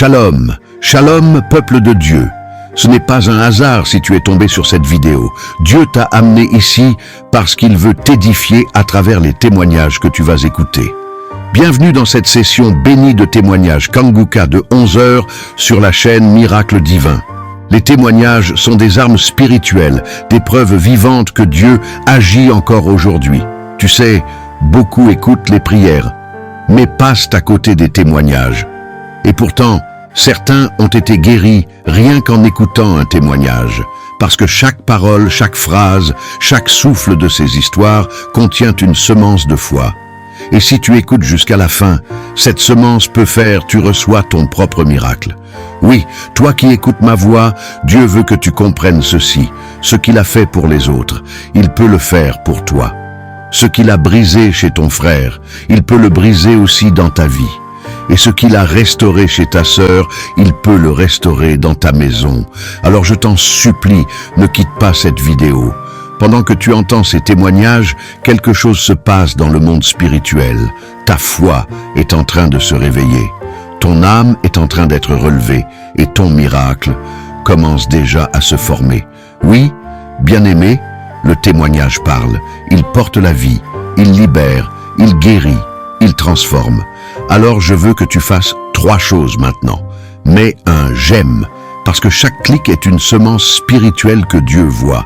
Shalom, shalom peuple de Dieu. Ce n'est pas un hasard si tu es tombé sur cette vidéo. Dieu t'a amené ici parce qu'il veut t'édifier à travers les témoignages que tu vas écouter. Bienvenue dans cette session bénie de témoignages Kanguka de 11h sur la chaîne Miracle Divin. Les témoignages sont des armes spirituelles, des preuves vivantes que Dieu agit encore aujourd'hui. Tu sais, beaucoup écoutent les prières, mais passent à côté des témoignages. Et pourtant, certains ont été guéris rien qu'en écoutant un témoignage, parce que chaque parole, chaque phrase, chaque souffle de ces histoires contient une semence de foi. Et si tu écoutes jusqu'à la fin, cette semence peut faire, tu reçois ton propre miracle. Oui, toi qui écoutes ma voix, Dieu veut que tu comprennes ceci. Ce qu'il a fait pour les autres, il peut le faire pour toi. Ce qu'il a brisé chez ton frère, il peut le briser aussi dans ta vie. Et ce qu'il a restauré chez ta sœur, il peut le restaurer dans ta maison. Alors je t'en supplie, ne quitte pas cette vidéo. Pendant que tu entends ces témoignages, quelque chose se passe dans le monde spirituel. Ta foi est en train de se réveiller. Ton âme est en train d'être relevée et ton miracle commence déjà à se former. Oui, bien-aimé, le témoignage parle. Il porte la vie, il libère, il guérit, il transforme. Alors je veux que tu fasses 3 choses maintenant. Mets un j'aime, parce que chaque clic est une semence spirituelle que Dieu voit.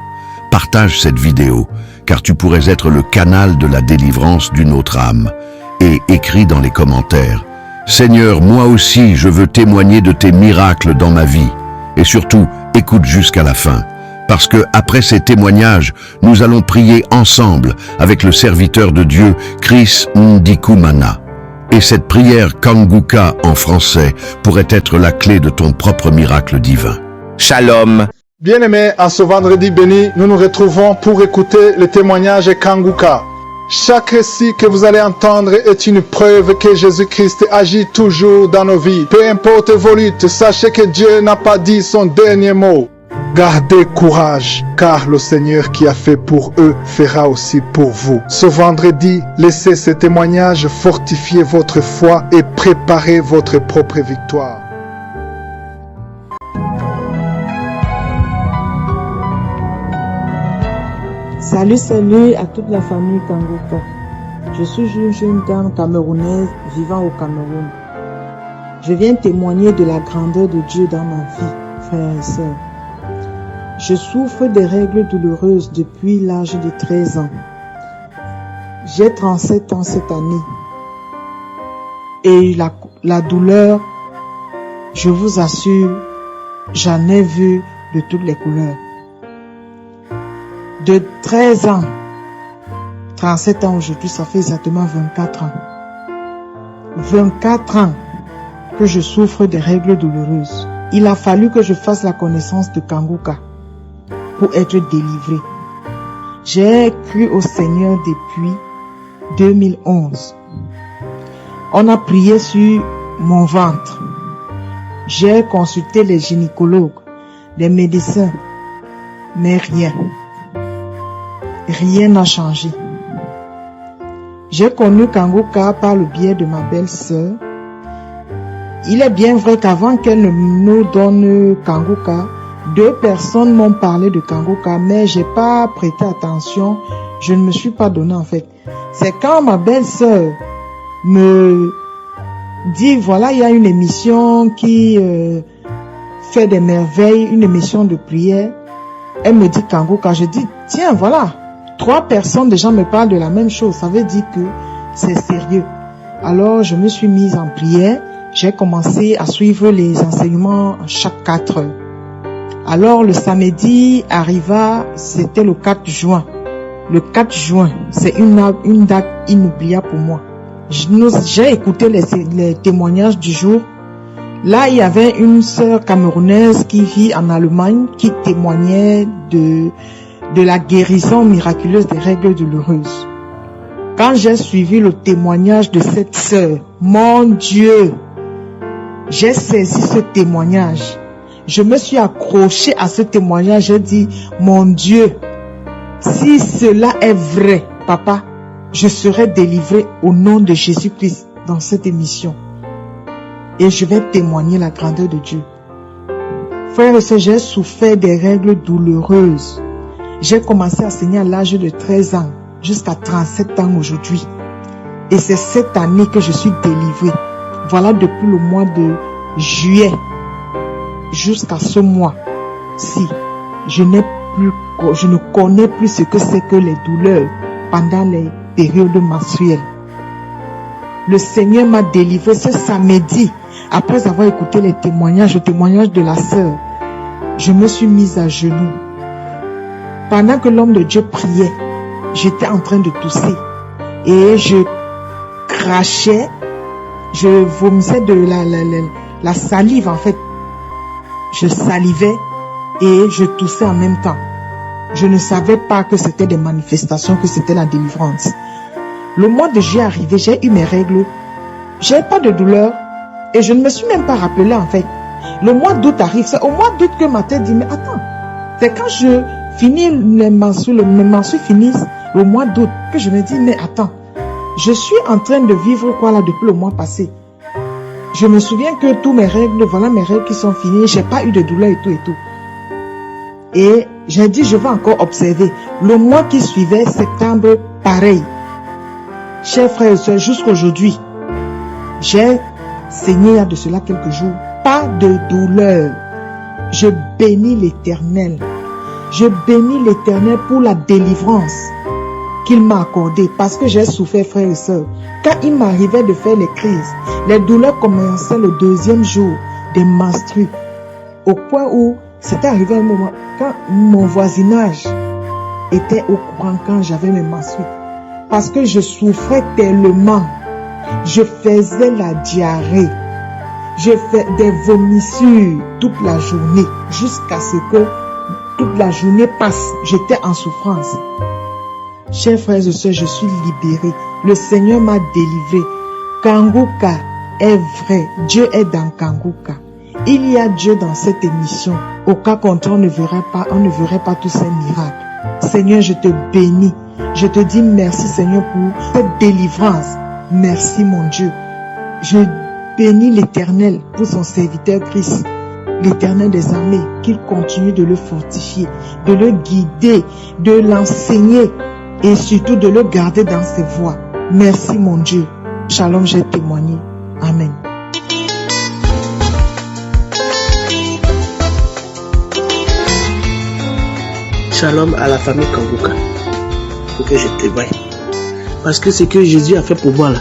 Partage cette vidéo, car tu pourrais être le canal de la délivrance d'une autre âme. Et écris dans les commentaires: Seigneur, moi aussi je veux témoigner de tes miracles dans ma vie. Et surtout, écoute jusqu'à la fin. Parce que après ces témoignages, nous allons prier ensemble avec le serviteur de Dieu, Chris Ndikumana. Et cette prière Kanguka en français pourrait être la clé de ton propre miracle divin. Shalom. Bien-aimés, à ce vendredi béni, nous nous retrouvons pour écouter le témoignage Kanguka. Chaque récit que vous allez entendre est une preuve que Jésus-Christ agit toujours dans nos vies. Peu importe vos luttes, sachez que Dieu n'a pas dit son dernier mot. Gardez courage, car le Seigneur qui a fait pour eux fera aussi pour vous. Ce vendredi, laissez ce témoignage fortifier votre foi et préparer votre propre victoire. Salut à toute la famille Kanguka. Je suis une jeune dame camerounaise vivant au Cameroun. Je viens témoigner de la grandeur de Dieu dans ma vie, frères et sœurs. Je souffre des règles douloureuses depuis l'âge de 13 ans. J'ai 37 ans cette année. Et la douleur, je vous assure, j'en ai vu de toutes les couleurs. De 13 ans, 37 ans aujourd'hui, ça fait exactement 24 ans. 24 ans que je souffre des règles douloureuses. Il a fallu que je fasse la connaissance de Kanguka pour être délivré. J'ai cru au Seigneur depuis 2011. On a prié sur mon ventre. J'ai consulté les gynécologues, les médecins, mais rien. Rien n'a changé. J'ai connu Kanguka par le biais de ma belle-sœur. Il est bien vrai qu'avant qu'elle ne nous donne Kanguka, 2 personnes m'ont parlé de Kanguka, mais j'ai pas prêté attention. Je ne me suis pas donné en fait. C'est quand ma belle-sœur me dit, voilà, il y a une émission qui fait des merveilles, une émission de prière. Elle me dit Kanguka. Je dis, tiens, voilà, 3 personnes déjà me parlent de la même chose. Ça veut dire que c'est sérieux. Alors, je me suis mise en prière. J'ai commencé à suivre les enseignements chaque 4 heures. Alors, le samedi arriva, c'était le 4 juin. Le 4 juin, c'est une date inoubliable pour moi. J'ai écouté les témoignages du jour. Là, il y avait une sœur camerounaise qui vit en Allemagne qui témoignait de la guérison miraculeuse des règles douloureuses. Quand j'ai suivi le témoignage de cette sœur, mon Dieu, j'ai saisi ce témoignage. Je me suis accroché à ce témoignage. J'ai dit, mon Dieu, si cela est vrai, papa, je serai délivré au nom de Jésus-Christ dans cette émission. et je vais témoigner la grandeur de Dieu. Frères et sœurs, j'ai souffert des règles douloureuses. J'ai commencé à saigner à l'âge de 13 ans jusqu'à 37 ans aujourd'hui. Et c'est cette année que je suis délivrée. Voilà depuis le mois de juillet jusqu'à ce mois-ci. Je ne connais plus ce que c'est que les douleurs pendant les périodes menstruelles. Le Seigneur m'a délivré ce samedi. Après avoir écouté le témoignage de la sœur, je me suis mise à genoux. Pendant que l'homme de Dieu priait, j'étais en train de tousser et je crachais, je vomissais de la salive en fait. Je salivais et je toussais en même temps. Je ne savais pas que c'était des manifestations, que c'était la délivrance. Le mois de juillet arrivé, j'ai eu mes règles. J'ai pas de douleur et je ne me suis même pas rappelé en fait. Le mois d'août arrive, c'est au mois d'août que ma tête dit mais attends, c'est quand je finis les menstrues finissent le mois d'août que je me dis mais attends, je suis en train de vivre quoi là depuis le mois passé. Je me souviens que tous mes règles, voilà mes règles qui sont finies, j'ai pas eu de douleur et tout. Et j'ai dit je vais encore observer. Le mois qui suivait, septembre, pareil. Chers frères et sœurs, jusqu'aujourd'hui, j'ai saigné il y a de cela quelques jours. Pas de douleur. Je bénis l'Éternel. Je bénis l'Éternel pour la délivrance qu'il m'a accordée. Parce que j'ai souffert, frères et sœurs. Quand il m'arrivait de faire les crises, les douleurs commençaient le 2e jour des menstrues. Au point où c'était arrivé un moment quand mon voisinage était au courant quand j'avais mes menstrues. Parce que je souffrais tellement. Je faisais la diarrhée. Je fais des vomissures toute la journée. Jusqu'à ce que toute la journée passe. J'étais en souffrance. Chers frères et sœurs, je suis libérée. Le Seigneur m'a délivré. Kanguka est vrai. Dieu est dans Kanguka. Il y a Dieu dans cette émission. Au cas contraire, on ne verrait pas tous ces miracles. Seigneur, je te bénis. Je te dis merci, Seigneur, pour cette délivrance. Merci, mon Dieu. Je bénis l'Éternel pour son serviteur Christ, l'Éternel des armées, qu'il continue de le fortifier, de le guider, de l'enseigner et surtout de le garder dans ses voies. Merci, mon Dieu. Shalom, j'ai témoigné. Amen. Shalom à la famille Kanguka. Faut que je témoigne. Parce que ce que Jésus a fait pour moi là,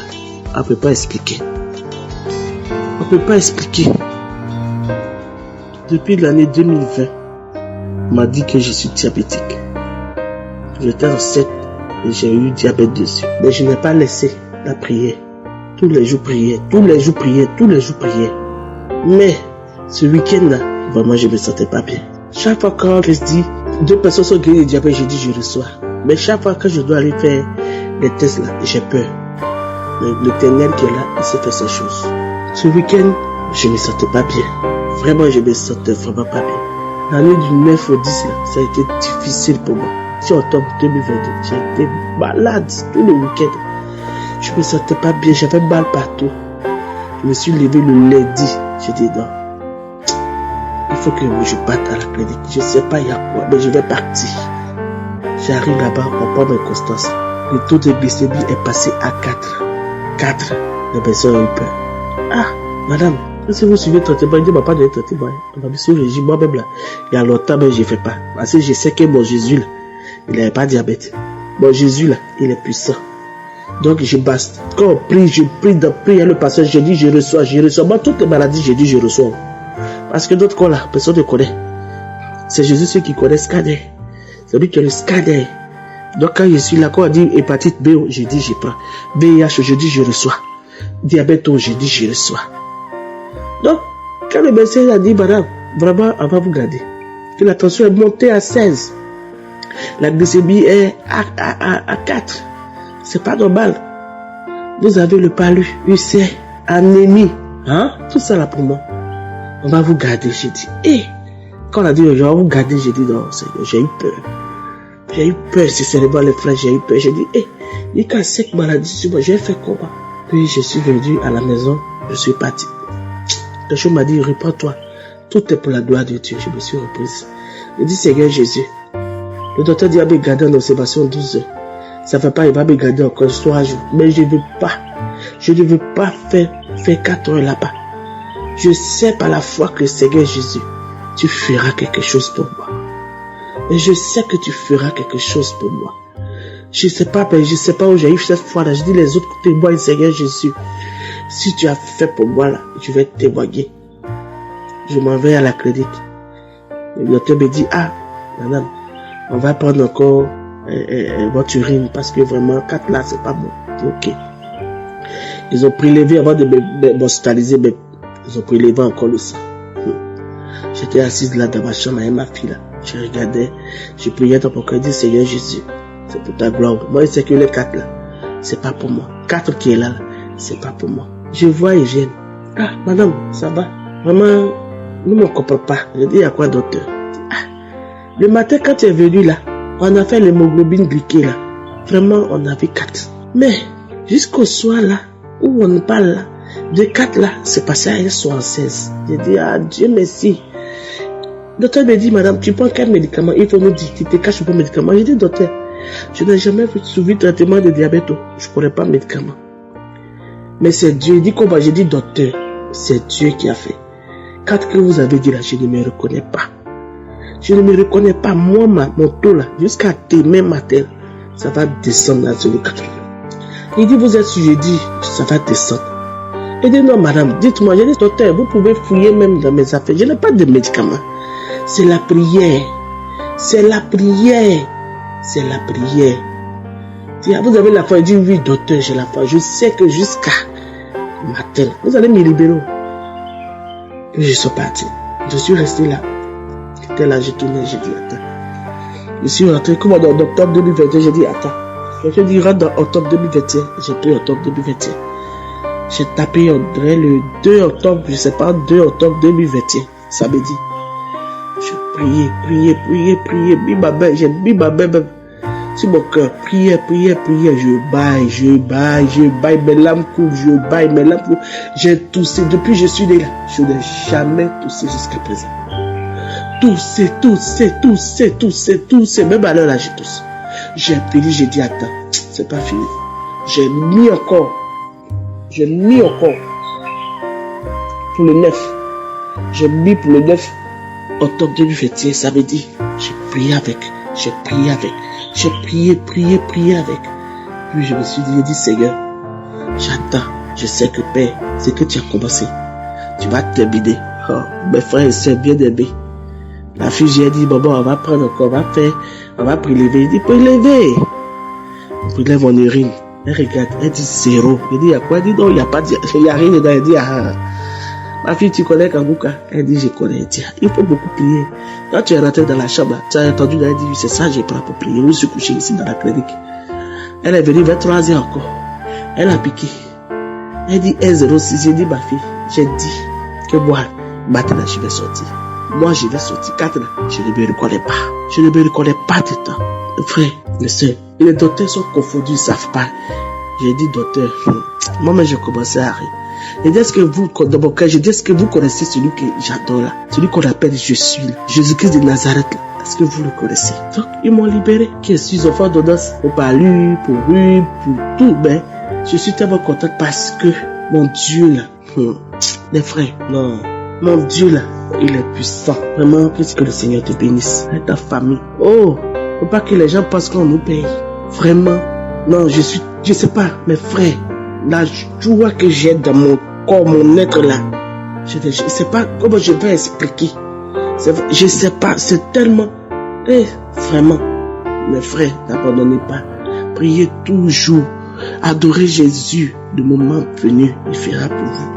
on ne peut pas expliquer. On ne peut pas expliquer. Depuis l'année 2020, on m'a dit que je suis diabétique. J'étais enceinte et j'ai eu diabète dessus. Mais je n'ai pas laissé la prière. Tous les jours prier, tous les jours prier, tous les jours prier. Mais ce week-end là, vraiment je ne me sentais pas bien. Chaque fois quand je dis 2 personnes sont guéries de diabète, je dis je reçois. Mais chaque fois que je dois aller faire les tests là, j'ai peur. Mais l'Éternel qui est là, il sait faire ces choses. Ce week-end, je ne me sentais pas bien. Vraiment, je me sentais vraiment pas bien. L'année du 9 au 10 là, ça a été difficile pour moi. C'est octobre 2022, j'ai été malade tous les week-ends. Je me sentais pas bien, j'avais mal partout. Je me suis levé le lundi, j'ai dit non. Il faut que je parte à la clinique. Je ne sais pas il y a quoi, mais je vais partir. J'arrive là-bas, on prend mes constances. Le taux de glycémie est passé à 4. 4. Les personnes ont eu peur. Ah, madame, si vous suivez le traitement, il dit, pas de traitement. On m'a mis sur le régime, moi-même là. Il y a longtemps, mais je ne fais pas. Parce que je sais que mon Jésus là, il n'avait pas de diabète. Mon Jésus là, il est puissant. Donc je basta. Quand on prie, je prie dans prière le pasteur, je dis je reçois. Moi, toutes les maladies, je dis je reçois. Parce que d'autres cas là, personne ne connaît. C'est Jésus ceux qui connaissent scanner. C'est lui qui a le scanner. Donc quand je suis là, quand on dit hépatite B, je dis je prends. VIH, je dis je reçois. Diabète, je dis je reçois. Donc, quand le médecin a dit, madame, vraiment, on va vous garder. Que la tension est montée à 16. La glycémie est à 4. C'est pas normal. Vous avez le palu, UC, anémie. Hein? Tout ça là pour moi. On va vous garder, j'ai dit. Quand on a dit, on va vous garder, j'ai dit, non, Seigneur, j'ai eu peur. J'ai eu peur, sincèrement, les frères, j'ai eu peur. J'ai dit, il y a 5 maladies sur moi, j'ai fait comment? Puis je suis venu à la maison, je suis parti. quelque chose m'a dit, reprends-toi. Tout est pour la gloire de Dieu. Je me suis reprise. Je dis, Seigneur Jésus, le docteur dit, il va me garder en observation 12 heures. Ça ne va pas, il va me garder encore 3 jours. Mais je ne veux pas. Je ne veux pas faire 4 heures là-bas. Je sais par la foi que Seigneur Jésus, tu feras quelque chose pour moi. Et je sais que tu feras quelque chose pour moi. Je sais pas où j'ai eu cette foi-là. Je dis les autres témoignent, Seigneur Jésus. Si tu as fait pour moi là, je vais témoigner. Je m'en vais à la clinique. Le docteur me dit, ah, madame, on va prendre encore votre urine parce que vraiment 4 là, c'est pas bon. Ok. Ils ont prélevé avant de m'hospitaliser, mais ils ont prélevé encore le sang. J'étais assise là dans ma chambre avec ma fille là. Je regardais, je priais dans mon cœur, je dis Seigneur Jésus, c'est pour ta gloire. Moi, je sais que les 4 là, c'est pas pour moi. 4 qui est là, c'est pas pour moi. Je vois Eugène. Ah, madame, ça va? Vraiment, ne me comprends pas. Je dis, il y a quoi, docteur? Ah, le matin, quand tu es venu là, on a fait l'hémoglobine glyquée là. Vraiment, on avait 4. Mais, jusqu'au soir là, où on parle là, de 4 là, c'est passé à 76. J'ai dit, ah, Dieu merci. Le docteur me dit, madame, tu prends quel médicament? Il faut nous dire, tu te caches pour médicament. J'ai dit, docteur, je n'ai jamais suivi traitement de diabète. Je ne connais pas de médicament. Mais c'est Dieu. Il dit comment? J'ai dit, docteur, c'est Dieu qui a fait. 4 que vous avez dit là, je ne me reconnais pas. Je ne me reconnais pas. Moi, mon taux là, jusqu'à demain matin, ça va descendre à 0,80. Il dit, vous êtes sûr? J'ai dit, ça va descendre. Il dit, non, madame, dites-moi. J'ai dit, docteur, vous pouvez fouiller même dans mes affaires. Je n'ai pas de médicaments. C'est la prière. C'est la prière. C'est la prière. Vous avez la foi? Il dit, oui, docteur, j'ai la foi. Je sais que jusqu'à matin, vous allez me libérer. Puis je suis parti. Je suis resté là. J'étais là, j'ai tourné, j'ai dit, attends. Je suis rentré, comme en octobre 2021, j'ai dit, attends. Je dis, rentre dans octobre 2021. J'ai pris octobre 2021. J'ai tapé, on dirait, le 2 octobre, je sais pas, 2 octobre 2021. Samedi. Je priais, mis ma main, j'ai mis ma main même sur mon cœur, prière, je baille, mes larmes coulent, j'ai toussé, depuis que je suis né là, je n'ai jamais toussé jusqu'à présent. Toussé, même à l'heure là, j'ai toussé. J'ai appelé, j'ai dit, attends, c'est pas fini. J'ai mis encore, pour le 9, j'ai mis pour le 9, octobre 2021, ça veut dire, j'ai prié avec. J'ai prié avec. Puis je me suis dit, Seigneur, j'attends. Je sais que Père, c'est que tu as commencé. Tu vas terminer. Oh, mes frères et sœurs bien aimés. La fille, j'ai dit, bon, on va prendre encore, on va prélever. Il dit, prélever. On prélève mon urine. Elle regarde, elle dit 0. Il dit, il y a quoi? Elle dit, non, il n'y a pas, il n'y a rien dedans. Elle dit, ah. Ma fille, tu connais Kanguka? Elle dit, je connais. Elle dit, il faut beaucoup prier. Quand tu es rentré dans la chambre, tu as entendu, elle dit, c'est ça, j'ai pris pour prier. Je me suis couché ici dans la clinique. Elle est venue vers 3 heures encore. Elle a piqué. Elle dit 1,06. J'ai dit, ma fille, j'ai dit que moi, maintenant, je vais sortir. Moi, je vais sortir. 4 là, je ne me reconnais pas. Je ne me reconnais pas du temps. Frère, les soeurs, les docteurs sont confondus, ils ne savent pas. J'ai dit, docteur, moi-même, j'ai commencé à rire. Et est-ce que vous, dans mon cas, je dis, est-ce que vous connaissez celui que j'adore là? Celui qu'on appelle Je suis là. Jésus-Christ de Nazareth là. Est-ce que vous le connaissez? Donc, ils m'ont libéré. Qui suis enfant d'audace pour parler, pour rire, pour tout. Mais, je suis tellement contente parce que mon Dieu là, les frères, non, mon Dieu là, il est puissant. Vraiment, que le Seigneur te bénisse. Et ta famille. Oh, faut pas que les gens pensent qu'on nous paye. Vraiment. Non, je sais pas, mes frères. La joie que j'ai dans mon corps, mon être là, je ne sais pas comment je vais expliquer. Je ne sais pas, c'est tellement... vraiment, mes frères, n'abandonnez pas. Priez toujours. Adorez Jésus. Le moment venu, il fera pour vous.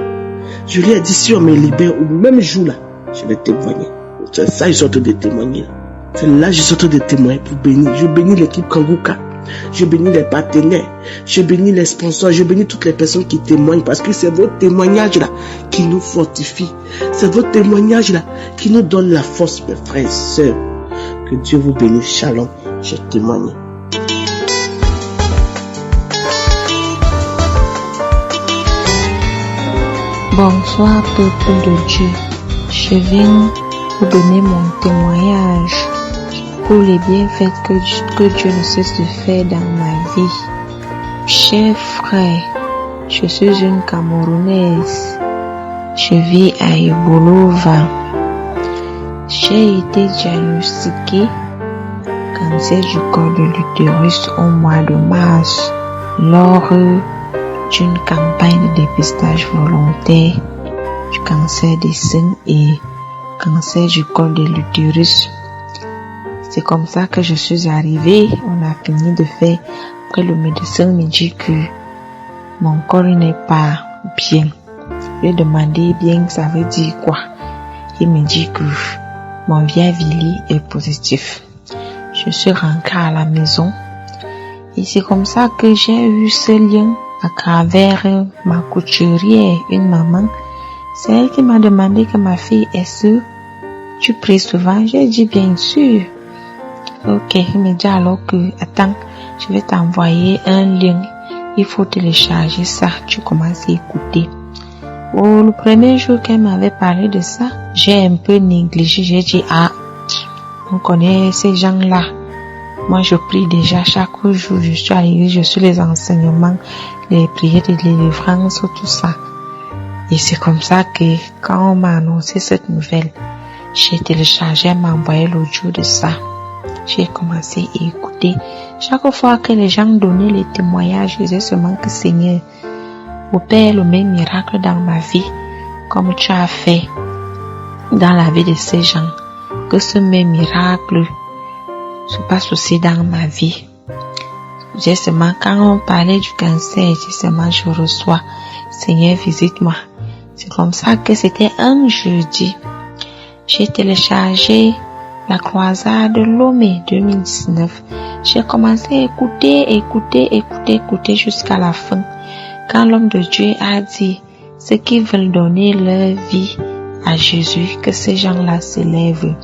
Je lui ai dit, si on me libère au même jour là, je vais témoigner. C'est ça, je suis en train de témoigner. C'est là, je suis en train de témoigner pour bénir. Je bénis l'équipe Kanguka. Je bénis les partenaires, je bénis les sponsors, je bénis toutes les personnes qui témoignent parce que c'est votre témoignage là qui nous fortifie. C'est votre témoignage là qui nous donne la force, mes frères et sœurs. Que Dieu vous bénisse. Shalom, je témoigne. Bonsoir peuple de Dieu, je viens vous donner mon témoignage pour les bienfaits que Dieu ne cesse de faire dans ma vie. Chers frères, je suis une Camerounaise, je vis à Ibolova. J'ai été diagnostiquée cancer du col de l'utérus au mois de mars lors d'une campagne de dépistage volontaire du cancer des seins et cancer du col de l'utérus. C'est comme ça que je suis arrivée. On a fini de faire. Après, le médecin me dit que mon col n'est pas bien. Je lui ai demandé bien ça veut dire quoi. Il me dit que mon VIR-Vili est positif. Je suis rentrée à la maison et c'est comme ça que j'ai eu ce lien à travers ma couturière, une maman. C'est elle qui m'a demandé que ma fille, est-ce que tu pries souvent? J'ai dit bien sûr. Ok, il me dit alors que, attends, je vais t'envoyer un lien. Il faut télécharger ça, tu commences à écouter. Oh, le premier jour qu'elle m'avait parlé de ça, j'ai un peu négligé. J'ai dit, on connaît ces gens-là. Moi, je prie déjà chaque jour. Je suis à l'église, je suis les enseignements, les prières de délivrance, tout ça. Et c'est comme ça que quand on m'a annoncé cette nouvelle, j'ai téléchargé, elle m'a envoyé l'audio de ça. J'ai commencé à écouter. Chaque fois que les gens donnaient les témoignages, je disais seulement que Seigneur, opère le même miracle dans ma vie, comme tu as fait dans la vie de ces gens. Que ce même miracle se passe aussi dans ma vie. J'ai seulement, quand on parlait du cancer, j'ai seulement, je reçois, Seigneur, visite-moi. C'est comme ça que c'était un jeudi. J'ai téléchargé la croisade de Lomé 2019. J'ai commencé à écouter jusqu'à la fin. Quand l'homme de Dieu a dit ceux qui veulent donner leur vie à Jésus, que ces gens-là se lèvent.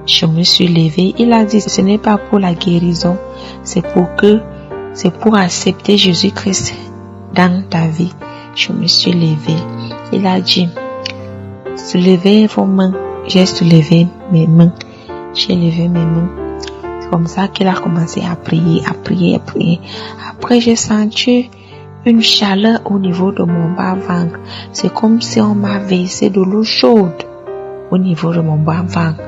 Je me suis levée. Il a dit ce n'est pas pour la guérison, c'est pour accepter Jésus-Christ dans ta vie. Je me suis levée. Il a dit soulevez vos mains. J'ai soulevé mes mains. J'ai levé mes mains. C'est comme ça qu'il a commencé à prier. Après, j'ai senti une chaleur au niveau de mon bas-ventre. C'est comme si on m'a versé de l'eau chaude au niveau de mon bas-ventre.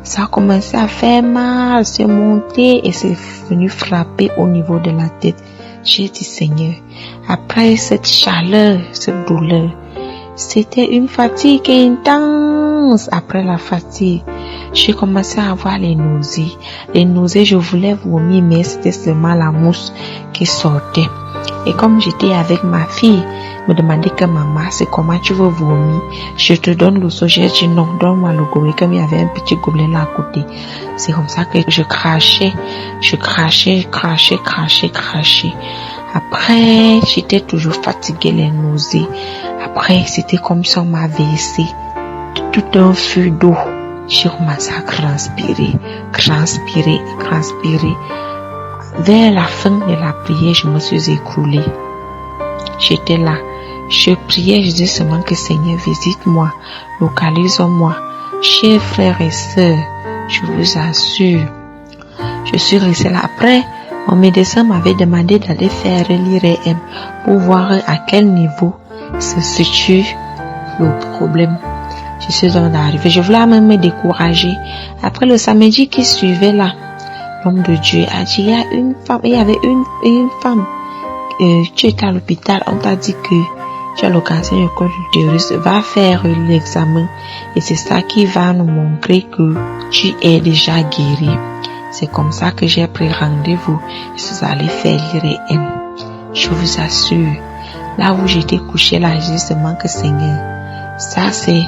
Ça a commencé à faire mal, c'est monté et c'est venu frapper au niveau de la tête. J'ai dit Seigneur, après cette chaleur, cette douleur, c'était une fatigue intense. Après la fatigue, j'ai commencé à avoir les nausées. Les nausées, je voulais vomir, mais c'était seulement la mousse qui sortait. Et comme j'étais avec ma fille, me demandait que maman, c'est comment tu veux vomir? Je te donne le seau. J'ai dit non, donne-moi le gobelet, comme il y avait un petit gobelet là à côté. C'est comme ça que je crachais. Après, j'étais toujours fatiguée, les nausées. Après, c'était comme si on m'a versé tout un feu d'eau. J'ai commencé à transpirer. Vers la fin de la prière, je me suis écroulée. J'étais là. Je priais, je disais seulement que Seigneur, visite-moi, localise-moi. Chers frères et sœurs, je vous assure, je suis restée là. Après, mon médecin m'avait demandé d'aller faire l'IRM pour voir à quel niveau se situe le problème. Je suis donc arrivée. Je voulais même me décourager. Après le samedi qui suivait là, l'homme de Dieu a dit, il y avait une femme. Tu étais à l'hôpital, on t'a dit que tu as le cancer du col de l'utérus, va faire l'examen et c'est ça qui va nous montrer que tu es déjà guéri. C'est comme ça que j'ai pris rendez-vous et je suis allée faire l'IRM. Je vous assure, là où j'étais couchée là, je dis seulement que Seigneur, ça c'est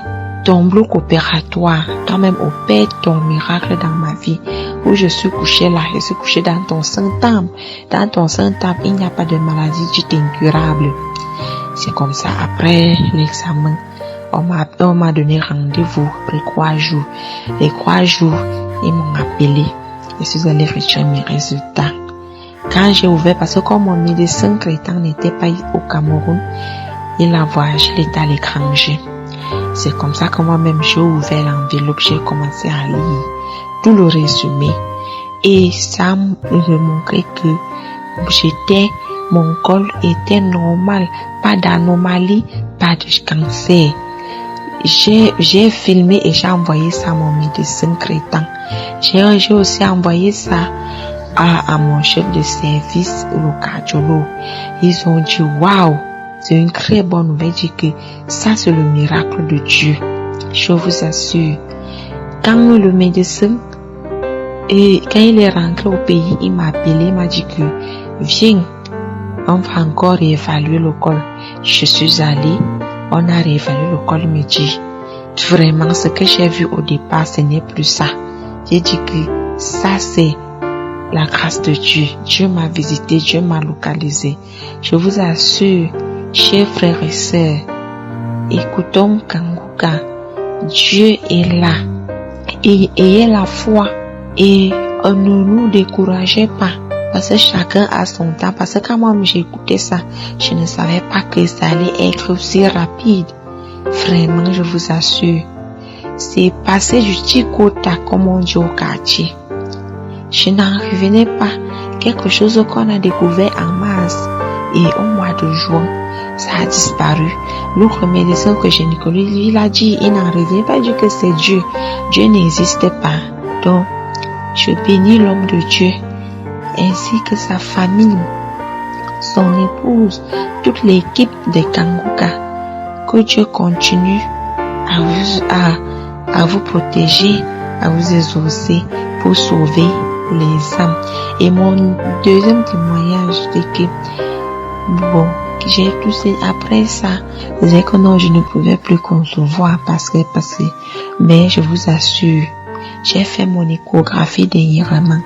ton bloc opératoire, toi-même opère ton miracle dans ma vie. Où je suis couchée là, je suis couchée dans ton Saint-Temple. Dans ton Saint-Temple, il n'y a pas de maladie dite incurable. C'est comme ça, après l'examen, on m'a donné rendez-vous après 3 jours. Les 3 jours, ils m'ont appelé. Je suis allée retirer mes résultats. Quand j'ai ouvert, parce que comme mon médecin traitant n'était pas au Cameroun, Il a voyagé, il était à l'étranger. C'est comme ça que moi-même j'ai ouvert l'enveloppe, j'ai commencé à lire tout le résumé. Et ça me montrait que mon col était normal, pas d'anomalie, pas de cancer. J'ai filmé et j'ai envoyé ça à mon médecin traitant. J'ai aussi envoyé ça à mon chef de service, le cardiologue. Ils ont dit waouh, c'est une très bonne nouvelle, dit que ça c'est le miracle de Dieu. Je vous assure. Quand le médecin quand il est rentré au pays, il m'a appelé, il m'a dit que viens, on va encore réévaluer le col. Je suis allée, on a réévalué le col, il me dit vraiment ce que j'ai vu au départ, ce n'est plus ça. J'ai dit que ça c'est la grâce de Dieu. Dieu m'a visité, Dieu m'a localisé. Je vous assure, chers frères et sœurs, écoutons Kanguka. Dieu est là. Et ayez la foi. Et ne nous découragez pas. Parce que chacun a son temps. Parce que quand moi j'écoutais ça, je ne savais pas que ça allait être aussi rapide. Vraiment, je vous assure. C'est passé du tic-au-tac, comme on dit au quartier. Je n'en revenais pas. Quelque chose qu'on a découvert en mars et au mois de juin, ça a disparu. L'autre médecin que j'ai Nicolas, il a dit, il n'en revient pas, dit que c'est Dieu. Dieu n'existe pas. Donc, je bénis l'homme de Dieu, ainsi que sa famille, son épouse, toute l'équipe de Kanguka. Que Dieu continue à vous protéger, à vous exaucer pour sauver les âmes. Et mon deuxième témoignage, c'est que, j'ai toussé après ça. C'est que non, je ne pouvais plus concevoir parce que, mais je vous assure, j'ai fait mon échographie dernièrement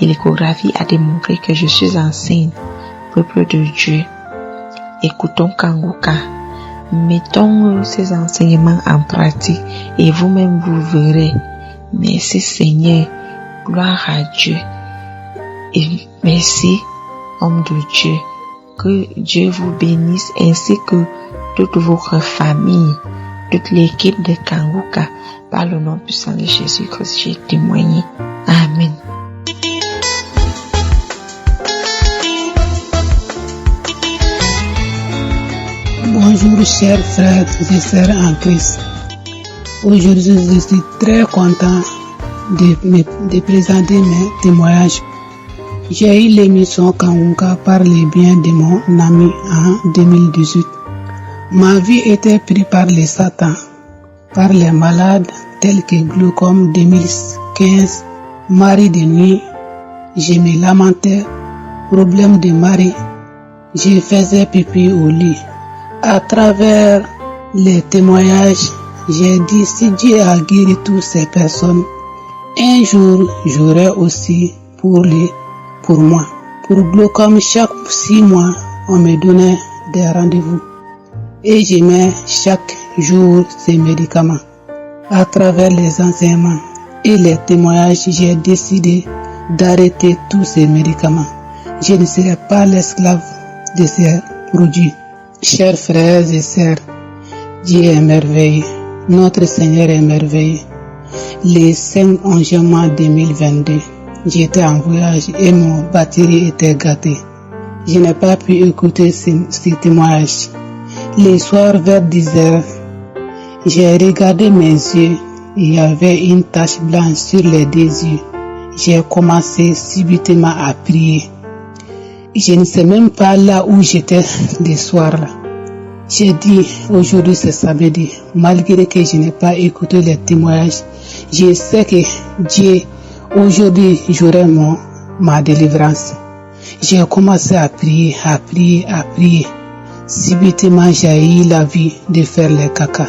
et l'échographie a démontré que je suis enceinte. Peuple de Dieu, écoutons Kanguka. Mettons ces enseignements en pratique et vous-même vous verrez. Merci Seigneur, gloire à Dieu. Et merci, homme de Dieu. Que Dieu vous bénisse ainsi que toute votre famille, toute l'équipe de Kanguka. Par le nom puissant de Jésus-Christ, j'ai témoigné. Amen. Bonjour chers frères et sœurs en Christ. Aujourd'hui, je suis très content de présenter mes témoignages. J'ai eu l'émission Kanguka par les biens de mon ami en 2018. Ma vie était prise par les satans, par les malades tels que glaucome 2015, mari de nuit, je me lamentais, problème de mari, je faisais pipi au lit. À travers les témoignages, j'ai dit si Dieu a guéri toutes ces personnes, un jour j'aurai aussi pour moi. Pour glaucome, chaque 6 mois, on me donnait des rendez-vous. Et je mets chaque jour ces médicaments. À travers les enseignements et les témoignages, j'ai décidé d'arrêter tous ces médicaments. Je ne serai pas l'esclave de ces produits. Chers frères et sœurs, Dieu est merveilleux. Notre Seigneur est merveilleux. Les 5 mois 2022, j'étais en voyage et mon batterie était gâtée. Je n'ai pas pu écouter ces témoignages. Les soirs vers 10h, j'ai regardé mes yeux. Il y avait une tache blanche sur les 2 yeux. J'ai commencé subitement à prier. Je ne sais même pas là où j'étais le soir là. J'ai dit aujourd'hui c'est samedi. Malgré que je n'ai pas écouté les témoignages, je sais que Dieu aujourd'hui j'aurai ma délivrance. J'ai commencé à prier. Subitement j'ai eu l'envie de faire le caca.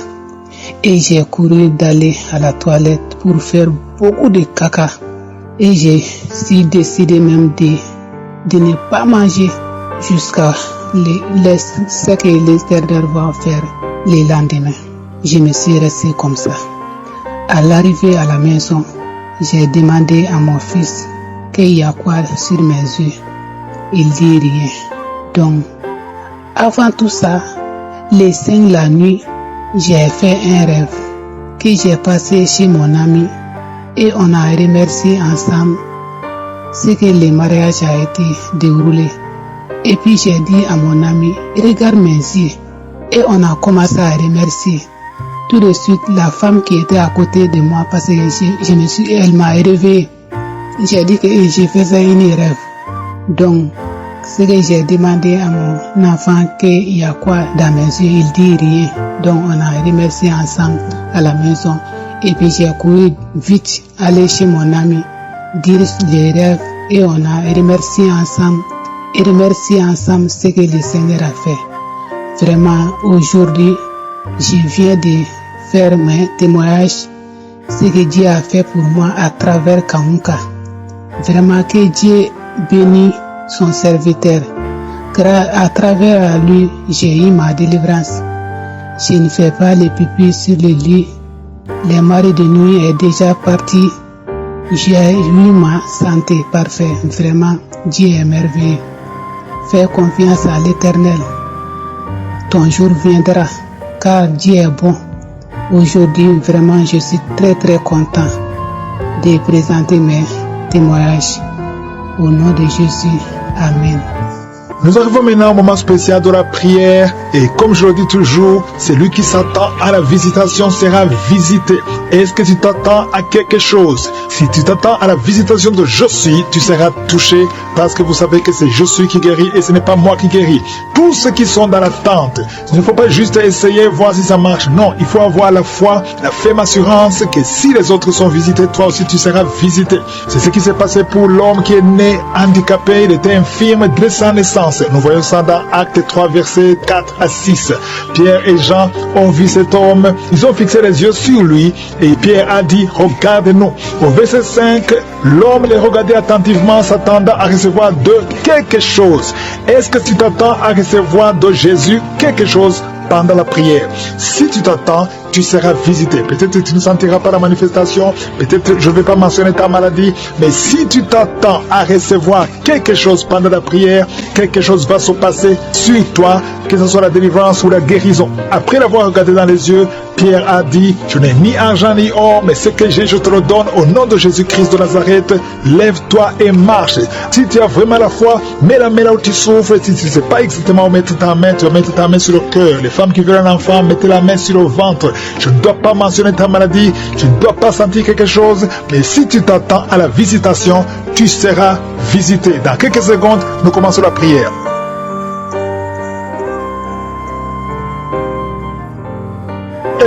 Et j'ai couru d'aller à la toilette pour faire beaucoup de caca. Et j'ai décidé même de ne pas manger jusqu'à ce que les éternels vont faire le lendemain. Je me suis resté comme ça. À l'arrivée à la maison, j'ai demandé à mon fils qu'il y a quoi sur mes yeux. Il dit rien. Donc, avant tout ça, Les 5 la nuit, j'ai fait un rêve que j'ai passé chez mon ami et on a remercié ensemble ce que le mariage a été déroulé. Et puis j'ai dit à mon ami, regarde mes yeux. Et on a commencé à remercier. Tout de suite, la femme qui était à côté de moi, parce que elle m'a réveillé. J'ai dit que j'ai fait une rêve. Donc, ce que j'ai demandé à mon enfant qu'il y a quoi dans mes yeux, il dit rien. Donc, on a remercié ensemble à la maison. Et puis j'ai couru vite, aller chez mon ami, dire les rêves et on a remercié ensemble. Et remercier ensemble ce que le Seigneur a fait. Vraiment, aujourd'hui, je viens de faire mes témoignages, ce que Dieu a fait pour moi à travers Kanguka. Vraiment que Dieu bénisse son serviteur. À travers lui, j'ai eu ma délivrance. Je ne fais pas les pipis sur le lit. Le mari de nuit est déjà parti. J'ai eu ma santé parfaite. Vraiment, Dieu est merveilleux. Fais confiance à l'Éternel. Ton jour viendra, car Dieu est bon. Aujourd'hui, vraiment, je suis très très content de présenter mes témoignages. Au nom de Jésus, Amen. Nous arrivons maintenant au moment spécial de la prière et comme je le dis toujours, celui qui s'attend à la visitation sera visité. Est-ce que tu t'attends à quelque chose? Si tu t'attends à la visitation de Je suis, tu seras touché parce que vous savez que c'est Je suis qui guérit et ce n'est pas moi qui guéris. Tous ceux qui sont dans l'attente, il ne faut pas juste essayer, voir si ça marche. Non, il faut avoir la foi, la ferme assurance que si les autres sont visités, toi aussi tu seras visité. C'est ce qui s'est passé pour l'homme qui est né handicapé, il était infirme dès sa naissance. Nous voyons ça dans Actes 3, versets 4 à 6. Pierre et Jean ont vu cet homme, ils ont fixé les yeux sur lui et Pierre a dit, regarde-nous. Au verset 5, l'homme les regardait attentivement, s'attendant à recevoir de quelque chose. Est-ce que tu t'attends à recevoir de Jésus quelque chose pendant la prière? Si tu t'attends, tu seras visité. Peut-être que tu ne sentiras pas la manifestation, peut-être que je ne vais pas mentionner ta maladie, mais si tu t'attends à recevoir quelque chose pendant la prière, quelque chose va se passer sur toi, que ce soit la délivrance ou la guérison. Après l'avoir regardé dans les yeux, Pierre a dit, je n'ai ni argent ni or, mais ce que j'ai, je te le donne au nom de Jésus-Christ de Nazareth, lève-toi et marche. Si tu as vraiment la foi, mets la main là où tu souffres. Si tu ne sais pas exactement où mettre ta main, tu vas mettre ta main sur le cœur. Les femmes qui veulent un enfant, mettez la main sur le ventre. Je ne dois pas mentionner ta maladie, tu ne dois pas sentir quelque chose, mais si tu t'attends à la visitation, tu seras visité. Dans quelques secondes, nous commençons la prière.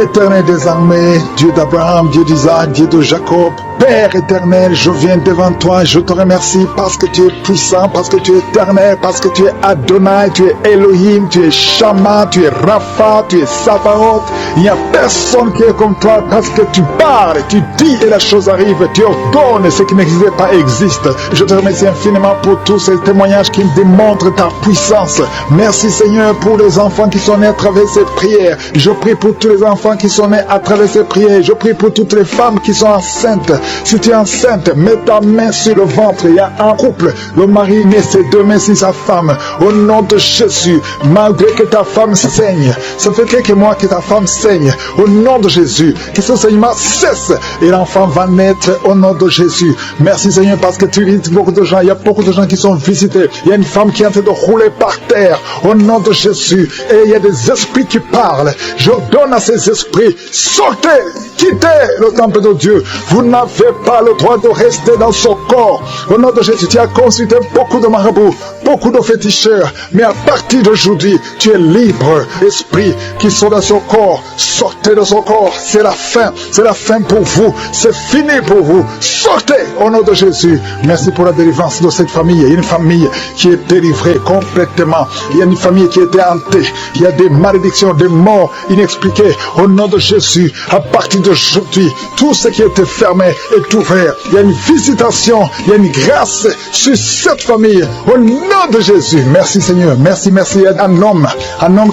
Éternel des armées, Dieu d'Abraham, Dieu d'Isaac, Dieu de Jacob, Père éternel, je viens devant toi, je te remercie parce que tu es puissant, parce que tu es éternel, parce que tu es Adonai, tu es Elohim, tu es Shama, tu es Rapha, tu es Sabaoth. Il n'y a personne qui est comme toi parce que tu parles, tu dis et la chose arrive, tu ordonnes ce qui n'existait pas existe. Je te remercie infiniment pour tous ces témoignages qui me démontrent ta puissance. Merci Seigneur pour les enfants qui sont nés à travers ces prières. Je prie pour tous les enfants qui sont nés à travers ces prières. Je prie pour toutes les femmes qui sont enceintes. Si tu es enceinte, mets ta main sur le ventre. Il y a un couple, le mari met ses deux mains sur sa femme. Au nom de Jésus, malgré que ta femme saigne, ça fait quelques mois que ta femme saigne. Au nom de Jésus, que ce saignement cesse et l'enfant va naître au nom de Jésus. Merci Seigneur parce que tu visites beaucoup de gens. Il y a beaucoup de gens qui sont visités. Il y a une femme qui est en train de rouler par terre. Au nom de Jésus. Et il y a des esprits qui parlent. Je donne à ces esprits, sortez, quittez le temple de Dieu. Vous n'avez pas le droit de rester dans son corps. Au nom de Jésus, tu as consulté beaucoup de marabouts, beaucoup de féticheurs, mais à partir d'aujourd'hui, tu es libre. Esprits qui sont dans son corps, sortez de son corps. C'est la fin pour vous. C'est fini pour vous. Sortez au nom de Jésus. Merci pour la délivrance de cette famille. Il y a une famille qui est délivrée complètement. Il y a une famille qui était hantée. Il y a des malédictions, des morts inexpliquées. Au nom de Jésus, à partir d'aujourd'hui, tout ce qui était fermé est ouvert. Il y a une visitation, il y a une grâce sur cette famille. Au nom de Jésus, merci Seigneur. Merci. Il y a un homme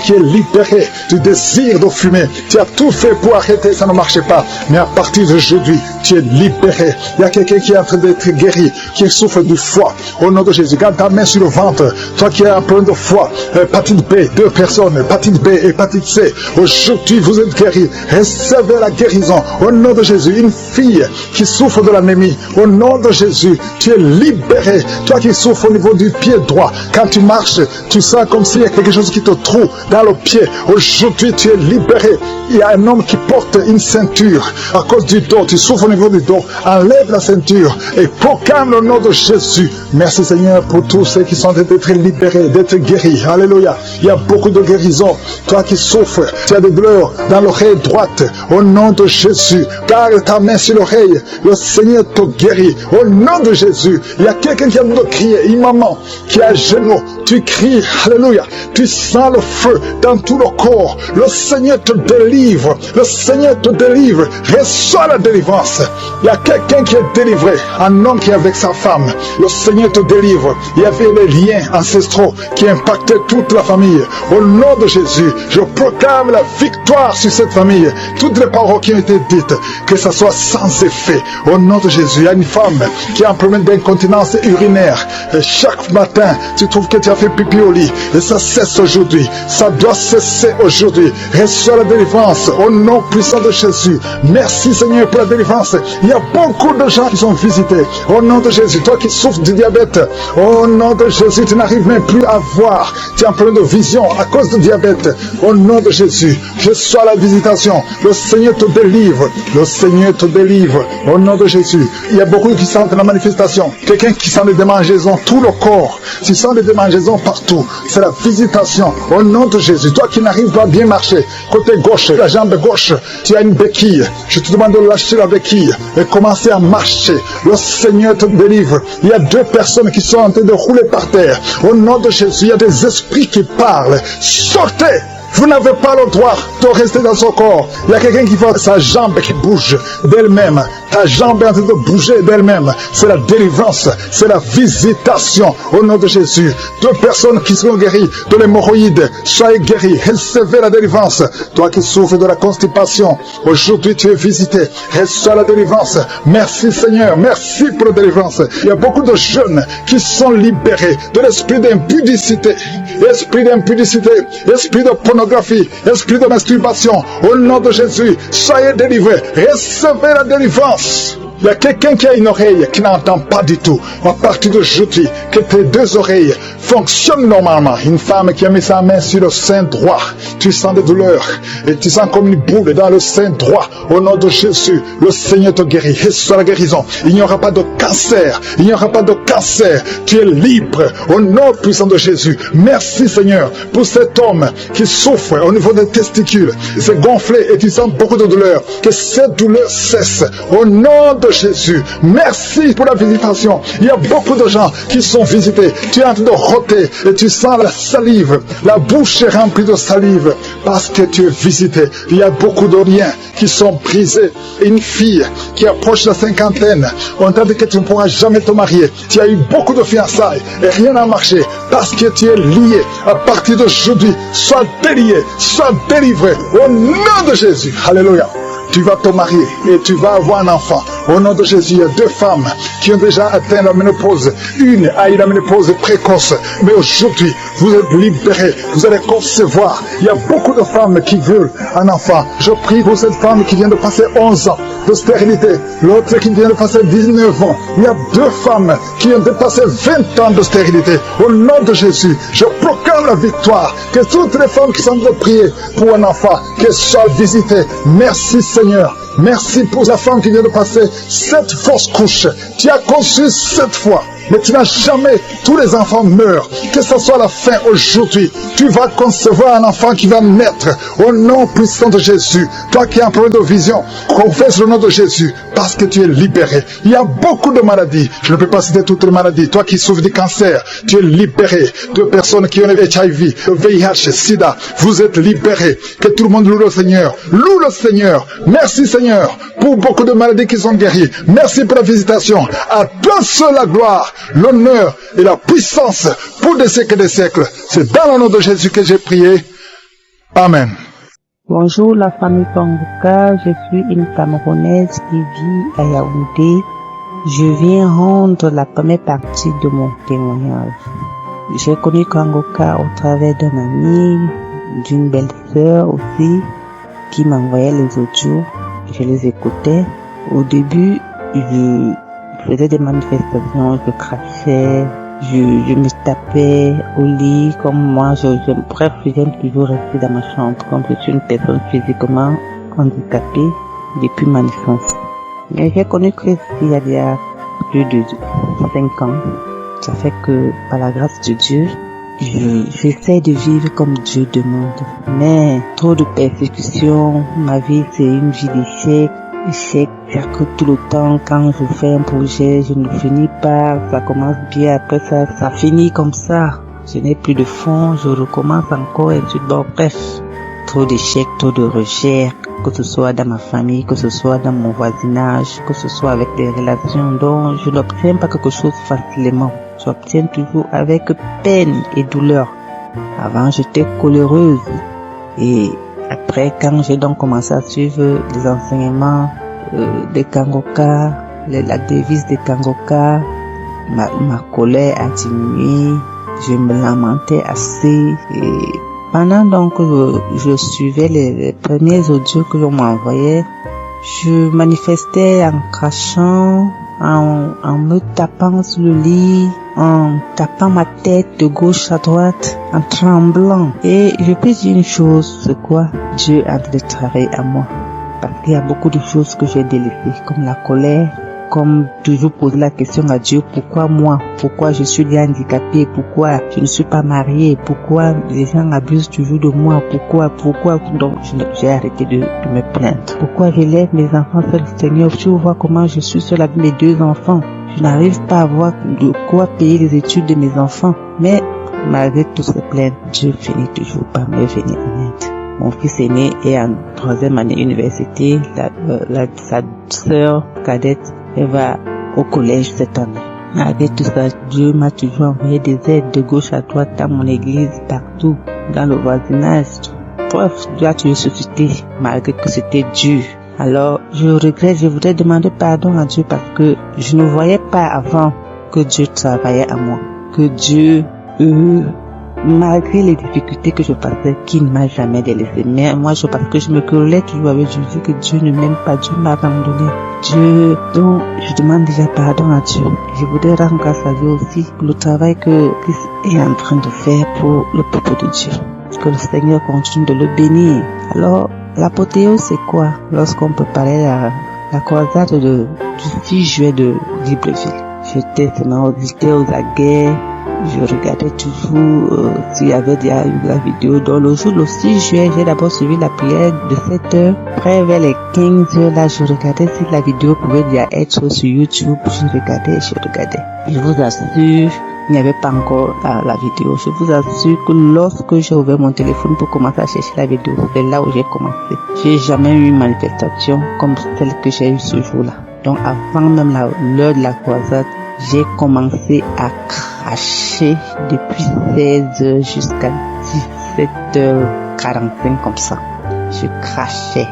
qui est libéré du désir de fumer. Tu as tout fait pour arrêter, ça ne marchait pas. Mais à partir d'aujourd'hui, tu es libéré. Il y a quelqu'un qui est en train d'être guéri, qui souffre du foie. Au nom de Jésus, garde ta main sur le ventre. Toi qui as un problème de foie, hépatite B, 2 personnes, hépatite B, hépatite C. Aujourd'hui, vous êtes guéris. Recevez la guérison. Au nom de Jésus, une fille qui souffre de l'anémie. Au nom de Jésus, tu es libéré. Toi qui souffres au niveau du pied droit, quand tu marches, tu sens comme s'il y a quelque chose qui te trouve dans le pied. Aujourd'hui, tu es libéré. Il y a un homme qui porte une ceinture à cause du dos. Tu souffres au niveau du dos. Enlève la ceinture et proclame le nom de Jésus. Merci Seigneur pour tous ceux qui sont d'être libérés, d'être guéris. Alléluia. Il y a beaucoup de guérisons. Toi qui souffres, tu as des douleurs dans l'oreille droite. Au nom de Jésus, garde ta main sur l'oreille. Le Seigneur te guérit. Au nom de Jésus, il y a quelqu'un qui a besoin de crier. Une maman qui est à genoux. Tu cries. Alléluia. Tu sens le feu dans tout le corps. Le Seigneur te délivre. Le Seigneur te délivre. Reçois la délivrance. Il y a quelqu'un qui est délivré. Un homme qui est avec sa femme. Le Seigneur te délivre. Il y avait les liens ancestraux qui impactaient toute la famille. Au nom de Jésus, je proclame la victoire sur cette famille. Toutes les paroles qui ont été dites, que ça soit sans effet. Au nom de Jésus, il y a une femme qui a un problème d'incontinence urinaire. Et chaque matin, tu trouves que tu as fait pipi au lit. Et ça cesse aujourd'hui. Ça doit cesser aujourd'hui. Reçois la délivrance au nom puissant de Jésus. Merci Seigneur pour la délivrance. Il y a beaucoup de gens qui sont visités. Au nom de Jésus, toi qui souffres du diabète, au nom de Jésus, tu n'arrives même plus à voir. Tu as un problème de vision à cause du diabète. Au nom de Jésus, reçois la visitation. Le Seigneur te délivre. Le Seigneur te délivre. Au nom de Jésus. Il y a beaucoup qui sentent la manifestation. Quelqu'un qui sent des démangeaisons, tout le corps. Tu sens des démangeaisons partout. C'est la visitation. Au nom de Jésus. Toi qui n'arrives pas à bien marcher, côté gauche, la jambe gauche, tu as une béquille. Je te demande de lâcher la béquille et commencer à marcher. Le Seigneur te délivre. Il y a 2 personnes qui sont en train de rouler par terre. Au nom de Jésus, il y a des esprits qui parlent. Sortez! Vous n'avez pas le droit de rester dans son corps. Il y a quelqu'un qui voit sa jambe qui bouge d'elle-même. Ta jambe est en train de bouger d'elle-même. C'est la délivrance. C'est la visitation. Au nom de Jésus. 2 personnes qui seront guéries de l'hémorroïde. Soyez guéris. Recevez la délivrance. Toi qui souffres de la constipation. Aujourd'hui tu es visité. Reçois la délivrance. Merci Seigneur. Merci pour la délivrance. Il y a beaucoup de jeunes qui sont libérés de l'esprit d'impudicité. Esprit d'impudicité. Esprit de pornographie, esprit de masturbation, au nom de Jésus, soyez délivrés, recevez la délivrance. Il y a quelqu'un qui a une oreille qui n'entend pas du tout. À partir d'aujourd'hui, que tes 2 oreilles fonctionnent normalement. Une femme qui a mis sa main sur le sein droit, tu sens des douleurs et tu sens comme une boule dans le sein droit. Au nom de Jésus, le Seigneur te guérit. Reçois la guérison. Il n'y aura pas de cancer. Il n'y aura pas de cancer. Tu es libre. Au nom puissant de Jésus. Merci Seigneur pour cet homme qui souffre au niveau des testicules. C'est gonflé et tu sens beaucoup de douleur. Que cette douleur cesse. Au nom de Jésus. Merci pour la visitation. Il y a beaucoup de gens qui sont visités. Tu es en train de roter et tu sens la salive. La bouche est remplie de salive parce que tu es visité. Il y a beaucoup de liens qui sont brisés. Une fille qui approche la cinquantaine, on t'a dit que tu ne pourras jamais te marier. Tu as eu beaucoup de fiançailles et rien n'a marché parce que tu es lié. À partir d'aujourd'hui, sois délié, sois délivré au nom de Jésus. Alléluia. Tu vas te marier et tu vas avoir un enfant. Au nom de Jésus, il y a 2 femmes qui ont déjà atteint la ménopause. Une a eu la ménopause précoce. Mais aujourd'hui, vous êtes libérés. Vous allez concevoir. Il y a beaucoup de femmes qui veulent un enfant. Je prie pour cette femme qui vient de passer 11 ans de stérilité. L'autre qui vient de passer 19 ans. Il y a 2 femmes qui ont dépassé 20 ans de stérilité. Au nom de Jésus, je proclame la victoire. Que toutes les femmes qui sont de prier pour un enfant, qu'elles soient visitées. Merci Seigneur. Merci pour la femme qui vient de passer 7 fausses couches. Tu as conçu 7 fois. Mais tu n'as jamais, tous les enfants meurent. Que ce soit la fin aujourd'hui, tu vas concevoir un enfant qui va naître au nom puissant de Jésus. Toi qui as un problème de vision, confesse le nom de Jésus parce que tu es libéré. Il y a beaucoup de maladies. Je ne peux pas citer toutes les maladies. Toi qui souffres du cancer, tu es libéré. De personnes qui ont le HIV, le VIH, SIDA, vous êtes libérés. Que tout le monde loue le Seigneur. Loue le Seigneur. Merci Seigneur pour beaucoup de maladies qui sont guéries. Merci pour la visitation. À toi seul la gloire, l'honneur et la puissance pour des siècles et des siècles. C'est dans le nom de Jésus que j'ai prié. Amen. Bonjour la famille Kanguka, je suis une Camerounaise qui vit à Yaoundé. Je viens rendre la première partie de mon témoignage. J'ai connu Kanguka au travers d'un ami, d'une belle-sœur aussi, qui m'envoyait les audios. Je les écoutais. Au début, je faisais des manifestations, je crachais, je me tapais au lit, comme moi, bref, j'aime toujours rester dans ma chambre, comme je suis une personne physiquement handicapée depuis ma naissance. Mais j'ai connu Christ il y a plus de 5 ans. Ça fait que, par la grâce de Dieu, j'essaie de vivre comme Dieu demande. Mais trop de persécutions, ma vie c'est une vie d'échec. C'est-à-dire que tout le temps, quand je fais un projet, je ne finis pas, ça commence bien, après ça finit comme ça. Je n'ai plus de fonds, je recommence encore et tout. Bon, bref, trop d'échecs, trop de rejets, que ce soit dans ma famille, que ce soit dans mon voisinage, que ce soit avec des relations dont je n'obtiens pas quelque chose facilement. J'obtiens toujours avec peine et douleur. Avant, j'étais coléreuse et après, quand j'ai donc commencé à suivre les enseignements des Kanguka, la devise des Kanguka, ma colère a diminué, je me lamentais assez. Et pendant donc je suivais les premiers audios que l'on m'envoyait, je manifestais en crachant, en me tapant sur le lit, en tapant ma tête de gauche à droite, en tremblant. Et je peux dire une chose, c'est quoi? Dieu est en train de travailler à moi. Parce qu'il y a beaucoup de choses que j'ai délaissées, comme la colère, comme toujours poser la question à Dieu, pourquoi moi? Pourquoi je suis bien handicapée? Pourquoi je ne suis pas mariée? Pourquoi les gens abusent toujours de moi? Pourquoi? Donc, j'ai arrêté de me plaindre. Pourquoi j'élève mes enfants seuls, Seigneur? Tu vois comment je suis seule avec mes 2 enfants. Je n'arrive pas à avoir de quoi payer les études de mes enfants. Mais, malgré toutes ces plaintes, Dieu finit toujours par me venir en aide. Mon fils aîné est en 3e année université. Sa sœur cadette, elle va au collège cette année. Malgré tout ça, Dieu m'a toujours envoyé des aides de gauche à droite dans mon église, partout, dans le voisinage. Bref, Dieu a toujours suscité, malgré que c'était dur. Alors, je voudrais demander pardon à Dieu parce que je ne voyais pas avant que Dieu travaillait à moi. Que Dieu, malgré les difficultés que je passais, qui ne m'a jamais délaissé. Mais moi, parce que je me querellais toujours avec Jésus, que Dieu ne m'aime pas, Dieu m'a abandonné. Donc, je demande déjà pardon à Dieu. Je voudrais rendre grâce à Dieu aussi pour le travail que Christ est en train de faire pour le peuple de Dieu. Que le Seigneur continue de le bénir. Alors, l'apothéose, c'est quoi? Lorsqu'on peut parler de la croisade du 6 juillet de Libreville. J'étais aux aguets. Je regardais toujours s'il y avait déjà eu la vidéo. Dans le jour, le 6 juillet, j'ai d'abord suivi la prière de 7h. Après, vers les 15h, là, je regardais si la vidéo pouvait déjà être sur YouTube. Je regardais. Je vous assure, il n'y avait pas encore la vidéo. Je vous assure que lorsque j'ai ouvert mon téléphone pour commencer à chercher la vidéo, c'est là où j'ai commencé. J'ai jamais eu une manifestation comme celle que j'ai eue ce jour-là. Donc, avant même l'heure de la croisade, j'ai commencé à cracher depuis 16h jusqu'à 17h45 comme ça. Je crachais,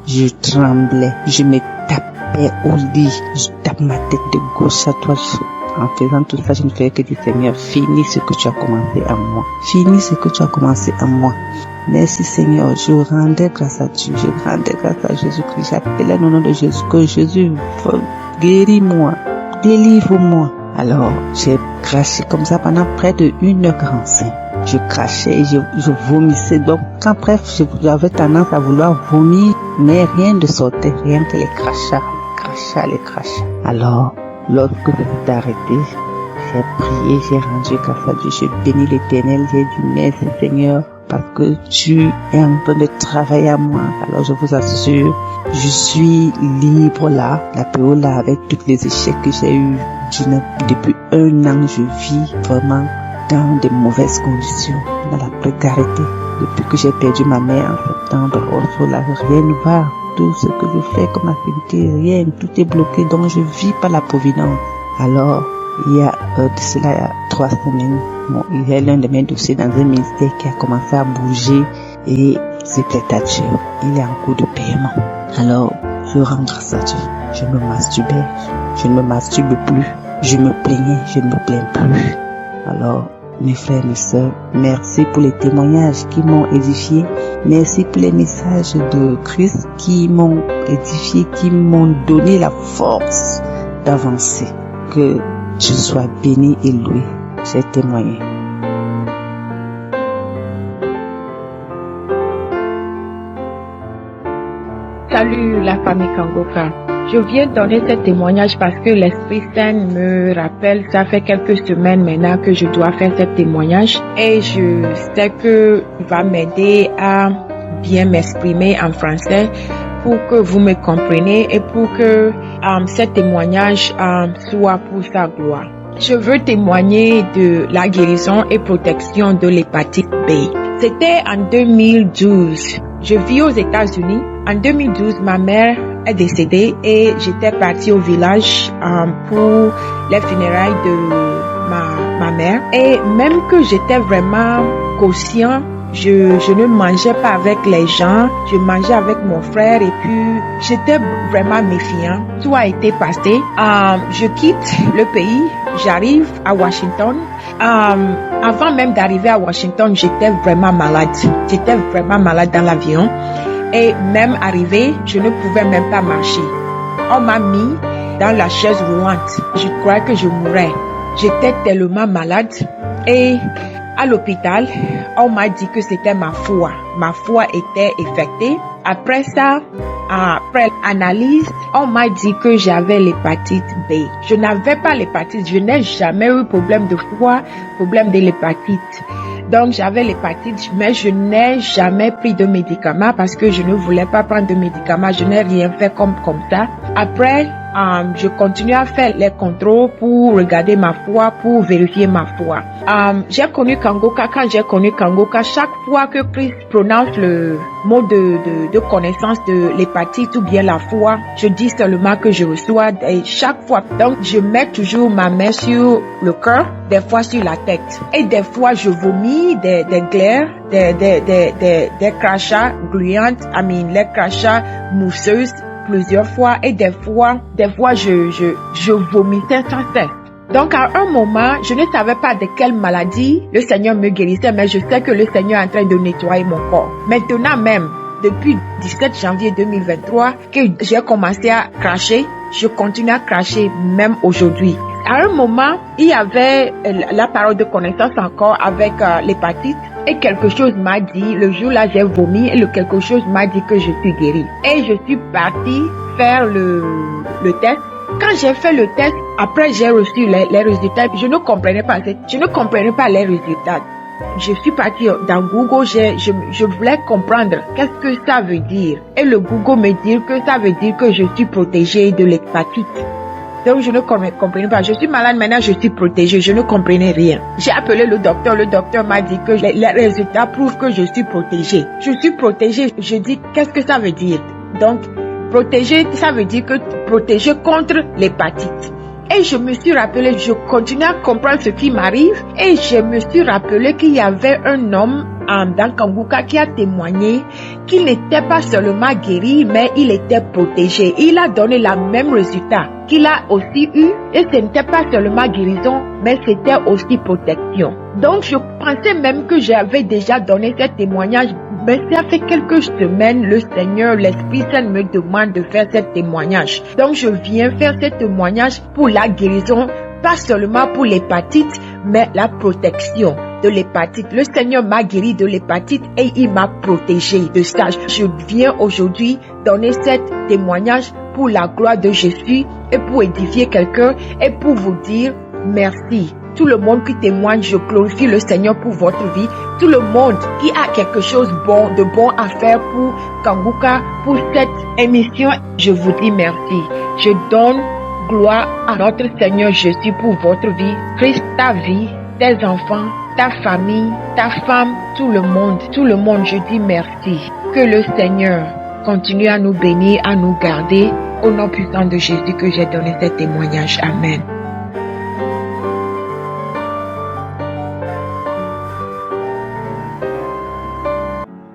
je tremblais, je me tapais au lit, je tape ma tête de gauche à droite. En faisant tout ça, je ne faisais que dire, Seigneur, finis ce que tu as commencé à moi. Finis ce que tu as commencé à moi. Merci Seigneur, je rendais grâce à Dieu, je rendais grâce à Jésus-Christ. J'appelais le nom de Jésus, que Jésus guéris-moi, délivre-moi. Alors, j'ai craché comme ça pendant près de 1h45. Je crachais et je vomissais. Donc, bref, j'avais tendance à vouloir vomir, mais rien ne sortait, rien que les crachats. Alors, lorsque je suis arrêté, j'ai prié, j'ai rendu grâce à Dieu, j'ai béni l'Éternel, j'ai dit merci Seigneur, parce que tu es en train de travailler à moi. Alors je vous assure, je suis libre là, la PO là, avec tous les échecs que j'ai eu. Depuis 1 an, je vis vraiment dans de mauvaises conditions, dans la précarité. Depuis que j'ai perdu ma mère en septembre, là, rien ne va. Tout ce que je fais comme activité, rien, tout est bloqué, donc je vis par la providence. Alors, il y a de cela 3 semaines, il y a l'un de mes dossiers dans un ministère qui a commencé à bouger. et c'était à Dieu. Il est en cours de paiement. Alors, je rends grâce à Dieu. Je me masturbais, je ne me masturbe plus. Je me plaignais, je ne me plains plus. Alors, mes frères, mes sœurs, merci pour les témoignages qui m'ont édifié. Merci pour les messages de Christ qui m'ont édifié, qui m'ont donné la force d'avancer. Que Dieu soit béni et loué. J'ai témoigné. Salut la famille Kangoka. Je viens donner ce témoignage parce que l'Esprit Saint me rappelle, ça fait quelques semaines maintenant que je dois faire ce témoignage et je sais que il va m'aider à bien m'exprimer en français pour que vous me compreniez et pour que ce témoignage soit pour sa gloire. Je veux témoigner de la guérison et protection de l'hépatite B. C'était en 2012. Je vis aux États-Unis. En 2012, ma mère est décédée et j'étais partie au village pour les funérailles de ma mère. Et même que j'étais vraiment conscient, je ne mangeais pas avec les gens, je mangeais avec mon frère et puis j'étais vraiment méfiant. Tout a été passé. Je quitte le pays, j'arrive à Washington. Avant même d'arriver à Washington, j'étais vraiment malade. J'étais vraiment malade dans l'avion. Et même arrivé, je ne pouvais même pas marcher. On m'a mis dans la chaise roulante. Je croyais que je mourrais. J'étais tellement malade. Et à l'hôpital, on m'a dit que c'était ma foi. Ma foi était infectée. Après ça, après l'analyse, on m'a dit que j'avais l'hépatite B. Je n'avais pas l'hépatite. Je n'ai jamais eu problème de foie, problème de l'hépatite. Donc, j'avais l'hépatite, mais je n'ai jamais pris de médicaments parce que je ne voulais pas prendre de médicaments. Je n'ai rien fait comme ça. Après, je continue à faire les contrôles pour regarder ma foi, pour vérifier ma foi. J'ai connu Kangoka. Quand j'ai connu Kangoka, chaque fois que Christ prononce le mot de connaissance de l'hépatite ou bien la foi, je dis seulement que je reçois et chaque fois. Donc, je mets toujours ma main sur le cœur, des fois sur la tête. Et des fois, je vomis des glaires, des crachats gluantes, les crachats mousseuses plusieurs fois et des fois je vomissais sans cesse. Donc à un moment, je ne savais pas de quelle maladie le Seigneur me guérissait, mais je sais que le Seigneur est en train de nettoyer mon corps. Maintenant même, depuis 17 janvier 2023, que j'ai commencé à cracher, je continue à cracher même aujourd'hui. À un moment, il y avait la parole de connaissance encore avec l'hépatite. Et quelque chose m'a dit, le jour-là j'ai vomi et quelque chose m'a dit que je suis guérie. Et je suis partie faire le test. Quand j'ai fait le test, après j'ai reçu les résultats, je ne comprenais pas les résultats. Je suis partie dans Google, je voulais comprendre qu'est-ce que ça veut dire. Et le Google me dit que ça veut dire que je suis protégée de l'hépatite. Donc je ne comprenais pas. Je suis malade maintenant, je suis protégée. Je ne comprenais rien. J'ai appelé le docteur. Le docteur m'a dit que les résultats prouvent que je suis protégée. Je suis protégée. Je dis qu'est-ce que ça veut dire? Donc protégée, ça veut dire que protégée contre l'hépatite. Et je me suis rappelé, je continue à comprendre ce qui m'arrive. Et je me suis rappelé qu'il y avait un homme dans Kangoka qui a témoigné qu'il n'était pas seulement guéri, mais il était protégé. Il a donné le même résultat qu'il a aussi eu. Et ce n'était pas seulement guérison, mais c'était aussi protection. Donc je pensais même que j'avais déjà donné ce témoignage. Mais ça fait quelques semaines, le Seigneur, l'Esprit Saint me demande de faire ce témoignage. Donc je viens faire ce témoignage pour la guérison, pas seulement pour l'hépatite, mais la protection de l'hépatite. Le Seigneur m'a guéri de l'hépatite et il m'a protégé de ça. Je viens aujourd'hui donner ce témoignage pour la gloire de Jésus et pour édifier quelqu'un et pour vous dire merci. Tout le monde qui témoigne, je glorifie le Seigneur pour votre vie. Tout le monde qui a quelque chose de bon à faire pour Kangoka, pour cette émission, je vous dis merci. Je donne gloire à notre Seigneur Jésus pour votre vie. Christ, ta vie, tes enfants, ta famille, ta femme, tout le monde, je dis merci. Que le Seigneur continue à nous bénir, à nous garder. Au nom puissant de Jésus que j'ai donné ce témoignage. Amen.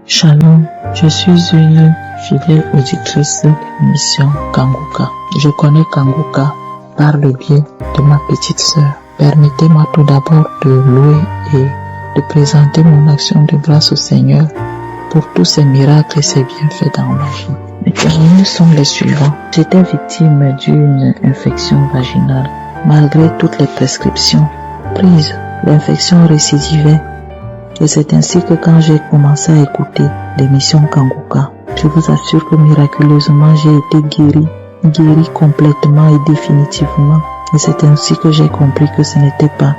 Shalom, je suis une fidèle auditrice de l'émission Kanguka. Je connais Kanguka par le biais de ma petite sœur. Permettez-moi tout d'abord de louer et de présenter mon action de grâce au Seigneur pour tous ces miracles et ces bienfaits dans ma vie. Mes témoignages sont les suivants. J'étais victime d'une infection vaginale. Malgré toutes les prescriptions prises, l'infection récidivait. Et c'est ainsi que quand j'ai commencé à écouter l'émission Kanguka, je vous assure que miraculeusement j'ai été guéri complètement et définitivement. Et c'est ainsi que j'ai compris que ce n'était pas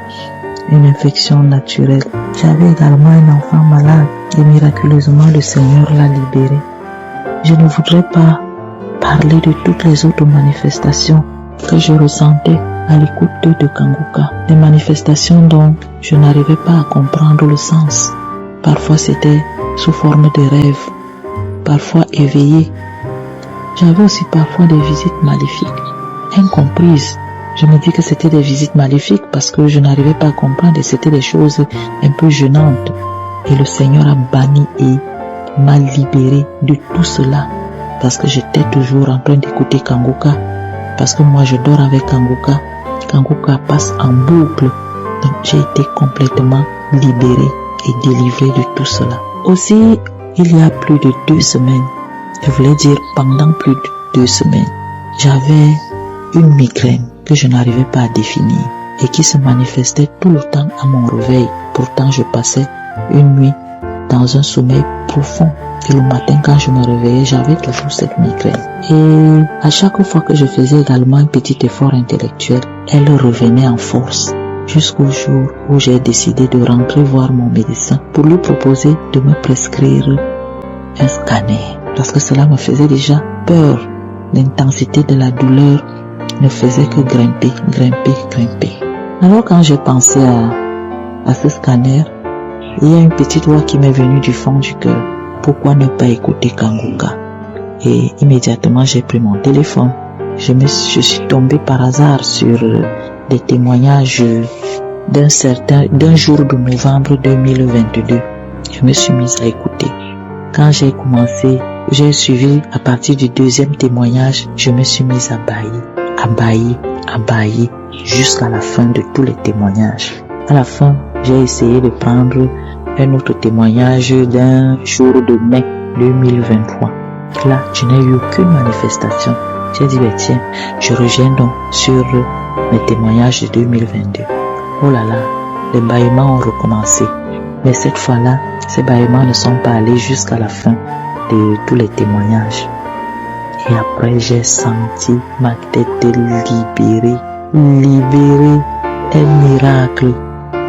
une infection naturelle. J'avais également un enfant malade et miraculeusement le Seigneur l'a libéré. Je ne voudrais pas parler de toutes les autres manifestations que je ressentais à l'écoute de Kanguka. Des manifestations dont je n'arrivais pas à comprendre le sens. Parfois c'était sous forme de rêve, parfois éveillé. J'avais aussi parfois des visites maléfiques, incomprises. Je me dis que c'était des visites maléfiques parce que je n'arrivais pas à comprendre et c'était des choses un peu gênantes. Et le Seigneur a banni et m'a libéré de tout cela parce que j'étais toujours en train d'écouter Kanguka. Parce que moi je dors avec Kanguka. Kanguka passe en boucle. Donc j'ai été complètement libéré et délivré de tout cela. Aussi, il y a plus de 2 semaines, je voulais dire pendant plus de 2 semaines, j'avais une migraine que je n'arrivais pas à définir et qui se manifestait tout le temps à mon réveil. Pourtant, je passais une nuit dans un sommeil profond. Et le matin, quand je me réveillais, j'avais toujours cette migraine. Et à chaque fois que je faisais également un petit effort intellectuel, elle revenait en force. Jusqu'au jour où j'ai décidé de rentrer voir mon médecin pour lui proposer de me prescrire un scanner. Parce que cela me faisait déjà peur. L'intensité de la douleur ne faisait que grimper. Alors quand j'ai pensé à ce scanner, il y a une petite voix qui m'est venue du fond du cœur. Pourquoi ne pas écouter Kanguka? Et immédiatement j'ai pris mon téléphone. Je suis tombé par hasard sur des témoignages d'un jour de novembre 2022. Je me suis mise à écouter. Quand j'ai commencé, j'ai suivi à partir du 2e témoignage, je me suis mise à bailler jusqu'à la fin de tous les témoignages. À la fin, j'ai essayé de prendre un autre témoignage d'un jour de mai 2023. Là, je n'ai eu aucune manifestation. J'ai dit, tiens, je reviens donc sur mes témoignages de 2022. Oh là là, les bâillements ont recommencé. Mais cette fois-là, ces bâillements ne sont pas allés jusqu'à la fin de tous les témoignages. Et après, j'ai senti ma tête libérée. Un miracle.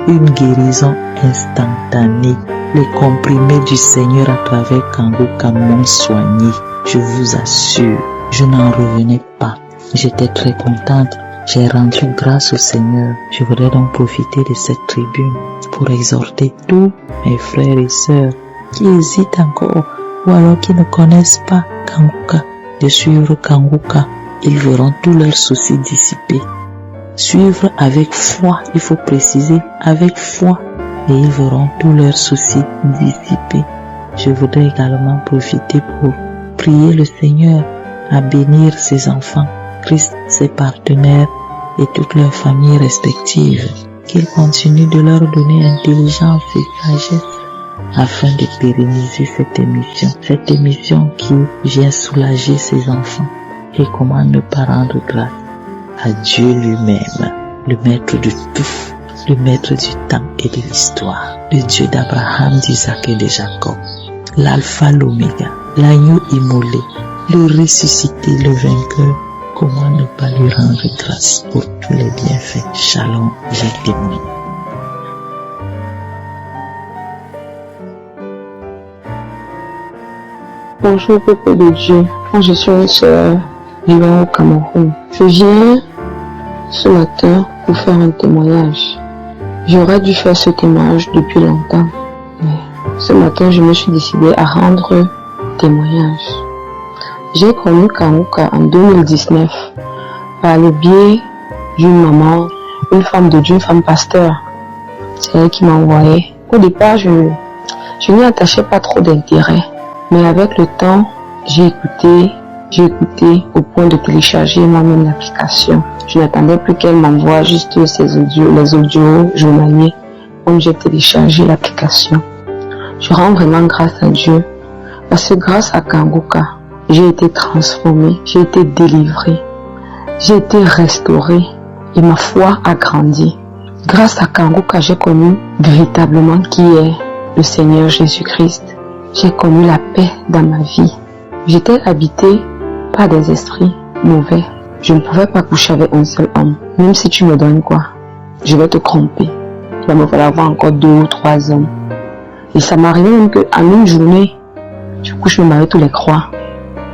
Une guérison instantanée. Les comprimés du Seigneur à travers Kanguka m'ont soigné. Je vous assure, je n'en revenais pas. J'étais très contente. J'ai rendu grâce au Seigneur. Je voudrais donc profiter de cette tribune pour exhorter tous mes frères et sœurs qui hésitent encore ou alors qui ne connaissent pas Kanguka de suivre Kanguka. Ils verront tous leurs soucis dissipés. Suivre avec foi, il faut préciser, avec foi, et ils verront tous leurs soucis dissipés. Je voudrais également profiter pour prier le Seigneur à bénir ses enfants, Christ, ses partenaires et toutes leurs familles respectives, qu'il continue de leur donner intelligence et sagesse afin de pérenniser cette émission qui vient soulager ses enfants. Et comment ne pas rendre grâce à Dieu lui-même, le maître de tout, le maître du temps et de l'histoire, le Dieu d'Abraham, d'Isaac et de Jacob, l'alpha, l'oméga, l'agneau immolé, le ressuscité, le vainqueur. Comment ne pas lui rendre grâce pour tous les bienfaits? Shalom, j'ai témoigné. Bonjour peuple de Dieu, moi je suis une sœur vivant au Cameroun. Je viens ce matin pour faire un témoignage. J'aurais dû faire ce témoignage depuis longtemps, mais ce matin je me suis décidée à rendre témoignage. J'ai connu Kanguka en 2019 par le biais d'une maman, une femme de Dieu, une femme pasteur. C'est elle qui m'a envoyé. Au départ, je Je n'y attachais pas trop d'intérêt. Mais avec le temps, j'ai écouté au point de télécharger moi-même l'application. Je n'attendais plus qu'elle m'envoie juste les audios journaliers. Comme j'ai téléchargé l'application. Je rends vraiment grâce à Dieu. Parce que grâce à Kanguka, j'ai été transformée, j'ai été délivrée, j'ai été restaurée et ma foi a grandi. Grâce à Kanguka, j'ai connu véritablement qui est le Seigneur Jésus-Christ. J'ai connu la paix dans ma vie. J'étais habitée par des esprits mauvais. Je ne pouvais pas coucher avec un seul homme. Même si tu me donnes quoi, je vais te tromper. Il va me falloir avoir encore 2 ou 3 hommes. Et ça m'arrivait même qu'en une journée, je me mariais tous les 3.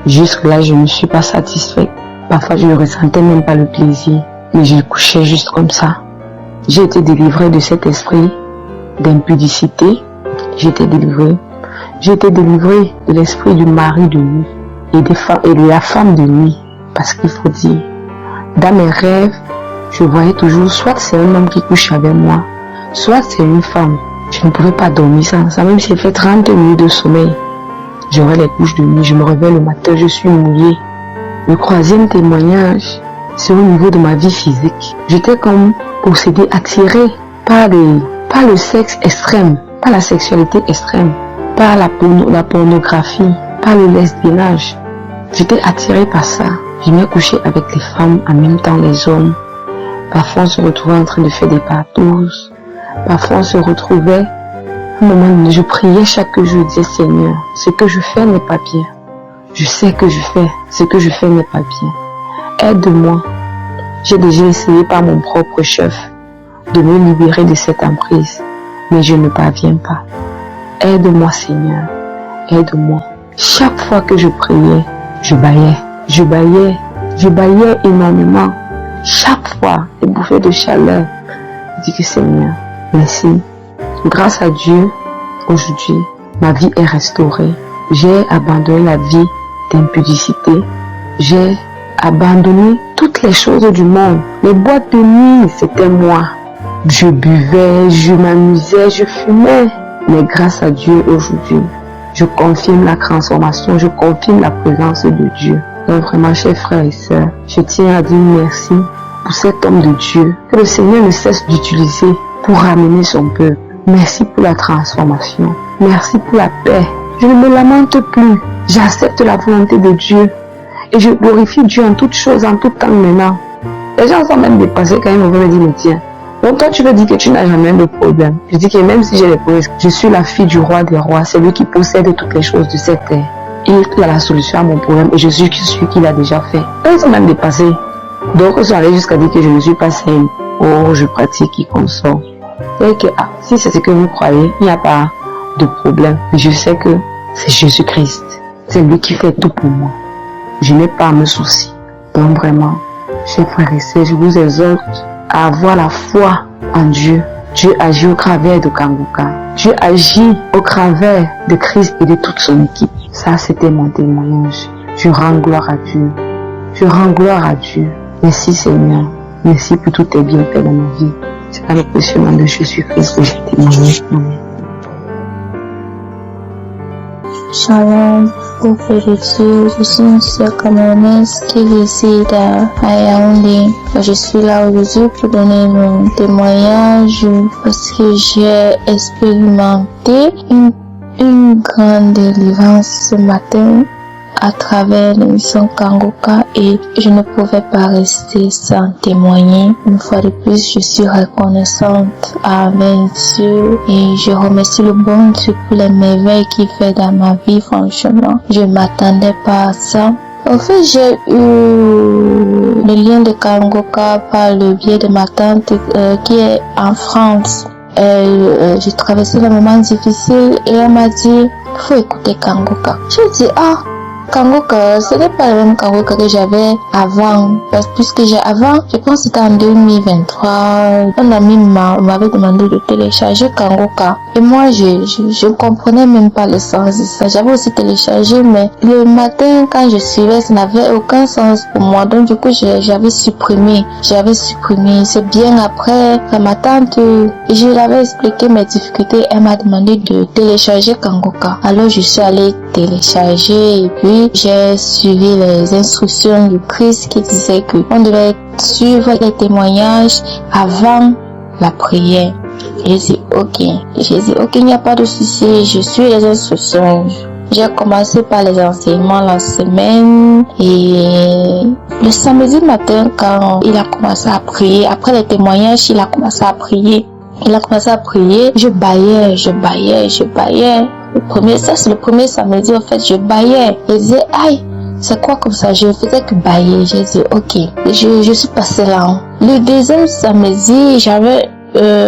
Jusque là, je ne me suis pas satisfaite. Parfois, je ne ressentais même pas le plaisir. Mais je couchais juste comme ça. J'ai été délivrée de cet esprit d'impudicité. J'ai été délivrée de l'esprit du mari de nuit et de la femme de nuit. Parce qu'il faut dire, dans mes rêves, je voyais toujours soit c'est un homme qui couche avec moi, soit c'est une femme. Je ne pouvais pas dormir sans ça, même si j'ai fait 30 minutes de sommeil. J'aurais les couches de nuit, je me réveille le matin, je suis mouillée. Le 3e témoignage, c'est au niveau de ma vie physique. J'étais comme possédée, attirée par le sexe extrême, par la sexualité extrême, par la pornographie, par le lesbiennage. J'étais attirée par ça. Je me couchais avec les femmes, en même temps les hommes. Parfois on se retrouvait en train de faire des partous. Parfois on se retrouvait, à un moment donné, je priais chaque jour, je disais Seigneur, ce que je fais n'est pas bien. Je sais que ce que je fais n'est pas bien. Aide-moi. J'ai déjà essayé par mon propre chef de me libérer de cette emprise, mais je ne parviens pas. Aide-moi Seigneur, aide-moi. Chaque fois que je priais, je baillais énormément. Chaque fois, des bouffées de chaleur. Je dis que Seigneur, merci. Grâce à Dieu, aujourd'hui, ma vie est restaurée. J'ai abandonné la vie d'impudicité. J'ai abandonné toutes les choses du monde. Les boîtes de nuit, c'était moi. Je buvais, je m'amusais, je fumais. Mais grâce à Dieu, aujourd'hui, je confirme la transformation, je confirme la présence de Dieu. Donc vraiment, chers frères et sœurs, je tiens à dire merci pour cet homme de Dieu que le Seigneur ne cesse d'utiliser pour ramener son peuple. Merci pour la transformation. Merci pour la paix. Je ne me lamente plus. J'accepte la volonté de Dieu. Et je glorifie Dieu en toutes choses, en tout temps maintenant. Les gens sont même dépassés quand ils me disent, mais tiens, donc toi tu veux dire que tu n'as jamais de problème. Je dis que même si j'ai des problèmes, je suis la fille du roi des rois. C'est lui qui possède toutes les choses de cette terre. Il a la solution à mon problème et je suis celui qui l'a déjà fait. Ils sont même dépassés. Donc ils sont allés jusqu'à dire que je ne suis pas saine. Oh, je pratique qui consort. Et que si c'est ce que vous croyez, il n'y a pas de problème. Mais je sais que c'est Jésus-Christ. C'est lui qui fait tout pour moi. Je n'ai pas à me soucier. Donc vraiment, chers frères et sœurs, je vous exhorte à avoir la foi en Dieu. Dieu agit au travers de Kanguka. Dieu agit au travers de Christ et de toute son équipe. Ça, c'était mon témoignage. Je rends gloire à Dieu. Je rends gloire à Dieu. Merci Seigneur. Merci pour tous tes bienfaits dans ma vie. C'est par le précieux nom de Jésus-Christ que j'ai témoigné. Amen. Shalom, prophète de Dieu, je suis une sœur camerounaise qui réside à Yaoundé. Je suis là aujourd'hui pour donner mon témoignage parce que j'ai expérimenté une grande délivrance ce matin à travers l'émission Kanguka et je ne pouvais pas rester sans témoigner. Une fois de plus, je suis reconnaissante avec Dieu et je remercie le bon Dieu pour les merveilles qu'il fait dans ma vie. Franchement, je ne m'attendais pas à ça. En fait, j'ai eu le lien de Kanguka par le biais de ma tante qui est en France. J'ai traversé des moments difficiles et elle m'a dit, faut écouter Kanguka. Je dis, Kangoka, ce n'est pas le même Kangoka que j'avais avant. Parce que avant, je pense que c'était en 2023, un ami m'avait demandé de télécharger Kangoka. Et moi, je ne comprenais même pas le sens de ça. J'avais aussi téléchargé, mais le matin, quand je suivais, ça n'avait aucun sens pour moi. Donc, du coup, j'avais supprimé. C'est bien après, ma tante, je l'avais expliqué mes difficultés. Elle m'a demandé de télécharger Kangoka. Alors, je suis allée télécharger et puis j'ai suivi les instructions du Christ qui disait que on devait suivre les témoignages avant la prière. J'ai dit ok, il n'y a pas de souci, je suis les instructions. J'ai commencé par les enseignements la semaine et le samedi matin quand il a commencé à prier, après les témoignages, il a commencé à prier. Je baillais. C'est le premier samedi, en fait, je baillais. Je disais, aïe, c'est quoi comme ça? Je faisais que bailler. J'ai dit, ok, je suis passé là. Le deuxième samedi, j'avais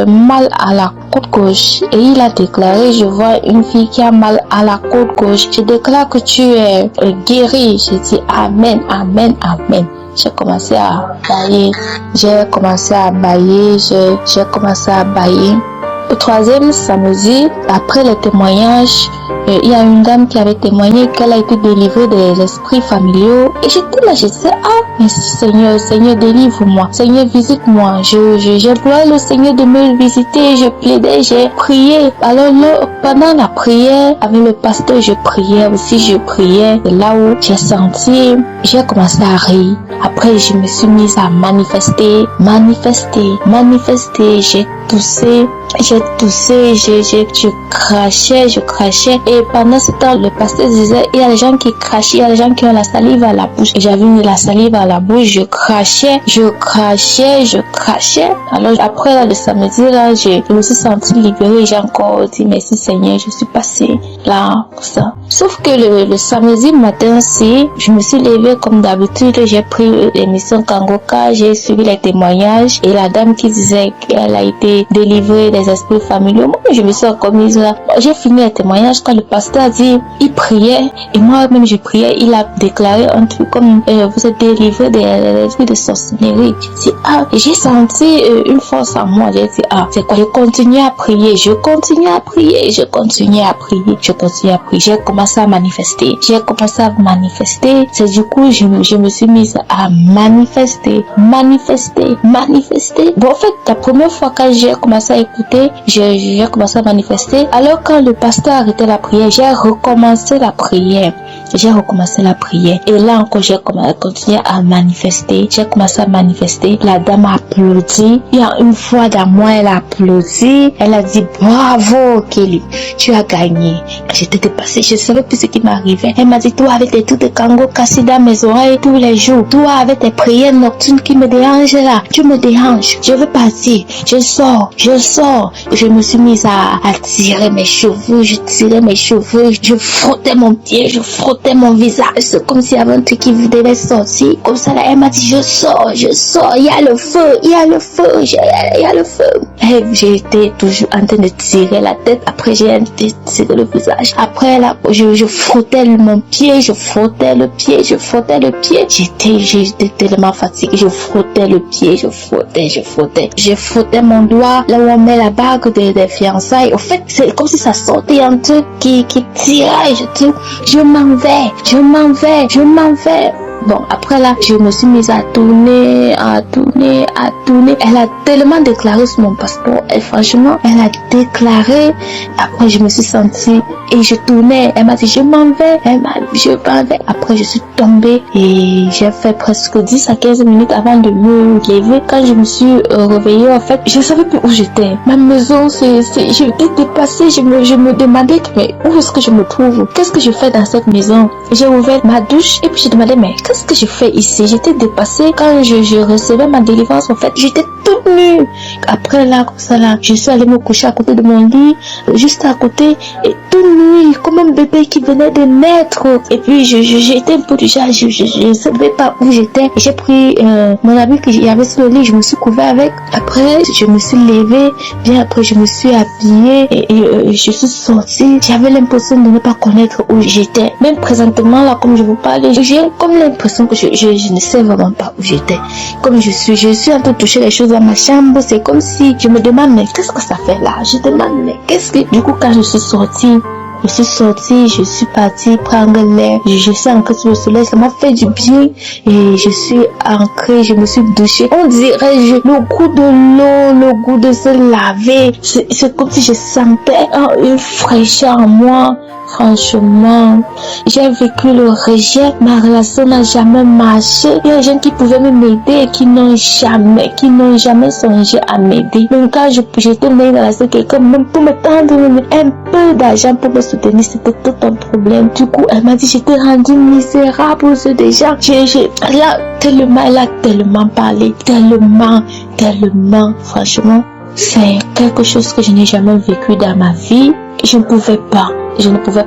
mal à la côte gauche et il a déclaré, je vois une fille qui a mal à la côte gauche. Je déclare que tu es guérie. J'ai dit, amen. J'ai commencé à bailler. Au troisième samedi, après les témoignages, il y a une dame qui avait témoigné qu'elle a été délivrée des esprits familiaux. Et j'étais là, je disais, merci Seigneur, délivre-moi. Seigneur, visite-moi. J'ai imploré le Seigneur de me visiter. Je plaidais, j'ai prié. Alors là, pendant la prière, avec le pasteur, je priais. C'est là où j'ai commencé à rire. Après, je me suis mise à manifester. J'ai toussé, je crachais. Et pendant ce temps, le pasteur disait, il y a des gens qui crachent, il y a des gens qui ont la salive à la bouche. Et j'avais mis la salive à la bouche, je crachais. Alors après là, le samedi là, je me suis sentie libérée. J'ai encore dit merci Seigneur, je suis passée là pour ça. Sauf que le samedi matin, je me suis levée comme d'habitude, j'ai pris l'émission Kangoka, j'ai suivi les témoignages et la dame qui disait qu'elle a été délivrée des esprits familiaux. Moi, je me suis encore mise là. J'ai fini les témoignages quand le pasteur a dit, il priait et moi-même je priais. Il a déclaré un truc comme vous êtes délivré des esprits de sorcellerie. J'ai dit et j'ai senti une force en moi. J'ai dit c'est quoi? Je continue à prier. J'ai commencé à manifester. C'est du coup je me suis mise à manifester. Bon, en fait, la première fois quand j'ai commencé à écouter, j'ai commencé à manifester. Alors quand le pasteur a arrêté la prière, j'ai recommencé la prière. Et là encore, j'ai continué à manifester. La dame a applaudi. Il y a une fois dans moi, elle a applaudi. Elle a dit, bravo, Kelly, tu as gagné. J'étais dépassée, je ne savais plus ce qui m'arrivait. Elle m'a dit, toi avec tes trucs de Kangoka cassés dans mes oreilles tous les jours. Toi avec tes prières nocturnes qui me dérangent là. Tu me déranges. Je veux partir. Je sors. Je me suis mise à tirer mes cheveux. Je frottais mon pied. Je frottais mon visage. C'est comme s'il y avait un truc qui devait sortir. Comme ça là, elle m'a dit, je sors. Il y a le feu. Et j'étais toujours en train de tirer la tête. Après, j'ai tiré le visage. Après là, je frottais mon pied. Je frottais le pied. J'étais tellement fatiguée. Je frottais le pied. Je frottais mon doigt là où on met la bague des fiançailles. Au fait, c'est comme si ça sortait un truc qui tirait. Je m'en vais. Bon, après là, je me suis mise à tourner. Elle a tellement déclaré sur mon passeport. Et franchement, elle a déclaré. Après, je me suis sentie et je tournais. Elle m'a dit, je m'en vais. Après, je suis tombée et j'ai fait presque 10 à 15 minutes avant de me lever. Quand je me suis réveillée, en fait, je ne savais plus où j'étais. Ma maison, j'étais dépassée. Je me demandais, mais où est-ce que je me trouve? Qu'est-ce que je fais dans cette maison? J'ai ouvert ma douche et puis j'ai demandé, mais qu'est-ce qu'est-ce que je fais ici? J'étais dépassée. Quand je recevais ma délivrance, en fait, j'étais toute nue. Après là, comme ça là, je suis allée me coucher à côté de mon lit, juste à côté, et toute nue, comme un bébé qui venait de naître. Et puis j'étais un peu déjà, je ne savais pas où j'étais. J'ai pris mon habit qu'il y avait sur le lit, je me suis couvert avec. Après, je me suis levée, bien après je me suis habillée et je suis sortie. J'avais l'impression de ne pas connaître où j'étais. Même présentement là, comme je vous parle, j'ai comme l'impression que je ne sais vraiment pas où j'étais. Comme je suis en train de toucher les choses dans ma chambre, c'est comme si je me demande mais qu'est-ce que ça fait là? Je demande mais qu'est-ce que... Du coup quand je suis sortie, je suis partie prendre l'air, je suis ancrée sous le soleil, ça m'a fait du bien et je suis ancrée, je me suis douchée. On dirait le goût de l'eau, le goût de se laver, c'est comme si je sentais une fraîcheur en moi. Franchement, j'ai vécu le rejet, ma relation n'a jamais marché. Il y a des gens qui pouvaient m'aider et qui n'ont jamais songé à m'aider. Donc quand j'étais née dans la salle, quelqu'un même pour me tendre un peu d'argent pour me soutenir, c'était tout un problème. Du coup, elle m'a dit j'étais rendue misérable aux yeux des gens. Elle a tellement parlé, tellement, franchement. C'est quelque chose que je n'ai jamais vécu dans ma vie. Je ne pouvais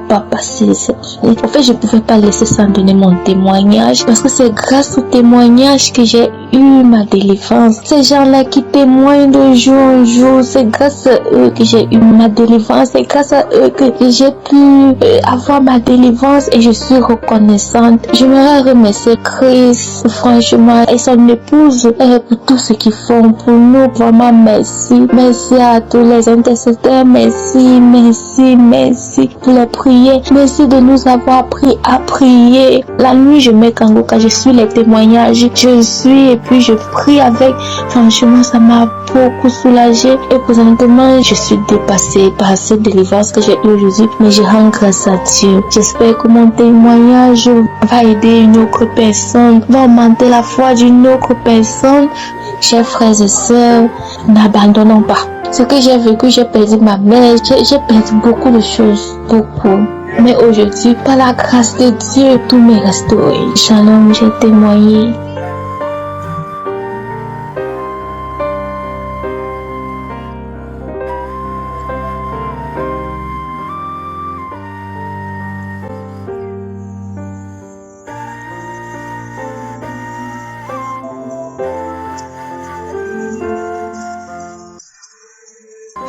pas passer cette vie. En fait, je ne pouvais pas laisser sans donner mon témoignage parce que c'est grâce au témoignage que j'ai eu ma délivrance. Ces gens-là qui témoignent de jour en jour, c'est grâce à eux que j'ai eu ma délivrance. C'est grâce à eux que j'ai pu avoir ma délivrance et je suis reconnaissante. J'aimerais remercier Chris, franchement, et son épouse pour tout ce qu'ils font pour nous. Vraiment, merci. Merci à tous les intercesseurs. Merci pour les prières. Merci de nous avoir appris à prier. La nuit, je mets Kangoka, je suis les témoignages. Je suis et puis je prie avec. Franchement, ça m'a beaucoup soulagée. Et présentement, je suis dépassée par cette délivrance que j'ai eue aujourd'hui. Mais je rends grâce à Dieu. J'espère que mon témoignage va aider une autre personne, va augmenter la foi d'une autre personne. Chers frères et sœurs, n'abandonnons pas. Ce que j'ai vécu, j'ai perdu ma mère, j'ai perdu beaucoup de choses, beaucoup. Mais aujourd'hui, par la grâce de Dieu, tout m'est restauré. Shalom, j'ai témoigné.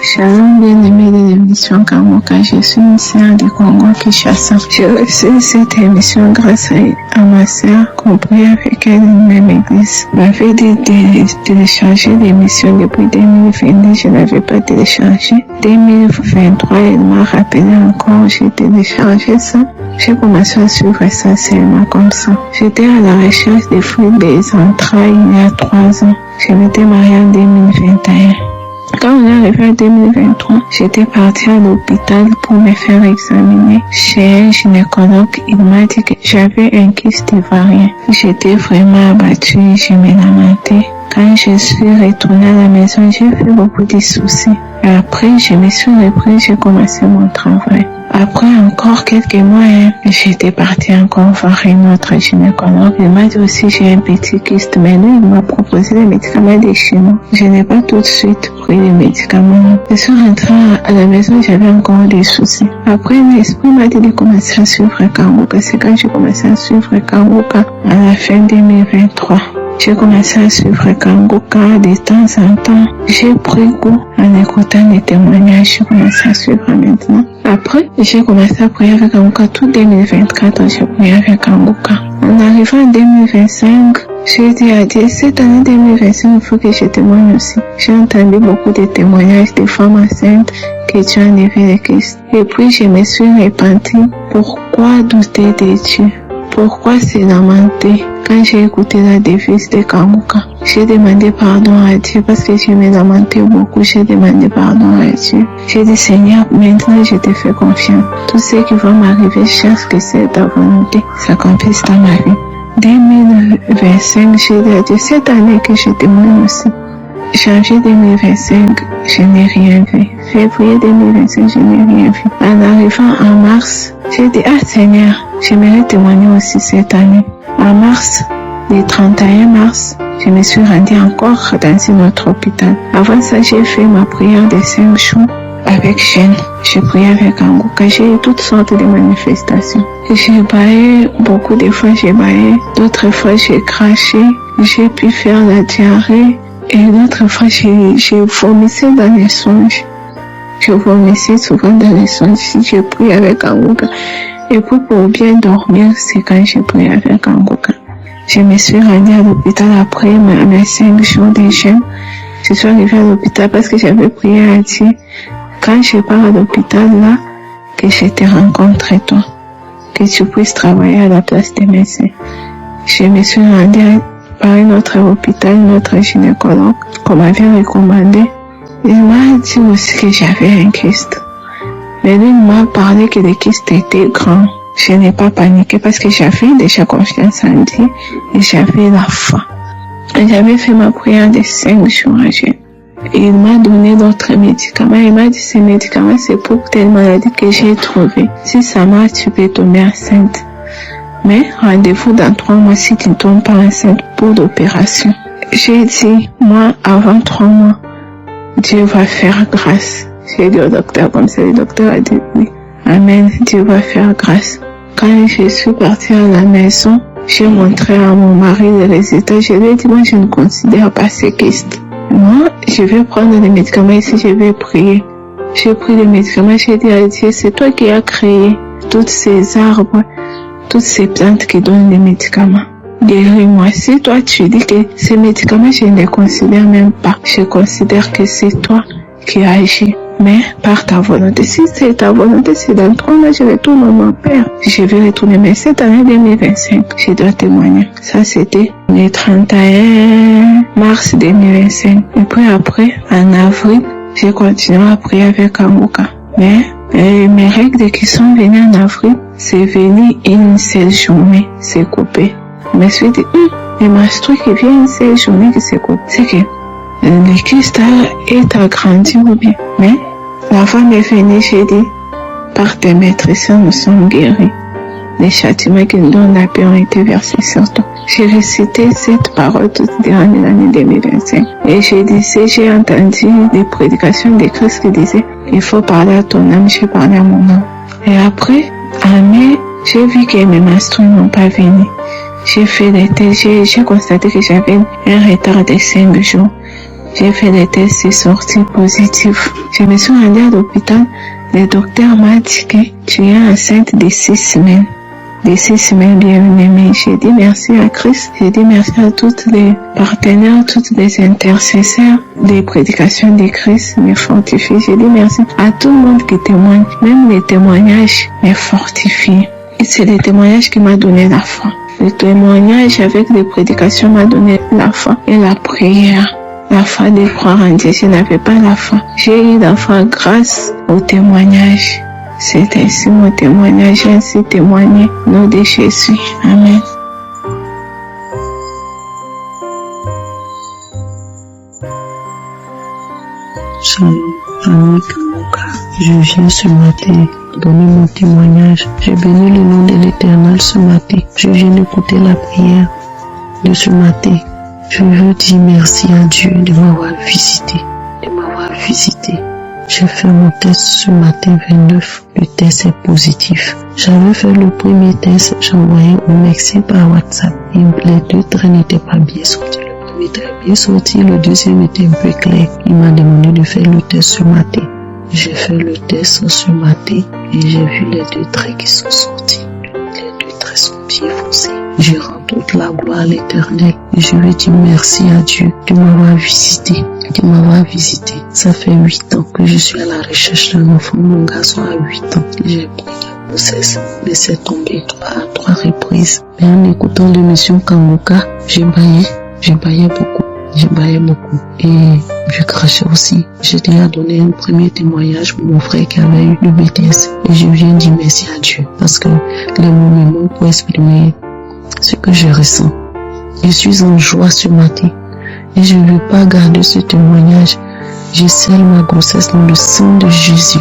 Shalom, bien-aimés de l'émission Kangoka, je suis une sœur de Congo-Kinshasa. J'ai reçu cette émission grâce à ma sœur qu'on prie avec elle dans la même église. M'avait dit de télécharger l'émission depuis 2022, je n'avais pas téléchargé. 2023, elle m'a rappelé encore, j'ai téléchargé ça. J'ai commencé à suivre ça seulement comme ça. J'étais à la recherche des fruits des entrailles il y a 3 ans. Je m'étais mariée en 2021. Quand on est arrivé en 2023, j'étais partie à l'hôpital pour me faire examiner chez un gynécologue. Il m'a dit que j'avais un kyste ovarien. J'étais vraiment abattue, je me lamentais. Quand je suis retournée à la maison, j'ai fait beaucoup de soucis. Après, je me suis reprise, j'ai commencé mon travail. Après encore quelques mois, j'étais partie encore voir une autre gynécologue. Il m'a dit aussi j'ai un petit kyste, mais lui, il m'a proposé les médicaments de chez nous. Je n'ai pas tout de suite pris les médicaments. Je suis rentrée à la maison, j'avais encore des soucis. Après, l'esprit m'a dit de commencer à suivre Kangoka. C'est quand j'ai commencé à suivre Kangoka à la fin 2023. J'ai commencé à suivre Kangoka de temps en temps. J'ai pris goût en écoutant les témoignages. J'ai commencé à suivre maintenant. Après, j'ai commencé à prier avec Kangoka tout 2024. J'ai prié avec Kangoka. En arrivant en 2025, j'ai dit à Dieu, cette année 2025, il faut que je témoigne aussi. J'ai entendu beaucoup de témoignages de femmes enceintes que Dieu a enlevé le Christ. Et puis, je me suis repentie. Pourquoi douter de Dieu? Pourquoi se lamenter? Quand j'ai écouté la devise de Kangoka, j'ai demandé pardon à Dieu parce que je me lamentais beaucoup. J'ai demandé pardon à Dieu. J'ai dit Seigneur, maintenant je te fais confiance. Tout ce qui va m'arriver, cherche que c'est ta volonté s'accomplisse dans ma vie. 2025, j'ai dit à Dieu, cette année que je témoigne aussi. Janvier 2025, je n'ai rien vu. Février 2025, je n'ai rien vu. En arrivant en mars, j'ai dit, ah Seigneur, j'aimerais témoigner aussi cette année. En mars, le 31 mars, je me suis rendue encore dans un autre hôpital. Avant ça, j'ai fait ma prière de 5 jours avec Jeanne. J'ai prié avec Kanguka. J'ai eu toutes sortes de manifestations. J'ai baillé, beaucoup de fois j'ai baillé. D'autres fois j'ai craché. J'ai pu faire la diarrhée. Et d'autres fois j'ai vomissé dans les songes. Je vomissais souvent dans les songes. J'ai prié avec Kanguka. Et pour bien dormir, c'est quand j'ai prié avec Kanguka. Je me suis rendue à l'hôpital après mes 5 jours de jeûne. Je suis arrivée à l'hôpital parce que j'avais prié à Dieu. Quand je pars à l'hôpital là, que je te rencontre toi, que tu puisses travailler à la place des médecins. Je me suis rendue par un autre hôpital, notre gynécologue, qu'on m'avait recommandé. Il m'a dit aussi que j'avais un kyste. Mais lui m'a parlé que le kyste était grand. Je n'ai pas paniqué parce que j'avais déjà confiance en Dieu et j'avais la foi. J'avais fait ma prière de 5 jours à jeûne. Il m'a donné d'autres médicaments. Il m'a dit ces médicaments c'est pour telle maladie que j'ai trouvée. Si ça marche, tu peux tomber enceinte. Mais rendez-vous dans 3 mois si tu ne tombes pas enceinte pour l'opération. J'ai dit, moi, avant 3 mois, Dieu va faire grâce. J'ai dit au docteur comme ça. Le docteur a dit oui. Amen. Dieu va faire grâce. Quand je suis partie à la maison, j'ai montré à mon mari les résultats. Je lui ai dit, moi, je ne considère pas ces kystes. Moi, je vais prendre les médicaments ici, je vais prier. J'ai pris les médicaments, j'ai dit à Dieu, c'est toi qui as créé tous ces arbres, toutes ces plantes qui donnent les médicaments. Guéris-moi. Si toi, tu dis que ces médicaments, je ne les considère même pas. Je considère que c'est toi qui agis. Mais par ta volonté, si c'est ta volonté, c'est dans 3 mois, je retourne à mon père. Je vais retourner, mais cette année 2025, je dois témoigner. Ça, c'était le 31 mars 2025. Et puis après, en avril, j'ai continué à prier avec Kanguka. Mais mes règles qui sont venues en avril, c'est venu une seule journée, c'est coupé. Je me suis dit, les menstrues qui viennent une seule journée qui se coupent, c'est que le kyste est agrandi ou bien. Mais la femme est venue, j'ai dit, par tes maîtrises, nous sommes guéris. Les châtiments qui nous donnent la paix ont été versés sur toi. J'ai récité cette parole toute durant l'année 2025. Et j'ai dit, j'ai entendu des prédications de Christ qui disaient, il faut parler à ton âme, j'ai parlé à mon âme. Et après, en mai, j'ai vu que mes menstrues n'ont pas venu. J'ai fait des tests, j'ai constaté que j'avais un retard de 5 jours. J'ai fait des tests, c'est sorti positif. Je me suis rendue à l'hôpital. Le docteur m'a dit que tu es enceinte de 6 semaines. De 6 semaines bien aimées. J'ai dit merci à Christ. J'ai dit merci à tous les partenaires, tous les intercesseurs des prédications de Christ me fortifient. J'ai dit merci à tout le monde qui témoigne. Même les témoignages me fortifient. Et c'est le témoignage qui m'a donné la foi. Le témoignage avec les prédications m'a donné la foi et la prière. La foi de croire en Dieu, je n'avais pas la foi. J'ai eu la foi grâce au témoignage. C'est ainsi mon témoignage, j'ai ainsi témoigné au nom de Jésus. Amen. Salut, Annie Kanguka. Je viens ce matin donner mon témoignage. Je bénis le nom de l'Éternel ce matin. Je viens d'écouter la prière de ce matin. Je veux dire merci à Dieu de m'avoir visité. J'ai fait mon test ce matin 29. Le test est positif. J'avais fait le premier test, j'ai envoyé au médecin par WhatsApp. Et les 2 traits n'étaient pas bien sortis. Le premier trait est bien sorti, le deuxième était un peu clair. Il m'a demandé de faire le test ce matin. J'ai fait le test ce matin et j'ai vu les 2 traits qui sont sortis. Les 2 traits sont bien foncés. Je rends toute la gloire à l'Éternel et je veux dire merci à Dieu de m'avoir visité. Ça fait 8 ans que je suis à la recherche d'un enfant. Mon garçon a 8 ans. J'ai pris la grossesse, mais c'est tombé à 3 reprises. Mais en écoutant l'émission Kanguka, j'ai baillé beaucoup. Et je crachais aussi. J'ai déjà donné un premier témoignage pour mon frère qui avait eu le BTS. Et je viens dire merci à Dieu parce que les mots me manquent pour exprimer ce que je ressens. Je suis en joie ce matin et je ne veux pas garder ce témoignage. Je scelle ma grossesse dans le sang de Jésus.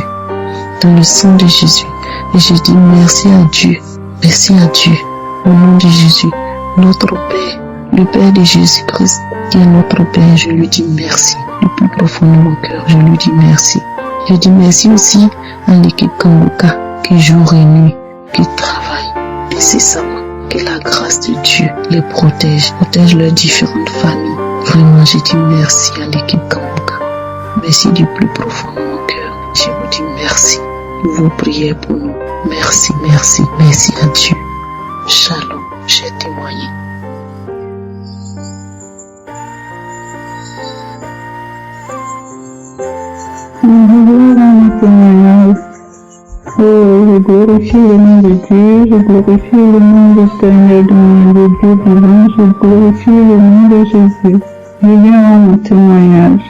Et je dis merci à Dieu au nom de Jésus notre Père, le Père de Jésus-Christ, qui est notre Père, je lui dis merci. Du plus profond de mon cœur, je lui dis merci. Je dis merci aussi à l'équipe Kangoka qui jour et nuit, qui travaille incessamment. Que la grâce de Dieu les protège leurs différentes familles. Vraiment, je dis merci à l'équipe Kangoka. Merci du plus profond de mon cœur. Je vous dis merci de vos prières pour nous. Merci, merci, merci à Dieu. Shalom, j'ai témoigné. Oh, je glorifie le nom de Dieu, je glorifie le nom éternel de mon Dieu vivant, je glorifie le nom de Jésus. Je viens à mon témoignage.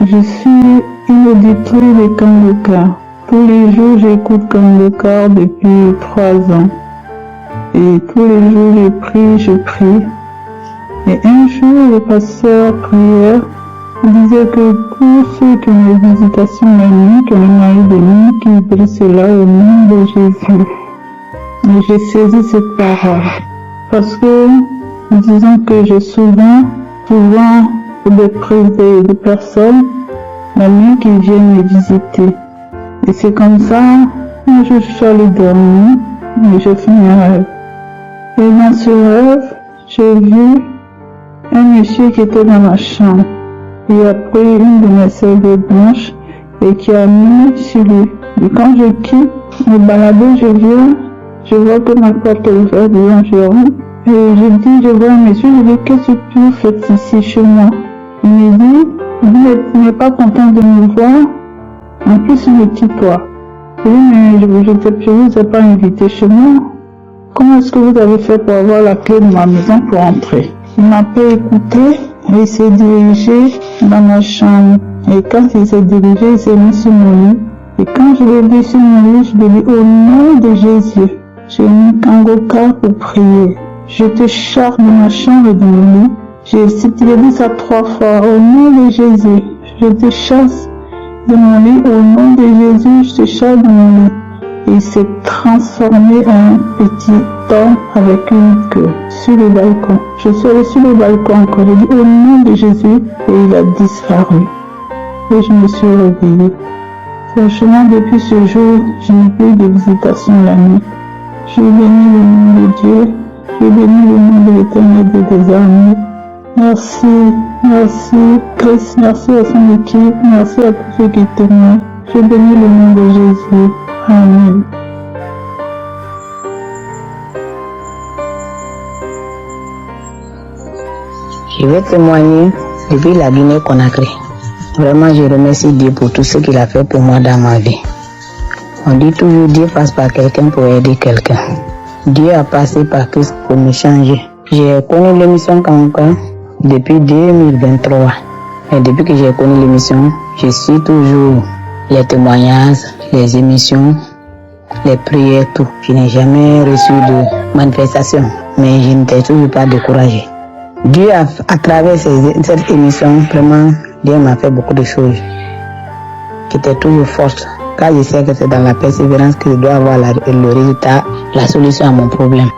Je suis une auditrice de Kangoka. Tous les jours, j'écoute Kangoka depuis 3 ans. Et tous les jours, je prie. Et un jour, le pasteur prière disait que tous ceux qui ont des visitations la nuit, qui ont le mari de nuit, qui brillent cela au nom de Jésus. Et j'ai saisi cette parole. Parce que, disons que j'ai souvent des personnes la nuit qui viennent me visiter. Et c'est comme ça, un jour je suis allée dormir, et j'ai fait un rêve. Et dans ce rêve, j'ai vu un monsieur qui était dans ma chambre. Il a pris une de mes serviettes blanches et qui a mis sur lui. Et quand je quitte me balader, je vois que ma porte est ouverte, je rentre. Et je vois un monsieur, je dis, qu'est-ce que tu fais ici chez moi? Il me dit, vous n'êtes pas content de me voir? En plus, il me tutoie. Je dis, mais je vous ai pas invité chez moi. Comment est-ce que vous avez fait pour avoir la clé de ma maison pour entrer? Il m'a pas écouté. Et il s'est dirigé dans ma chambre. Et quand il s'est dirigé, il s'est mis sur mon lit. Et quand je l'ai vu sur mon lit, je lui ai dit, au nom de Jésus, j'ai mis Kangoka pour prier. Je te charge de ma chambre et de mon lit. J'ai dit ça 3 fois. Au nom de Jésus, je te chasse de mon lit. Au nom de Jésus, je te chasse de mon lit. Et il s'est transformé en un petit homme avec une queue sur le balcon. Je suis allée sur le balcon encore, j'ai dit au nom de Jésus et il a disparu. Et je me suis réveillée. Franchement, depuis ce jour, je n'ai plus de visitation la nuit. Je bénis le nom de Dieu, je bénis le nom de l'Éternel des armées. Merci, merci Christ, merci à son équipe, merci à tous ceux qui témoignent. Je bénis le nom de Jésus. Amen. Je vais témoigner depuis la Guinée-Conakry. Vraiment, je remercie Dieu pour tout ce qu'il a fait pour moi dans ma vie. On dit toujours Dieu passe par quelqu'un pour aider quelqu'un. Dieu a passé par Christ pour me changer. J'ai connu l'émission Kangoka depuis 2023. Et depuis que j'ai connu l'émission, je suis toujours les témoignages, les émissions, les prières, tout. Je n'ai jamais reçu de manifestation, mais je n'étais toujours pas découragé. Dieu, à travers cette émission, vraiment, Dieu m'a fait beaucoup de choses qui étaient toujours fortes. Car je sais que c'est dans la persévérance que je dois avoir le résultat, la solution à mon problème.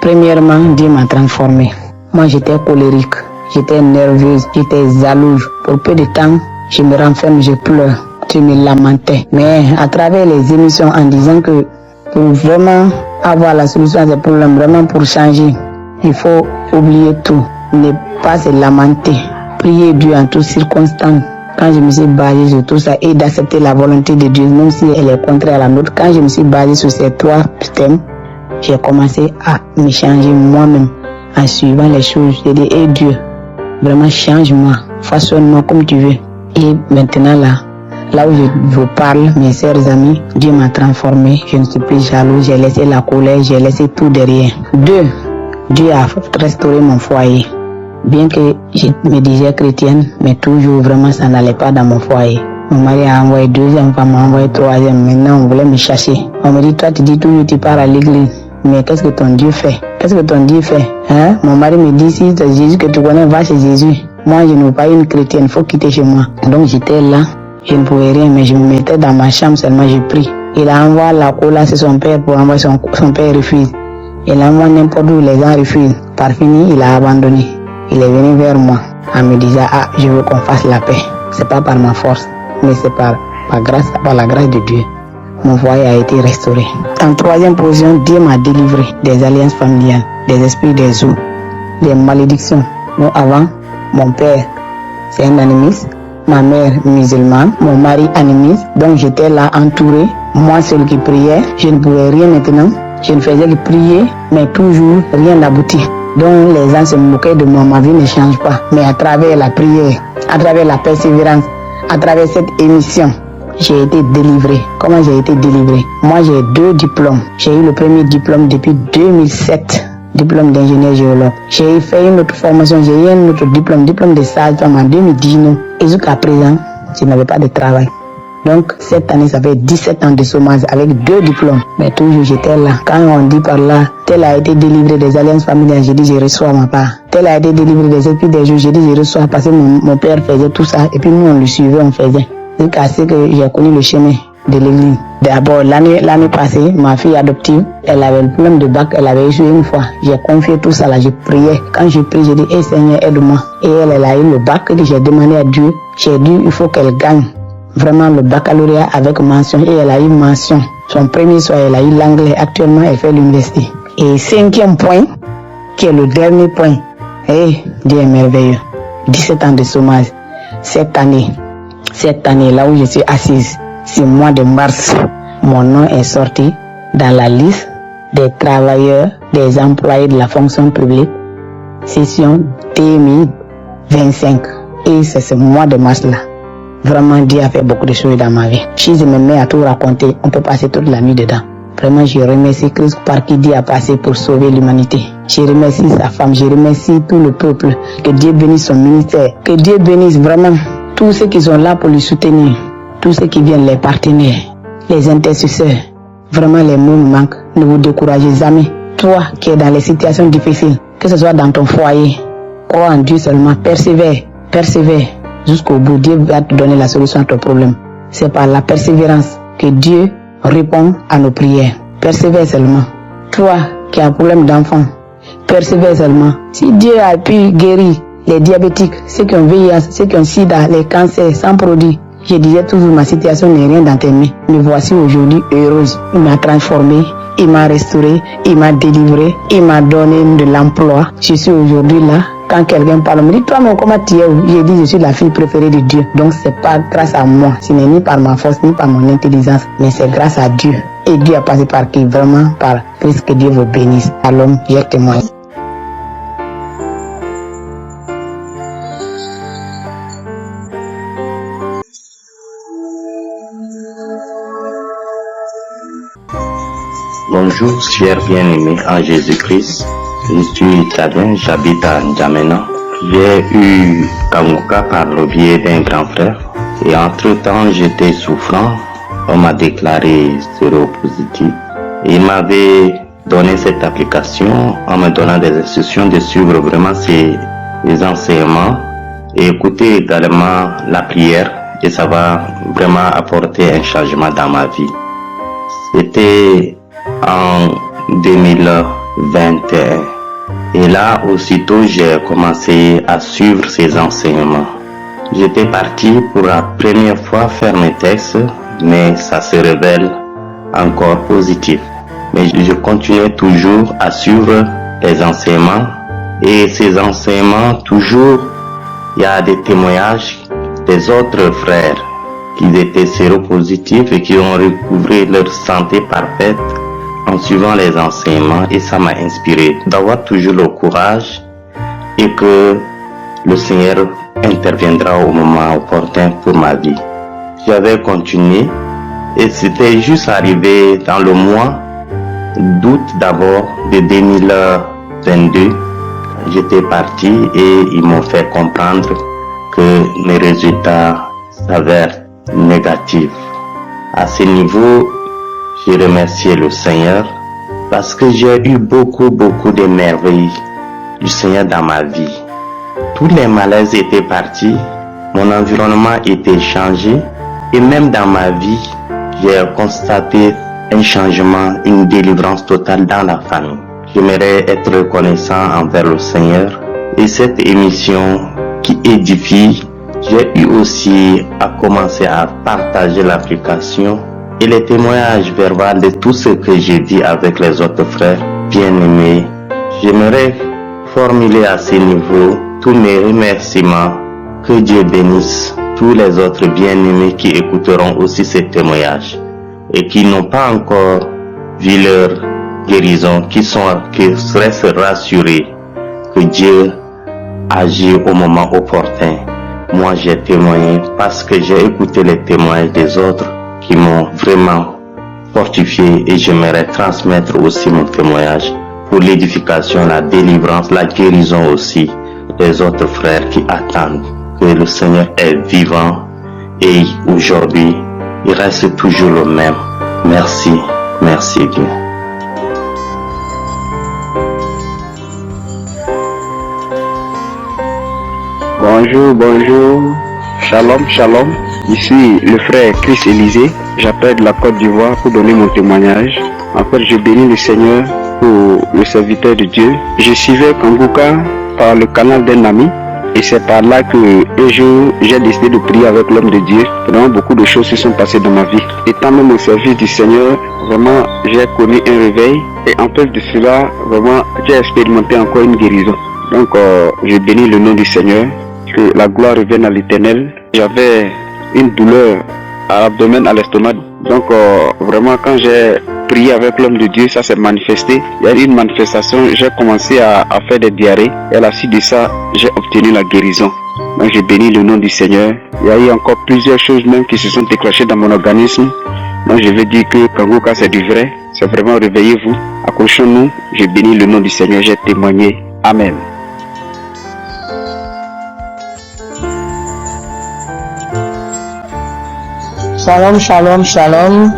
Premièrement, Dieu m'a transformé. Moi, j'étais colérique, j'étais nerveuse, j'étais jalouse. Pour peu de temps, je me renferme, je pleure. Je me lamentais. Mais à travers les émissions, en disant que pour vraiment avoir la solution à ces problèmes, vraiment pour changer, il faut oublier tout, ne pas se lamenter, prier Dieu en toutes circonstances. Quand je me suis basé sur tout ça et d'accepter la volonté de Dieu, même si elle est contraire à la nôtre, quand je me suis basé sur ces 3 thèmes, j'ai commencé à me changer moi-même en suivant les choses. J'ai dit, hey Dieu, vraiment change-moi, façonne-moi comme tu veux. Et maintenant là où je vous parle, mes chers amis, Dieu m'a transformé, je ne suis plus jaloux, j'ai laissé la colère, j'ai laissé tout derrière. 2, Dieu a restauré mon foyer. Bien que je me disais chrétienne, mais toujours vraiment ça n'allait pas dans mon foyer. Mon mari a envoyé 2e femme, m'a envoyé 3e, maintenant on voulait me chasser. On me dit, toi tu dis toujours tu pars à l'église, mais qu'est-ce que ton Dieu fait? Qu'est-ce que ton Dieu fait? Hein? Mon mari me dit, si c'est Jésus que tu connais, va chez Jésus. Moi je ne veux pas une chrétienne, il faut quitter chez moi. Donc j'étais là. Je ne pouvais rien, mais je me mettais dans ma chambre seulement, je prie. Il a envoyé la cola, c'est son père pour envoyer son père refuse. Et là, moi, n'importe où les gens refusent. Par fini, il a abandonné. Il est venu vers moi en me disant, ah, je veux qu'on fasse la paix. C'est pas par ma force, mais c'est par la grâce de Dieu. Mon foyer a été restauré. En troisième position, Dieu m'a délivré des alliances familiales, des esprits des eaux, des malédictions. Nous, avant, mon père, c'est un animiste, ma mère musulmane, mon mari animiste. Donc j'étais là entouré, moi seul qui priais. Je ne pouvais rien maintenant. Je ne faisais que prier, mais toujours rien n'aboutit. Donc les gens se moquaient de moi, ma vie ne change pas. Mais à travers la prière, à travers la persévérance, à travers cette émission, j'ai été délivré. Comment j'ai été délivré? Moi j'ai 2 diplômes. J'ai eu le premier diplôme depuis 2007. Diplôme d'ingénieur géologue. J'ai fait une autre formation, j'ai eu un autre diplôme de sage-femme en 2019. Et jusqu'à présent, je n'avais pas de travail. Donc cette année, ça fait 17 ans de chômage avec 2 diplômes. Mais toujours j'étais là. Quand on dit par là, tel a été délivré des alliances familiales, j'ai dit je reçois ma part. Tel a été délivré des esprits des jours, j'ai dit je reçois parce que mon père faisait tout ça. Et puis nous on le suivait, on faisait. Jusqu'à ce que j'ai connu le chemin de l'église. D'abord, l'année passée, ma fille adoptive, elle avait le problème de bac, elle avait échoué une fois. J'ai confié tout ça là, j'ai prié. Quand j'ai prié, j'ai dit, hey Seigneur, aide-moi. Et elle a eu le bac, et j'ai demandé à Dieu. J'ai dit, il faut qu'elle gagne vraiment le baccalauréat avec mention. Et elle a eu mention. Son premier soir, elle a eu l'anglais. Actuellement, elle fait l'université. Et 5e point, qui est le dernier point. Hey, Dieu est merveilleux. 17 ans de chômage. Cette année, là où je suis assise, c'est mois de mars, mon nom est sorti dans la liste des travailleurs, des employés de la fonction publique, session 2025. Et c'est ce mois de mars-là. Vraiment, Dieu a fait beaucoup de choses dans ma vie. Si je me mets à tout raconter, on peut passer toute la nuit dedans. Vraiment, je remercie Christ par qui Dieu a passé pour sauver l'humanité. Je remercie sa femme, je remercie tout le peuple. Que Dieu bénisse son ministère. Que Dieu bénisse vraiment tous ceux qui sont là pour lui soutenir. Tous ceux qui viennent, les partenaires, les intercesseurs. Vraiment, les mots me manquent. Ne vous découragez jamais. Toi qui es dans les situations difficiles, que ce soit dans ton foyer, crois en Dieu seulement. Persévère jusqu'au bout. Dieu va te donner la solution à ton problème. C'est par la persévérance que Dieu répond à nos prières. Persévère seulement. Toi qui as un problème d'enfant, persévère seulement. Si Dieu a pu guérir les diabétiques, ceux qui ont VIH, ceux qui ont SIDA, les cancers sans produit, je disais toujours, ma situation n'est rien dans tes mains. Me voici aujourd'hui heureuse. Il m'a transformée, il m'a restaurée, il m'a délivrée, il m'a donné de l'emploi. Je suis aujourd'hui là. Quand quelqu'un parle, me dit, toi, mais comment tu es? J'ai dit, je suis la fille préférée de Dieu. Donc, c'est pas grâce à moi. Ce n'est ni par ma force, ni par mon intelligence, mais c'est grâce à Dieu. Et Dieu a passé par qui? Vraiment par Christ. Que Dieu vous bénisse. Alors, je témoigne. Bonjour, chers bien-aimés en Jésus-Christ. Je suis Tadin, j'habite à N'Djamena. J'ai eu Kanguka par le biais d'un grand frère. Et entre-temps, j'étais souffrant. On m'a déclaré séropositif. Et il m'avait donné cette application en me donnant des instructions de suivre vraiment les enseignements et écouter également la prière. Et ça va vraiment apporter un changement dans ma vie. C'était en 2021. Et là, aussitôt, j'ai commencé à suivre ces enseignements. J'étais parti pour la première fois faire mes tests, mais ça se révèle encore positif. Mais je continuais toujours à suivre les enseignements. Et ces enseignements, toujours, il y a des témoignages des autres frères qui étaient séropositifs et qui ont recouvré leur santé parfaite en suivant les enseignements, et ça m'a inspiré d'avoir toujours le courage et que le Seigneur interviendra au moment opportun pour ma vie. J'avais continué et c'était juste arrivé dans le mois d'août d'abord de 2022. J'étais parti et ils m'ont fait comprendre que mes résultats s'avèrent négatifs. À ce niveau, j'ai remercié le Seigneur parce que j'ai eu beaucoup de merveilles du Seigneur dans ma vie. Tous les malaises étaient partis, mon environnement était changé et même dans ma vie, j'ai constaté un changement, une délivrance totale dans la famille. j'aimerais être reconnaissant envers le Seigneur. Et cette émission qui édifie, j'ai eu aussi à commencer à partager l'application et les témoignages verbaux de tout ce que j'ai dit avec les autres frères bien-aimés. J'aimerais formuler à ce niveau tous mes remerciements. Que Dieu bénisse tous les autres bien-aimés qui écouteront aussi ces témoignages et qui n'ont pas encore vu leur guérison, qui restent rassurés que Dieu agit au moment opportun. Moi, j'ai témoigné parce que j'ai écouté les témoignages des autres qui m'ont vraiment fortifié et j'aimerais transmettre aussi mon témoignage pour l'édification, la délivrance, la guérison aussi des autres frères qui attendent que le Seigneur est vivant et aujourd'hui, il reste toujours le même. Merci, merci Dieu. Bonjour, bonjour, shalom, shalom. Ici le frère Chris Élisée. J'appelle de la Côte d'Ivoire pour donner mon témoignage. En fait, je bénis le Seigneur pour le serviteur de Dieu. Je suivais Kanguka par le canal d'un ami et c'est par là que un jour j'ai décidé de prier avec l'homme de Dieu. Vraiment beaucoup de choses se sont passées dans ma vie. Étant même au service du Seigneur, vraiment j'ai connu un réveil et en plus de cela, vraiment j'ai expérimenté encore une guérison. Donc je bénis le nom du Seigneur. Que la gloire revienne à l'Éternel. J'avais une douleur à l'abdomen, à l'estomac. Donc vraiment quand j'ai prié avec l'homme de Dieu, ça s'est manifesté. Il y a eu une manifestation, j'ai commencé à faire des diarrhées. Et à la suite de ça, j'ai obtenu la guérison. Donc j'ai béni le nom du Seigneur. Il y a eu encore plusieurs choses même qui se sont déclenchées dans mon organisme. Donc je veux dire que Kanguka c'est du vrai. C'est vraiment réveillez-vous. Accrochons-nous. J'ai béni le nom du Seigneur. J'ai témoigné. Amen. Shalom, shalom, shalom.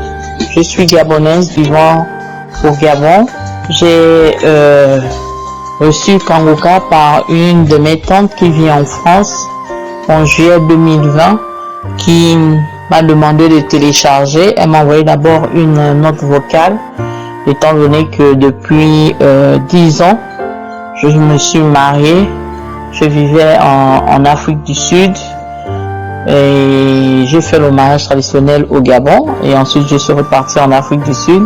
Je suis gabonaise vivant au Gabon. J'ai reçu Kanguka par une de mes tantes qui vit en France en juillet 2020 qui m'a demandé de télécharger. Elle m'a envoyé d'abord une note vocale étant donné que depuis 10 ans, je me suis mariée. Je vivais en Afrique du Sud. Et j'ai fait le mariage traditionnel au Gabon et ensuite je suis reparti en Afrique du Sud.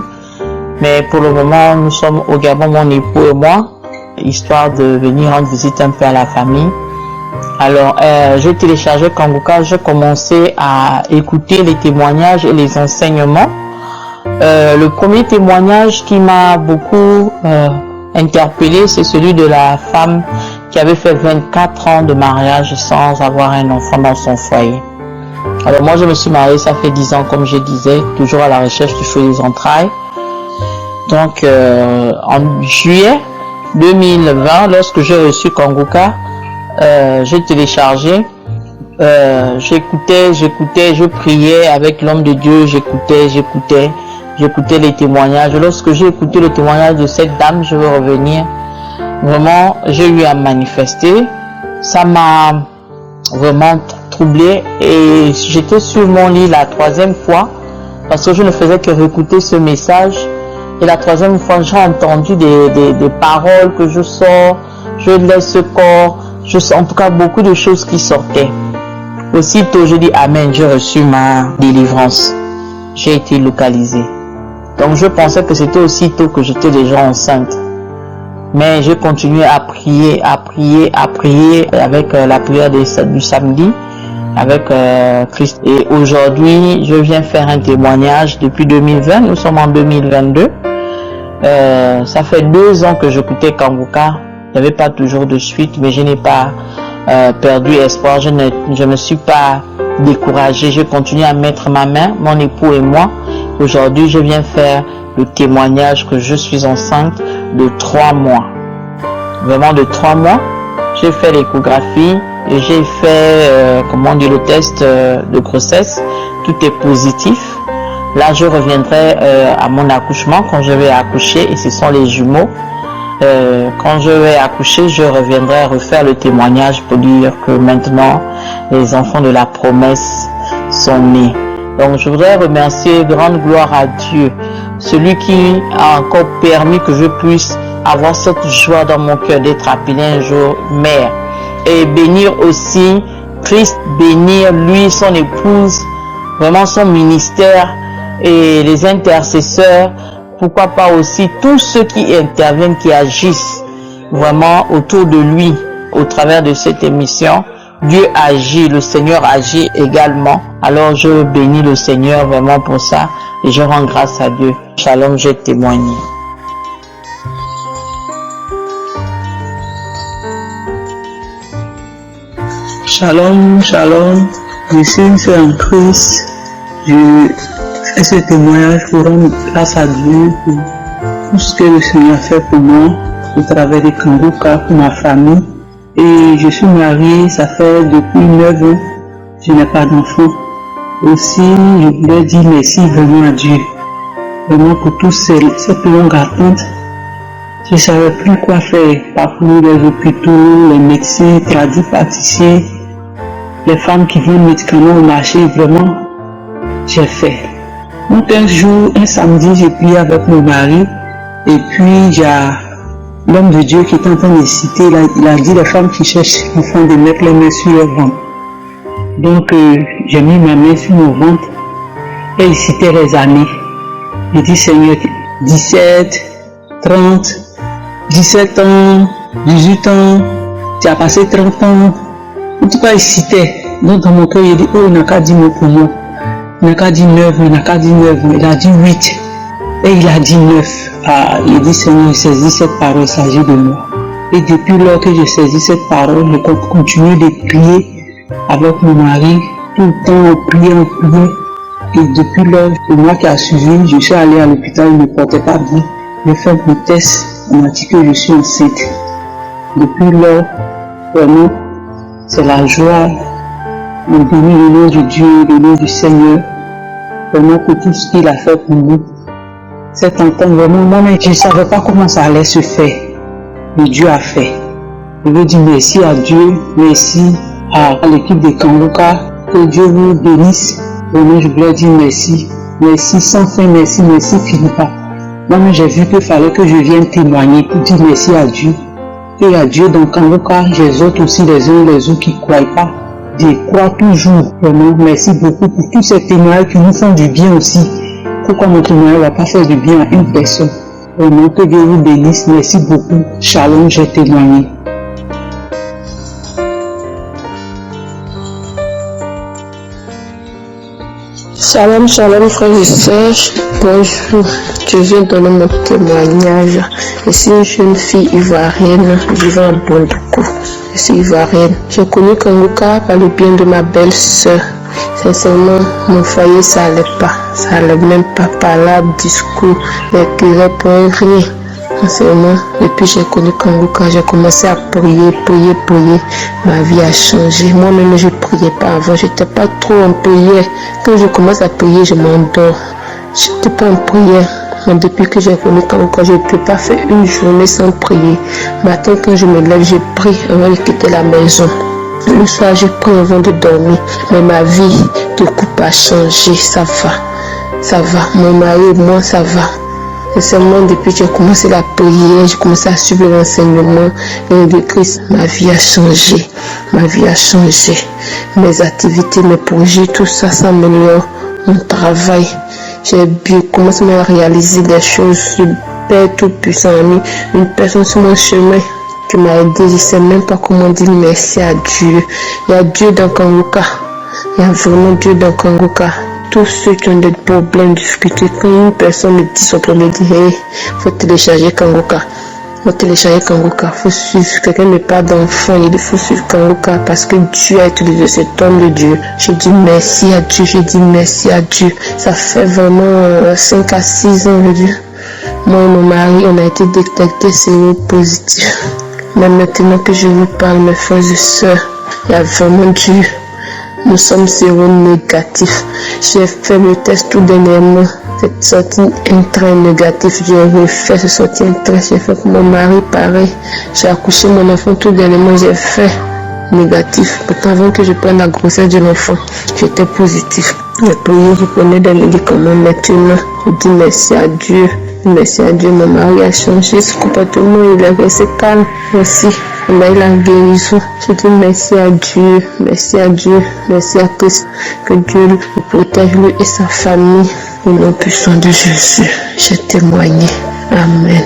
Mais pour le moment, nous sommes au Gabon, mon époux et moi, histoire de venir rendre visite un peu à la famille. Alors, j'ai téléchargé Kanguka, j'ai commencé à écouter les témoignages et les enseignements. Le premier témoignage qui m'a beaucoup interpellé, c'est celui de la femme qui avait fait 24 ans de mariage sans avoir un enfant dans son foyer. Alors moi je me suis mariée, ça fait 10 ans comme je disais, toujours à la recherche du fruit des entrailles. Donc en juillet 2020, lorsque j'ai reçu Kanguka, j'ai téléchargé, j'écoutais, je priais avec l'homme de Dieu, j'écoutais les témoignages. Lorsque j'ai écouté le témoignage de cette dame, je veux revenir. Vraiment, j'ai eu à manifester. Ça m'a vraiment troublé et j'étais sur mon lit la 3e fois parce que je ne faisais que réécouter ce message. Et la 3e fois, j'ai entendu des paroles que je sors, je laisse ce corps, je sens en tout cas beaucoup de choses qui sortaient. Aussitôt, je dis Amen, j'ai reçu ma délivrance. J'ai été localisée. Donc je pensais que c'était aussitôt que j'étais déjà enceinte. Mais j'ai continué à prier avec la prière du samedi, avec Christ. Et aujourd'hui, je viens faire un témoignage depuis 2020, nous sommes en 2022. Ça fait 2 ans que j'écoutais Kanguka, il n'y avait pas toujours de suite, mais je n'ai pas perdu espoir, je ne me suis pas découragée, je continue à mettre ma main, mon époux et moi. Aujourd'hui, je viens faire le témoignage que je suis enceinte de 3 mois. Vraiment de 3 mois. J'ai fait l'échographie et j'ai fait, le test de grossesse. Tout est positif. Là, je reviendrai à mon accouchement quand je vais accoucher et ce sont les jumeaux. Quand je vais accoucher, je reviendrai refaire le témoignage pour dire que maintenant, les enfants de la promesse sont nés. Donc je voudrais remercier, grande gloire à Dieu, celui qui a encore permis que je puisse avoir cette joie dans mon cœur d'être appelée un jour mère. Et bénir aussi Christ, bénir lui, son épouse, vraiment son ministère et les intercesseurs. Pourquoi pas aussi tous ceux qui interviennent, qui agissent vraiment autour de lui au travers de cette émission. Dieu agit, le Seigneur agit également. Alors je bénis le Seigneur vraiment pour ça et je rends grâce à Dieu. Shalom, j'ai témoigné. Shalom, shalom. Je suis une sœur en Christ. Je fais ce témoignage pour rendre grâce à Dieu pour tout ce que le Seigneur a fait pour moi au travers des Kanguka, pour ma famille. Et je suis mariée, ça fait depuis 9 ans. Je n'ai pas d'enfant. Aussi, je voulais dire merci vraiment à Dieu. Vraiment pour toute cette longue attente. Je ne savais plus quoi faire. Parcourir les hôpitaux, les médecins, tradipraticiens, les femmes qui vendent médicaments au marché, vraiment, j'ai fait. Donc un jour, un samedi, j'ai prié avec mon mari. Et puis, il y a l'homme de Dieu qui est en train de citer, il a dit les femmes qui cherchent l'enfant de mettre les mains sur leur ventre. Donc, j'ai mis ma main sur mon ventre et il citait les années. Il dit, Seigneur, 17, 30, 17 ans, 18 ans, tu as passé 30 ans. En tout cas, il citait. Donc, dans mon cœur, il dit, oh, il n'a qu'à dire mot pour moi. Il n'a qu'à dire 9, il n'a qu'à dire 9, il a dit 8. Et il a dit 9. Ah, il dit, Seigneur, je saisis cette parole, il s'agit de moi. Et depuis lors que je saisis cette parole, je continue de prier avec mon mari. Tout le temps, on priait. Et depuis lors, le mois qui a suivi, je suis allé à l'hôpital, il ne me portait pas bien. J'ai fait un test, on m'a dit que je suis enceinte. Depuis lors, vraiment, c'est la joie. On bénit le nom de Dieu, le nom du Seigneur. Vraiment pour tout ce qu'il a fait pour nous. Cette entente, vraiment, moi-même, je ne savais pas comment ça allait se faire. Mais Dieu a fait. Je veux dire merci à Dieu, merci à l'équipe de Kanguka. Que Dieu vous bénisse. Vraiment, je voulais dire merci. Merci sans fin, merci, finit pas. Moi-même, j'ai vu qu'il fallait que je vienne témoigner pour dire merci à Dieu. Et à Dieu dans Kanguka, j'exhorte aussi les uns et les autres qui ne croient pas. Je crois toujours. Vraiment, merci beaucoup pour tous ces témoignages qui nous font du bien aussi. Pourquoi mon témoignage ne va pas faire du bien à une personne? Vraiment, que Dieu vous bénisse. Merci beaucoup. Shalom, j'ai témoigné. Shalom, shalom frères et sœurs, bonjour, je viens donner mon témoignage. Je suis une jeune fille ivoirienne vivant à Bondoukou. Je suis ivoirienne. J'ai connu Kanguka par le bien de ma belle-sœur. Sincèrement, mon foyer ça allait pas. Ça allait même pas par là, discours, les curés pour rien. Sincèrement, depuis que j'ai connu Kanguka, j'ai commencé à prier. Ma vie a changé. Moi-même, je ne priais pas avant. Je n'étais pas trop en prière. Quand je commence à prier, je m'endors. Je n'étais pas en prière. Mais depuis que j'ai connu Kanguka, je ne peux pas faire une journée sans prier. Matin, quand je me lève, je prie avant de quitter la maison. Le soir, je prie avant de dormir. Mais ma vie de couple a changé. Ça va. Mon mari et moi, ça va. C'est seulement depuis que j'ai commencé la prière, j'ai commencé à suivre l'enseignement de Christ, ma vie a changé. Mes activités, mes projets, tout ça s'améliore. Mon travail, j'ai commencé à réaliser des choses. Le Père Tout-Puissant a mis une personne sur mon chemin qui m'a aidé. Je ne sais même pas comment dire merci à Dieu. Il y a Dieu dans Kanguka. Il y a vraiment Dieu dans Kanguka. Tous ceux qui ont des problèmes, des difficultés, quand une personne me dit son problème, dit hey, faut télécharger Kanguka. Faut suivre. Quelqu'un n'a pas d'enfant, il faut suivre Kanguka parce que Dieu a utilisé cet homme de Dieu. Je dis merci à Dieu. Ça fait vraiment 5 à 6 ans, je dis. Moi et mon mari, on a été détectés séropositifs. Mais maintenant que je vous parle, mes frères et sœurs, il y a vraiment Dieu. Nous sommes séronégatifs. J'ai fait le test tout dernièrement. C'est sorti un trait négatif. J'ai refait, c'est sorti un trait. J'ai fait pour mon mari pareil. J'ai accouché mon enfant tout dernièrement. J'ai fait négatif. Pourtant, avant que je prenne la grossesse de l'enfant, j'étais positif. J'ai prié, je prenais des médicaments. Maintenant, je dis merci à Dieu. Merci à Dieu, mon mari a changé, son comportement, il est resté calme aussi. Il a la guérison. Je dis merci à Dieu, merci à Dieu, merci à Christ. Que Dieu le protège, lui et sa famille. Au nom puissant de Jésus, j'ai témoigné. Amen.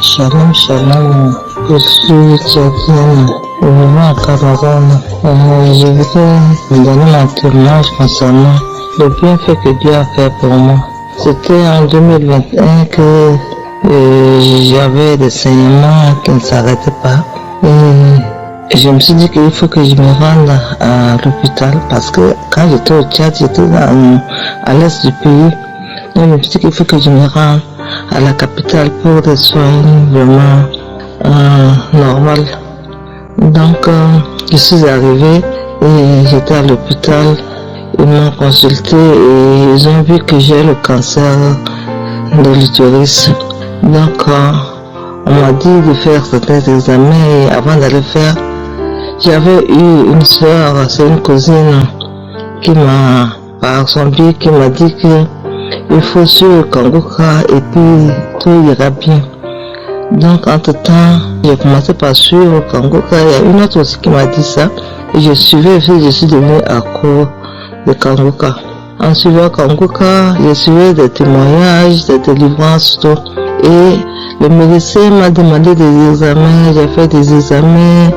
Shalom, shalom. Je suis Tchadienne, vivant à Cameroun. Je voudrais donner mon témoignage concernant le bienfait que Dieu a fait pour moi. C'était en 2021 que j'avais des saignements qui ne s'arrêtaient pas. Et je me suis dit qu'il faut que je me rende à l'hôpital parce que quand j'étais au Tchad, j'étais à l'est du pays. Donc je me suis dit qu'il faut que je me rende à la capitale pour des soins vraiment normaux. Donc je suis arrivé et j'étais à l'hôpital. Ils m'ont consulté et ils ont vu que j'ai le cancer de l'utérus. Donc on m'a dit de faire certains examens et avant d'aller faire, j'avais eu une soeur, c'est une cousine qui m'a, par son biais, qui m'a dit que il faut suivre le Kangoka et puis tout ira bien. Donc entre temps, j'ai commencé par suivre le Kangoka. Il y a une autre aussi qui m'a dit ça et je suivais et je suis devenue accro de Kangoka. En suivant Kangoka, j'ai suivi des témoignages, des délivrances, tout. Et le médecin m'a demandé des examens, j'ai fait des examens,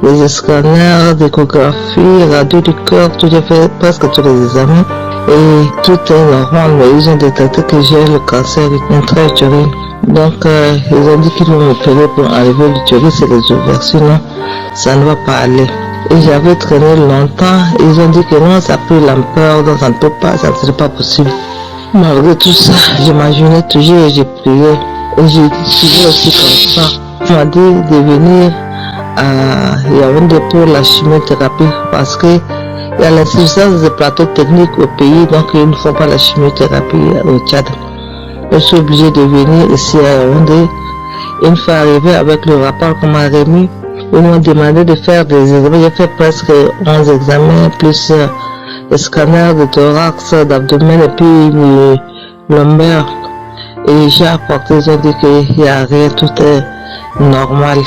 des scanners, d'échographie, radio du cœur, tout, j'ai fait presque tous les examens. Et tout est normal, mais ils ont détecté que j'ai le cancer intra-utérine. Donc ils ont dit qu'ils vont m'opérer pour enlever l'utérus et les ovaires, sinon ça ne va pas aller. Et j'avais traîné longtemps, ils ont dit que non, ça a pris l'ampleur, donc ça ne peut pas, ça ne serait pas possible. Malgré tout ça, je m'imaginais toujours et j'ai prié. Et j'ai suivi aussi comme ça. On m'a dit de venir à Yaoundé pour la chimiothérapie parce que il y a l'insuffisance des plateaux techniques au pays, donc ils ne font pas la chimiothérapie au Tchad. Je suis obligé de venir ici à Yaoundé. Une fois arrivé avec le rapport qu'on m'a remis, ils m'ont demandé de faire des examens. J'ai fait presque 11 examens, plus les scanners de thorax, d'abdomen et puis le lombaire. Et j'ai apporté, ils ont dit qu'il n'y a rien, tout est normal.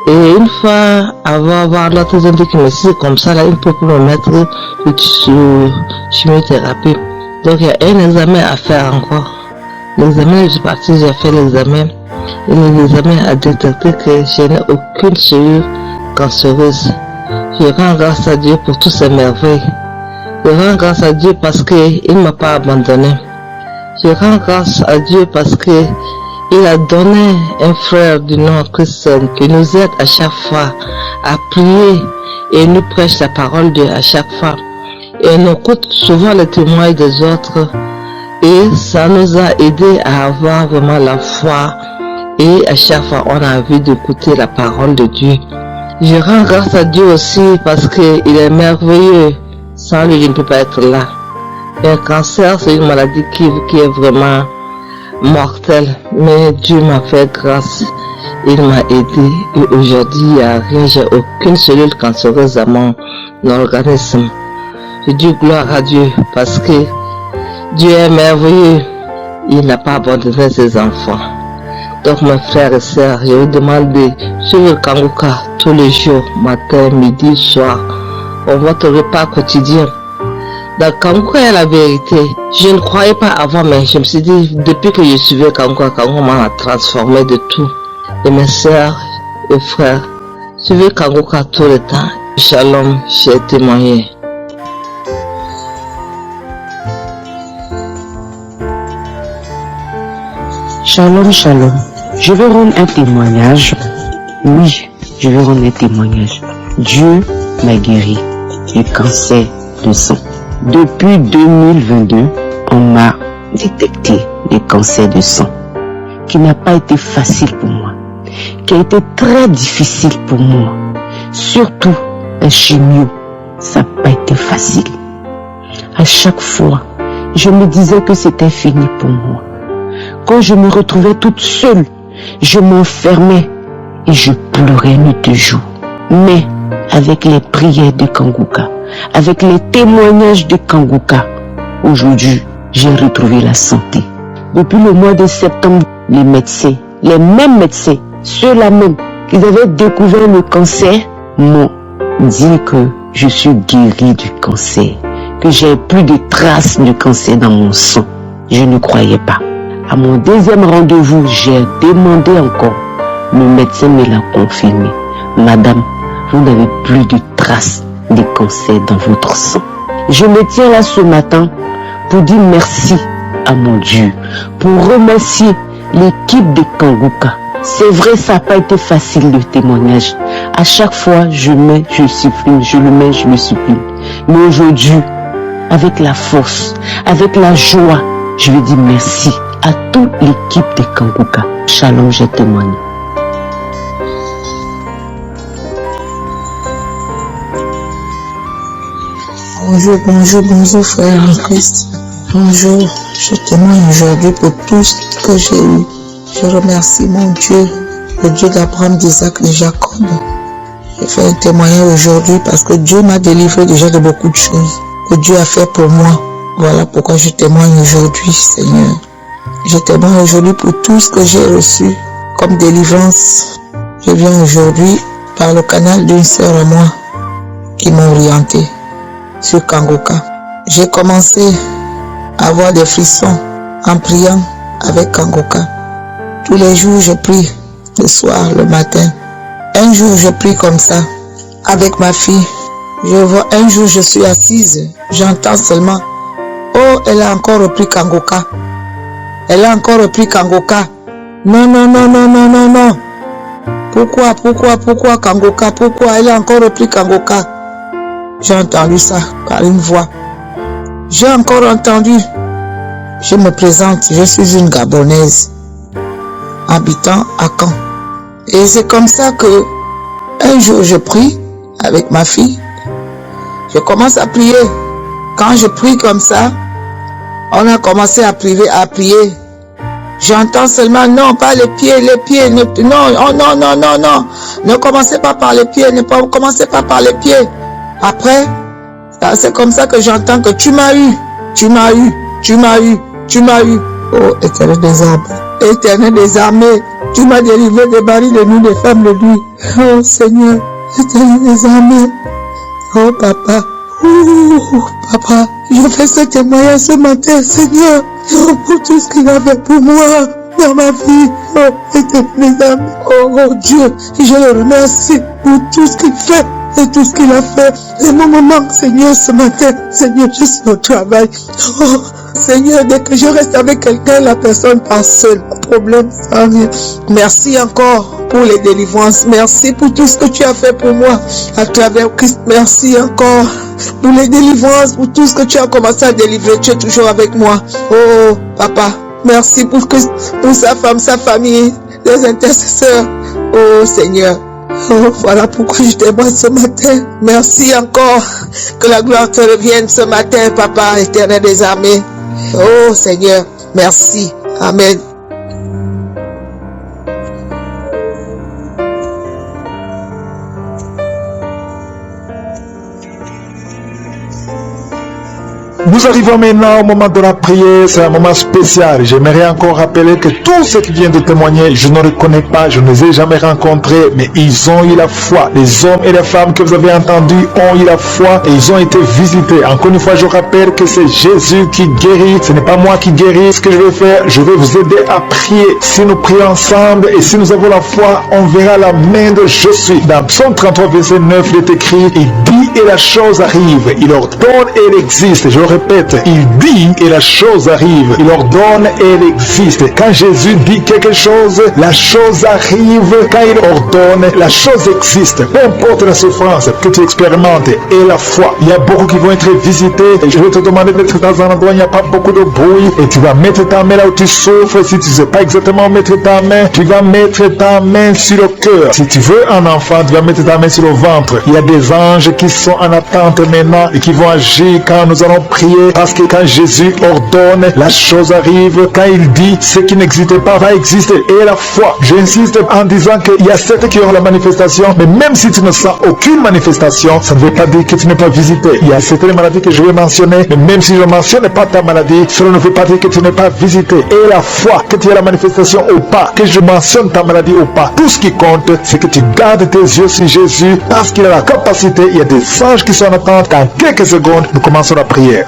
Et une fois avant voir l'autre, ils ont dit que mais si c'est comme ça, là, il peut me mettre sur chimiothérapie. Donc il y a un examen à faire encore. L'examen, je suis parti, j'ai fait l'examen. Et l'examen a détecté que je n'ai aucune cellule cancéreuse. Je rends grâce à Dieu pour toutes ces merveilles. Je rends grâce à Dieu parce qu'il ne m'a pas abandonné. Je rends grâce à Dieu parce que il a donné un frère du nom Christian qui nous aide à chaque fois à prier et nous prêche la parole de Dieu à chaque fois. Et on écoute souvent les témoignages des autres et ça nous a aidé à avoir vraiment la foi et à chaque fois on a envie d'écouter la parole de Dieu. Je rends grâce à Dieu aussi parce qu'il est merveilleux. Sans lui, je ne peux pas être là. Un cancer, c'est une maladie qui est vraiment mortelle. Mais Dieu m'a fait grâce. Il m'a aidé. Et aujourd'hui, il n'y a rien. J'ai aucune cellule cancéreuse à mon organisme. Je dis gloire à Dieu parce que Dieu est merveilleux. Il n'a pas abandonné ses enfants. Donc mes frères et sœurs, je vous demande de suivre le Kangoka tous les jours, matin, midi, soir, pour votre repas quotidien. Dans Kangoka, il y a la vérité. Je ne croyais pas avant, mais je me suis dit, depuis que je suivais Kangoka, Kangoka m'a transformé de tout. Et mes sœurs et frères, suivez Kangoka tout le temps. Shalom, j'ai témoigné. Shalom, shalom. Je vais rendre un témoignage. Oui, je vais rendre un témoignage. Dieu m'a guéri du cancer de sang. Depuis 2022, on m'a détecté le cancer de sang, qui n'a pas été facile pour moi, qui a été très difficile pour moi. Surtout la chimio, ça n'a pas été facile. À chaque fois, je me disais que c'était fini pour moi. Quand je me retrouvais toute seule, je m'enfermais et je pleurais nuit et jour. Mais avec les prières de Kanguka, avec les témoignages de Kanguka, aujourd'hui, j'ai retrouvé la santé. Depuis le mois de septembre, les médecins, les mêmes médecins, ceux-là même qui avaient découvert le cancer, m'ont dit que je suis guéri du cancer, que j'ai plus de traces de cancer dans mon sang. Je ne croyais pas. À mon deuxième rendez-vous, j'ai demandé encore. Le médecin me l'a confirmé. Madame, vous n'avez plus de traces de cancer dans votre sang. Je me tiens là ce matin pour dire merci à mon Dieu, pour remercier l'équipe de Kanguka. C'est vrai, ça n'a pas été facile le témoignage. À chaque fois, je supprime, je le mets, je le supprime. Mais aujourd'hui, avec la force, avec la joie, je veux dire merci à toute l'équipe de Kanguka. Shalom, j'ai témoigné. Bonjour frère en Christ. Bonjour, je témoigne aujourd'hui pour tout ce que j'ai eu. Je remercie mon Dieu, le Dieu d'Abraham, d'Isaac, de Jacob. Je fais un témoignage aujourd'hui parce que Dieu m'a délivré déjà de beaucoup de choses que Dieu a fait pour moi. Voilà pourquoi je témoigne aujourd'hui, Seigneur. Je témoigne aujourd'hui pour tout ce que j'ai reçu comme délivrance. Je viens aujourd'hui par le canal d'une sœur à moi qui m'a orienté sur Kanguka. J'ai commencé à avoir des frissons en priant avec Kanguka. Tous les jours je prie, le soir, le matin. Un jour je prie comme ça avec ma fille. Je vois un jour je suis assise, j'entends seulement « Oh, elle a encore repris Kanguka. Elle a encore repris Kanguka. Non. Pourquoi Kanguka? Pourquoi elle a encore repris Kanguka ?» J'ai entendu ça par une voix. J'ai encore entendu. Je me présente, je suis une Gabonaise, habitant à Caen. Et c'est comme ça que un jour je prie avec ma fille. Je commence à prier. Quand je prie comme ça, on a commencé à prier. J'entends seulement non, pas les pieds, non. Ne commencez pas par les pieds, commencez pas par les pieds. Après, c'est comme ça que j'entends que tu m'as eu. Oh, Éternel des armées, tu m'as délivré des barils de nuit, des femmes de nuit. Oh Seigneur, Éternel des armées. Oh Papa, Papa, je fais ce témoignage ce matin, Seigneur, pour tout ce qu'il a fait pour moi dans ma vie. Oh Éternel des armées. Oh Dieu, je le remercie pour tout ce qu'il fait. Et tout ce qu'il a fait. Et mon maman, Seigneur, ce matin, Seigneur, je suis au travail. Oh, Seigneur, dès que je reste avec quelqu'un, la personne passe seule. Problème, ça vient. Merci encore pour les délivrances. Merci pour tout ce que tu as fait pour moi à travers Christ. Merci encore pour les délivrances, pour tout ce que tu as commencé à délivrer. Tu es toujours avec moi. Oh, Papa, merci pour sa femme, sa famille, les intercesseurs. Oh, Seigneur. Oh, voilà pourquoi je témoigne ce matin. Merci encore. Que la gloire te revienne ce matin, Papa, Éternel des armées. Oh, Seigneur, merci. Amen. Nous arrivons maintenant au moment de la prière, c'est un moment spécial. J'aimerais encore rappeler que tous ceux qui viennent de témoigner, je ne les connais pas, je ne les ai jamais rencontrés, mais ils ont eu la foi. Les hommes et les femmes que vous avez entendus ont eu la foi et ils ont été visités. Encore une fois, je rappelle que c'est Jésus qui guérit, ce n'est pas moi qui guéris. Ce que je vais faire, je vais vous aider à prier. Si nous prions ensemble et si nous avons la foi, on verra la main de Je suis. Dans Psaume 33, verset 9, il est écrit, il dit et la chose arrive, il ordonne et elle existe. Je répète, il dit et la chose arrive, il ordonne et elle existe. Quand Jésus dit quelque chose, la chose arrive. Quand il ordonne, la chose existe. Peu importe la souffrance que tu expérimentes et la foi. Il y a beaucoup qui vont être visités. Et je vais te demander d'être dans un endroit où il n'y a pas beaucoup de bruit. Et tu vas mettre ta main là où tu souffres. Si tu ne sais pas exactement mettre ta main, tu vas mettre ta main sur le cœur. Si tu veux un enfant, tu vas mettre ta main sur le ventre. Il y a des anges qui sont en attente maintenant et qui vont agir quand nous allons prier. prier parce que quand Jésus ordonne, la chose arrive. Quand il dit ce qui n'existait pas va exister. Et la foi, j'insiste en disant qu'il y a certains qui ont la manifestation, mais même si tu ne sens aucune manifestation, ça ne veut pas dire que tu n'es pas visité. Il y a certaines maladies que je vais mentionner, mais même si je ne mentionne pas ta maladie, cela ne veut pas dire que tu n'es pas visité. Et la foi, que tu aies la manifestation ou pas, que je mentionne ta maladie ou pas, tout ce qui compte, c'est que tu gardes tes yeux sur Jésus parce qu'il a la capacité. Il y a des anges qui sont en attente. Dans quelques secondes, nous commençons la prière.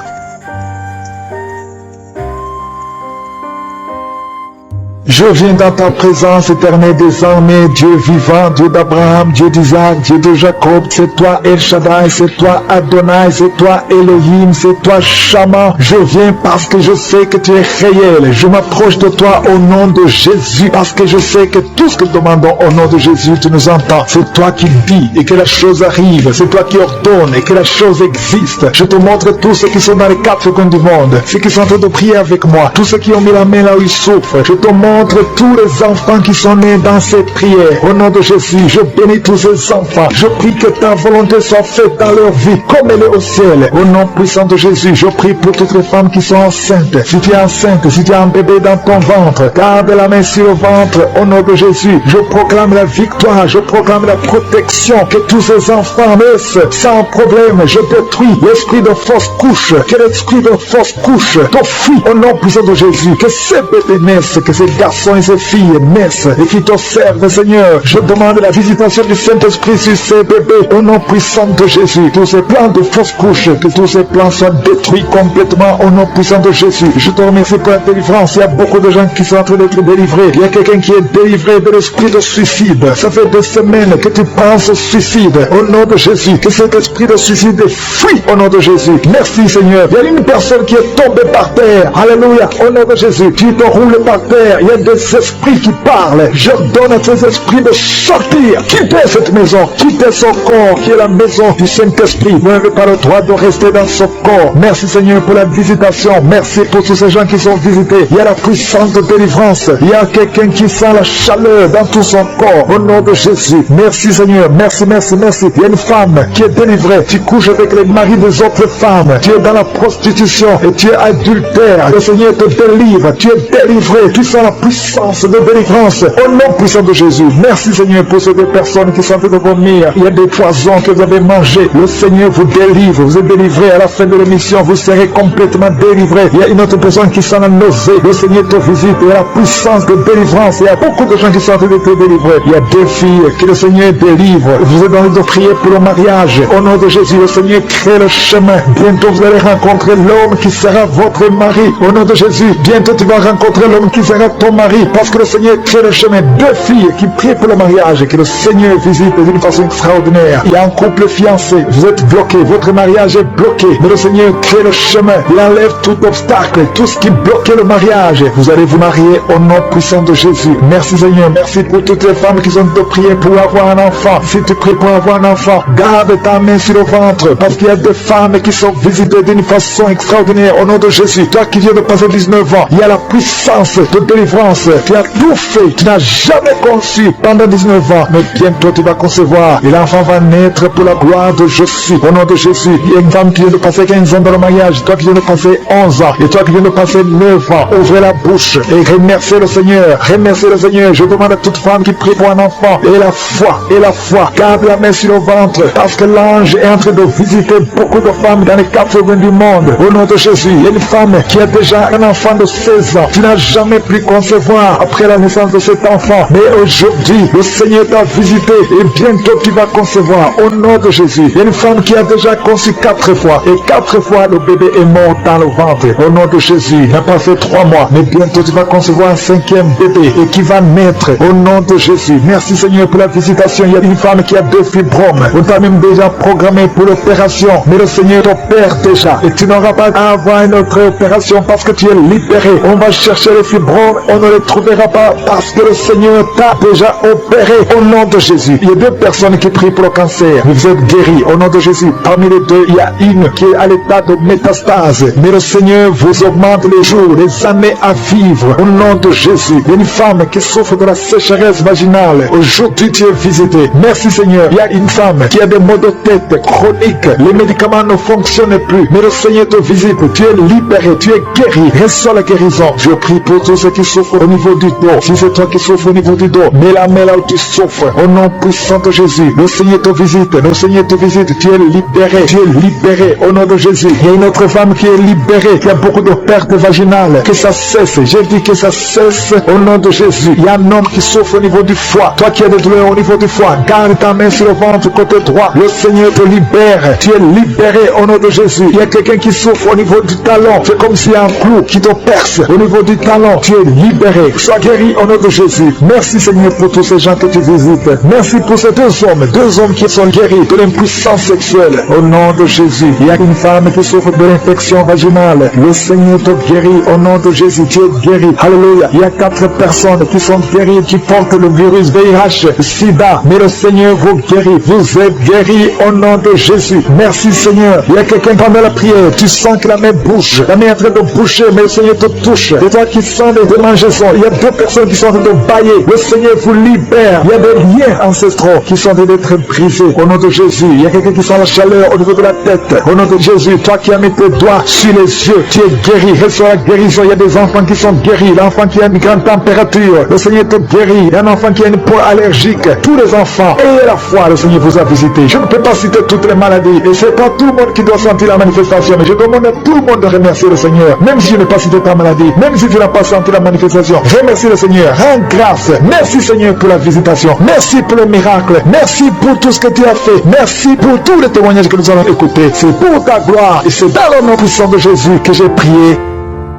Je viens dans ta présence éternelle des armées, Dieu vivant, Dieu d'Abraham, Dieu d'Isaac, Dieu de Jacob. C'est toi El Shaddai, c'est toi Adonai, c'est toi Elohim, c'est toi Shama. Je viens parce que je sais que tu es réel. Je m'approche de toi au nom de Jésus parce que je sais que tout ce que nous demandons au nom de Jésus, tu nous entends. C'est toi qui dis et que la chose arrive. C'est toi qui ordonne et que la chose existe. Je te montre tous ceux qui sont dans les quatre coins du monde, ceux qui sont en train de prier avec moi, tous ceux qui ont mis la main là où ils souffrent. Je te montre tous les enfants qui sont nés dans cette prière. Au nom de Jésus, je bénis tous ces enfants. Je prie que ta volonté soit faite dans leur vie comme elle est au ciel. Au nom puissant de Jésus, je prie pour toutes les femmes qui sont enceintes. Si tu es enceinte, si tu as un bébé dans ton ventre, garde la main sur le ventre. Au nom de Jésus, je proclame la victoire, je proclame la protection. Que tous ces enfants naissent sans problème. Je détruis l'esprit de fausse couche. Que l'esprit de fausse couche t'offre au nom puissant de Jésus. Que ces bébés naissent, que ces garçons et ces filles naissent et qui t'observent, Seigneur. Je demande la visitation du Saint-Esprit sur ces bébés au nom puissant de Jésus. Tous ces plans de fausse couche, que tous ces plans soient détruits complètement au nom puissant de Jésus. Je te remercie pour la délivrance. Il y a beaucoup de gens qui sont en train d'être délivrés. Il y a quelqu'un qui est délivré de l'esprit de suicide. Ça fait des semaines que tu penses au suicide. Au nom de Jésus, que cet esprit de suicide fuit au nom de Jésus. Merci Seigneur. Il y a une personne qui est tombée par terre. Alléluia. Au nom de Jésus, tu te roules par terre. Il y a des esprits qui parlent. Je donne à ces esprits de sortir. Quittez cette maison. Quittez son corps qui est la maison du Saint-Esprit. Vous n'avez pas le droit de rester dans ce corps. Merci Seigneur pour la visitation. Merci pour tous ces gens qui sont visités. Il y a la puissance de délivrance. Il y a quelqu'un qui sent la chaleur dans tout son corps. Au nom de Jésus. Merci Seigneur. Merci, merci, merci. Il y a une femme qui est délivrée. Tu couches avec les maris des autres femmes. Tu es dans la prostitution et tu es adultère. Le Seigneur te délivre. Tu es délivré. Tu sens la puissance de délivrance au nom puissant de Jésus. Merci Seigneur pour ces deux personnes qui sont en train de vomir. Il y a des poisons que vous avez mangés. Le Seigneur vous délivre. Vous êtes délivré à la fin de l'émission. Vous serez complètement délivré. Il y a une autre personne qui sent la nausée. Le Seigneur te visite. Il y a la puissance de délivrance. Il y a beaucoup de gens qui sont en train de te délivrer. Il y a deux filles que le Seigneur délivre. Vous êtes en train de prier pour le mariage. Au nom de Jésus, le Seigneur crée le chemin. Bientôt vous allez rencontrer l'homme qui sera votre mari. Au nom de Jésus, bientôt tu vas rencontrer l'homme qui sera ton mari. Parce que le Seigneur crée le chemin. Deux filles qui prient pour le mariage et que le Seigneur visite d'une façon extraordinaire. Il y a un couple fiancé. Vous êtes bloqué. Votre mariage est bloqué. Mais le Seigneur crée le chemin. Il enlève tout obstacle. Tout ce qui bloquait le mariage. Vous allez vous marier au nom puissant de Jésus. Merci Seigneur. Merci pour toutes les femmes qui ont de prier pour avoir un enfant. Si tu pries pour avoir un enfant, garde ta main sur le ventre. Parce qu'il y a des femmes qui sont visitées d'une façon extraordinaire au nom de Jésus. Toi qui viens de passer 19 ans, il y a la puissance de délivrance. Tu as tout fait. Tu n'as jamais conçu pendant 19 ans. Mais bientôt tu vas concevoir. Et l'enfant va naître pour la gloire de Jésus. Au nom de Jésus. Il y a une femme qui vient de passer 15 ans dans le mariage. Toi qui viens de passer 11 ans. Et toi qui viens de passer 9 ans. Ouvrez la bouche et remerciez le Seigneur. Remerciez le Seigneur. Je demande à toute femme qui prie pour un enfant. Et la foi. Et la foi. Garde la main sur le ventre. Parce que l'ange est en train de visiter beaucoup de femmes dans les quatre coins du monde. Au nom de Jésus. Il y a une femme qui a déjà un enfant de 16 ans. Tu n'as jamais pu concevoir après la naissance de cet enfant. Mais aujourd'hui, le Seigneur t'a visité et bientôt tu vas concevoir au nom de Jésus. Il y a une femme qui a déjà conçu 4 fois et 4 fois le bébé est mort dans le ventre. Au nom de Jésus, il n'a pas fait 3 mois, mais bientôt tu vas concevoir un 5e bébé et qui va naître au nom de Jésus. Merci Seigneur pour la visitation. Il y a une femme qui a 2 fibromes. On t'a même déjà programmé pour l'opération, mais le Seigneur t'opère déjà et tu n'auras pas à avoir une autre opération parce que tu es libéré. On va chercher les fibromes on ne les trouvera pas parce que le Seigneur t'a déjà opéré au nom de Jésus. Il y a 2 personnes qui prient pour le cancer. Vous êtes guéris au nom de Jésus. Parmi les 2, il y a une qui est à l'état de métastase. Mais le Seigneur vous augmente les jours, les années à vivre au nom de Jésus. Il y a une femme qui souffre de la sécheresse vaginale. Aujourd'hui, tu es visité. Merci Seigneur. Il y a une femme qui a des maux de tête chroniques. Les médicaments ne fonctionnent plus. Mais le Seigneur te visite. Tu es libéré. Tu es guéri. Reçois la guérison. Je prie pour tous ceux qui souffrent au niveau du dos. Si c'est toi qui souffres au niveau du dos, mets la main là où tu souffres. Au nom puissant de Jésus. Le Seigneur te visite. Le Seigneur te visite. Tu es libéré. Tu es libéré au nom de Jésus. Il y a une autre femme qui est libérée. Qui a beaucoup de pertes vaginales. Que ça cesse. J'ai dit que ça cesse au nom de Jésus. Il y a un homme qui souffre au niveau du foie. Toi qui as des douleurs au niveau du foie, garde ta main sur le ventre côté droit. Le Seigneur te libère. Tu es libéré au nom de Jésus. Il y a quelqu'un qui souffre au niveau du talon. C'est comme s'il y a un clou qui te perce au niveau du talon. Tu es libéré. Sois guéri au nom de Jésus. Merci Seigneur pour tous ces gens que tu visites. Merci pour ces 2 hommes qui sont guéris de l'impuissance sexuelle au nom de Jésus. Il y a une femme qui souffre de l'infection vaginale. Le Seigneur te guérit au nom de Jésus. Tu es guéri. Alléluia. Il y a 4 personnes qui sont guéries, qui portent le virus VIH, SIDA. Mais le Seigneur vous guérit. Vous êtes guéris au nom de Jésus. Merci Seigneur. Il y a quelqu'un pendant la prière. Tu sens que la main bouge. La main est en train de bouger, mais le Seigneur te touche. Et toi qui sens des démangeaisons. Il y a 2 personnes qui sont en train de bailler. Le Seigneur vous libère. Il y a des liens ancestraux qui sont en train d'être brisés au nom de Jésus. Il y a quelqu'un qui sent la chaleur au niveau de la tête. Au nom de Jésus, toi qui as mis tes doigts sur les yeux, tu es guéri. Reçois la guérison. Il y a des enfants qui sont guéris. L'enfant qui a une grande température, le Seigneur te guérit. Il y a un enfant qui a une peau allergique. Tous les enfants, ayez la foi, le Seigneur vous a visité. Je ne peux pas citer toutes les maladies. Et c'est pas tout le monde qui doit sentir la manifestation. Mais je demande à tout le monde de remercier le Seigneur. Même si je n'ai pas cité ta maladie, même si tu n'as pas senti la manifestation, remercie le Seigneur. Rends grâce. Merci Seigneur pour la visitation. Merci pour le miracle. Merci pour tout ce que tu as fait. Merci pour tous les témoignages que nous allons écouter. C'est pour ta gloire. Et c'est dans le nom puissant de Jésus que j'ai prié.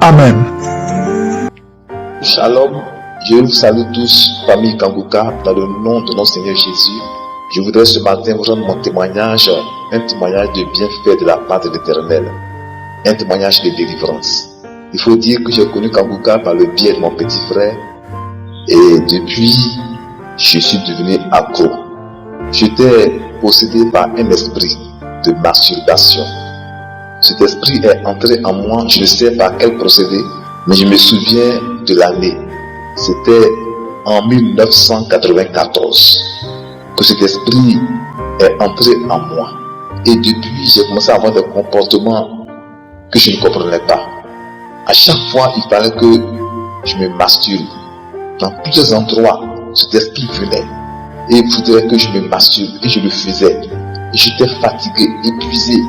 Amen. Shalom, je vous salue tous, famille Kanguka, dans le nom de notre Seigneur Jésus. Je voudrais ce matin vous rendre mon témoignage, un témoignage de bienfait de la part de l'Éternel, un témoignage de délivrance. Il faut dire que j'ai connu Kanguka par le biais de mon petit frère, et depuis, je suis devenu accro. J'étais possédé par un esprit de masturbation. Cet esprit est entré en moi, je ne sais par quel procédé, mais je me souviens de l'année. C'était en 1994 que cet esprit est entré en moi. Et depuis, j'ai commencé à avoir des comportements que je ne comprenais pas. À chaque fois, il fallait que je me masturbe. Dans plusieurs endroits, cet esprit venait et il voudrait que je me masturbe, et je le faisais. Et j'étais fatigué, épuisé.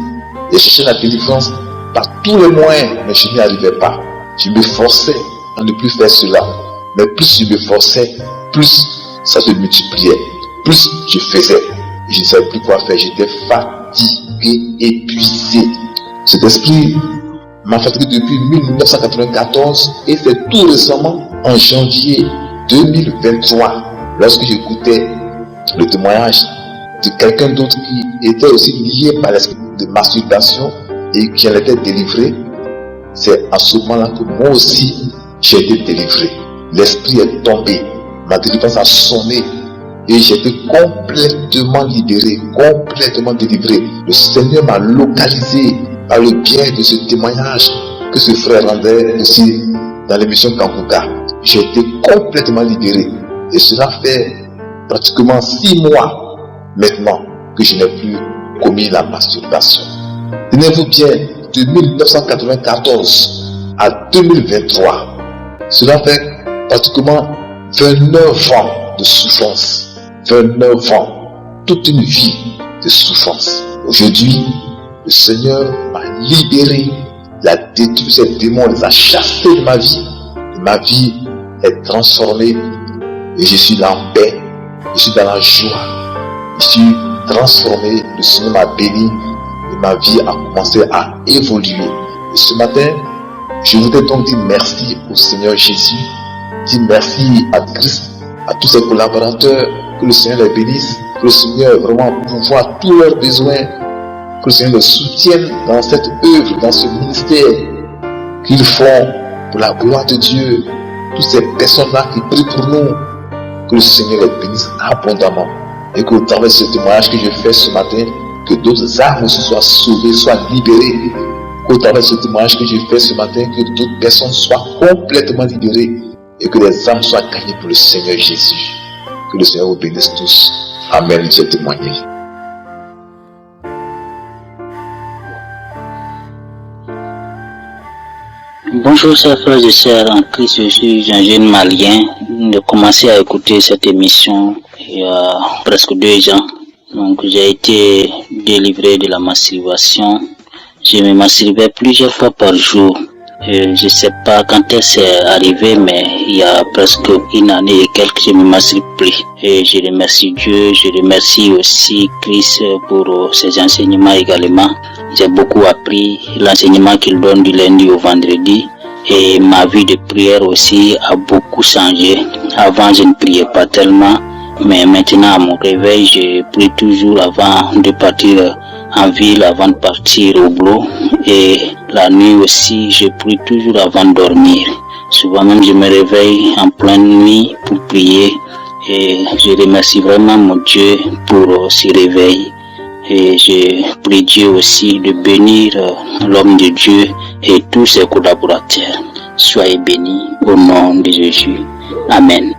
J'ai cherché la délivrance par tous les moyens, mais je n'y arrivais pas. Je me forçais à ne plus faire cela. Mais plus je me forçais, plus ça se multipliait. Plus je faisais. Et je ne savais plus quoi faire. J'étais fatigué, épuisé. Cet esprit m'a fatigué depuis 1994 et c'est tout récemment, en janvier 2023, lorsque j'écoutais le témoignage de quelqu'un d'autre qui était aussi lié par l'esprit de masturbation et qui en était délivré. C'est à ce moment-là que moi aussi j'ai été délivré. L'esprit est tombé, ma délivrance a sonné et j'ai été complètement libéré, complètement délivré. Le Seigneur m'a localisé par le biais de ce témoignage que ce frère rendait aussi dans l'émission Kanguka. J'ai été complètement libéré et cela fait pratiquement 6 mois maintenant que je n'ai plus commis la masturbation. Tenez-vous bien, de 1994 à 2023, cela fait pratiquement 29 ans de souffrance. 29 ans, toute une vie de souffrance. Aujourd'hui, le Seigneur m'a libéré, il a détruit ces démons, il les a chassés de ma vie. Et ma vie est transformée et je suis là en paix, je suis dans la joie, je suis transformé, le Seigneur m'a béni et ma vie a commencé à évoluer. Et ce matin, je voudrais donc dire merci au Seigneur Jésus, dire merci à Christ, à tous ses collaborateurs, que le Seigneur les bénisse, que le Seigneur vraiment pourvoie tous leurs besoins, que le Seigneur les soutienne dans cette œuvre, dans ce ministère qu'ils font pour la gloire de Dieu, toutes ces personnes-là qui prient pour nous. Que le Seigneur les bénisse abondamment. Et qu'au travers de ce témoignage que je fais ce matin, que d'autres âmes aussi soient sauvées, soient libérées. Qu'au travers de ce témoignage que je fais ce matin, que d'autres personnes soient complètement libérées. Et que les âmes soient gagnées pour le Seigneur Jésus. Que le Seigneur vous bénisse tous. Amen. J'ai témoigné. Bonjour chers frères et sœurs en Christ, je suis un jeune Malien. J'ai commencé à écouter cette émission il y a presque 2 ans. Donc j'ai été délivré de la masturbation. Je me masturbais plusieurs fois par jour. Je ne sais pas quand c'est arrivé, mais il y a presque 1 année et quelques, je ne me masturbe plus. Et je remercie Dieu, je remercie aussi Christ pour ses enseignements également. J'ai beaucoup appris l'enseignement qu'il donne du lundi au vendredi. Et ma vie de prière aussi a beaucoup changé. Avant, je ne priais pas tellement. Mais maintenant, à mon réveil, je prie toujours avant de partir en ville, avant de partir au boulot. Et la nuit aussi, je prie toujours avant de dormir. Souvent même, je me réveille en pleine nuit pour prier. Et je remercie vraiment mon Dieu pour ce réveil. Et je prie Dieu aussi de bénir l'homme de Dieu et tous ses collaborateurs. Soyez bénis au nom de Jésus. Amen.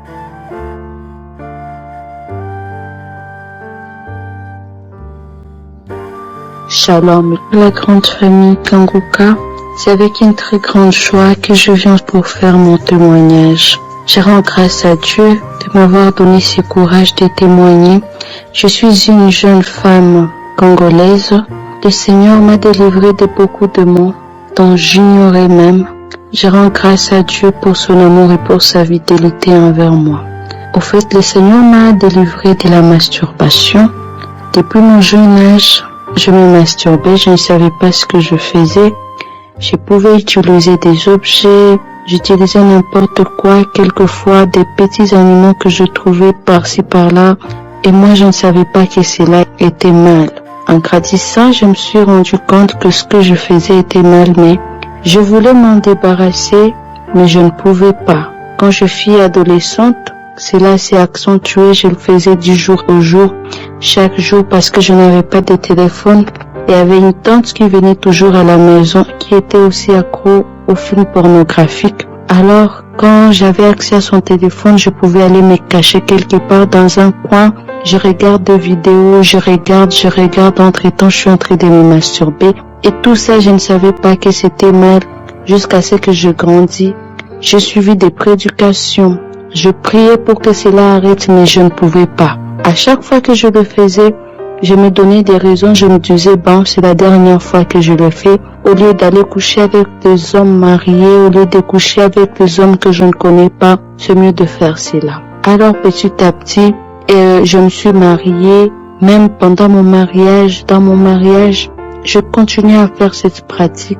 Shalom, la grande famille Kanguka. C'est avec une très grande joie que je viens pour faire mon témoignage. Je rends grâce à Dieu de m'avoir donné ce courage de témoigner. Je suis une jeune femme congolaise. Le Seigneur m'a délivré de beaucoup de maux dont j'ignorais même. Je rends grâce à Dieu pour son amour et pour sa fidélité envers moi. Au fait, le Seigneur m'a délivré de la masturbation. Depuis mon jeune âge, je me masturbais, je ne savais pas ce que je faisais. Je pouvais utiliser des objets, j'utilisais n'importe quoi, quelquefois des petits animaux que je trouvais par-ci par-là, et moi je ne savais pas que cela était mal. En grandissant, je me suis rendu compte que ce que je faisais était mal, mais je voulais m'en débarrasser, mais je ne pouvais pas. Quand je fus adolescente, cela s'est accentué, je le faisais du jour au jour, chaque jour parce que je n'avais pas de téléphone. Il y avait une tante qui venait toujours à la maison, qui était aussi accro aux films pornographiques. Alors, quand j'avais accès à son téléphone, je pouvais aller me cacher quelque part dans un coin. Je regarde des vidéos, je regarde, entre-temps, je suis en train de me masturber. Et tout ça, je ne savais pas que c'était mal, jusqu'à ce que je grandis. J'ai suivi des prédications. Je priais pour que cela arrête, mais je ne pouvais pas. À chaque fois que je le faisais, je me donnais des raisons, je me disais, bon, c'est la dernière fois que je le fais. Au lieu d'aller coucher avec des hommes mariés, au lieu de coucher avec des hommes que je ne connais pas, c'est mieux de faire cela. Alors, petit à petit, je me suis mariée. Même pendant mon mariage, dans mon mariage, je continuais à faire cette pratique.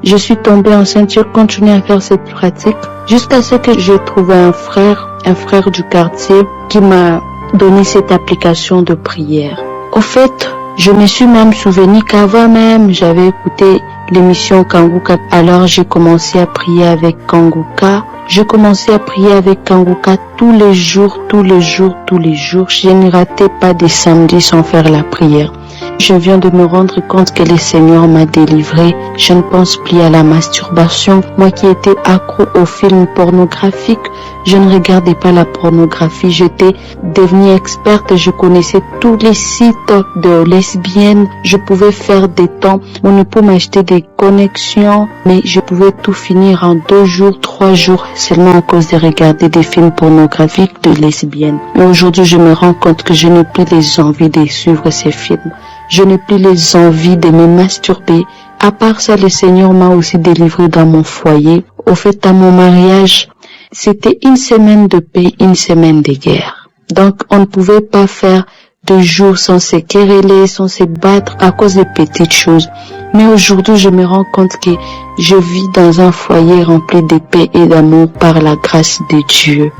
Je suis tombée enceinte, je continuais à faire cette pratique jusqu'à ce que j'ai trouvé un frère du quartier qui m'a donné cette application de prière. Au fait, je me suis même souvenu qu'avant même, j'avais écouté l'émission Kanguka. Alors j'ai commencé à prier avec Kanguka. Je commençais à prier avec Kanguka tous les jours. Je ne ratais pas des samedis sans faire la prière. Je viens de me rendre compte que le Seigneur m'a délivré. Je ne pense plus à la masturbation. Moi qui étais accro aux films pornographiques, je ne regardais pas la pornographie. J'étais devenue experte. Je connaissais tous les sites de lesbiennes. Je pouvais faire des temps. Mon époux m'achetait des connexions, mais je pouvais tout finir en 2 jours, 3 jours, seulement à cause de regarder des films pornographiques de lesbiennes. Mais aujourd'hui, je me rends compte que je n'ai plus les envies de suivre ces films. Je n'ai plus les envies de me masturber. À part ça, le Seigneur m'a aussi délivré dans mon foyer. Au fait, dans mon mariage, c'était une semaine de paix, une semaine de guerre. Donc, on ne pouvait pas faire 2 jours sans se quereller, sans se battre à cause de petites choses. Mais aujourd'hui, je me rends compte que je vis dans un foyer rempli de paix et d'amour par la grâce de Dieu.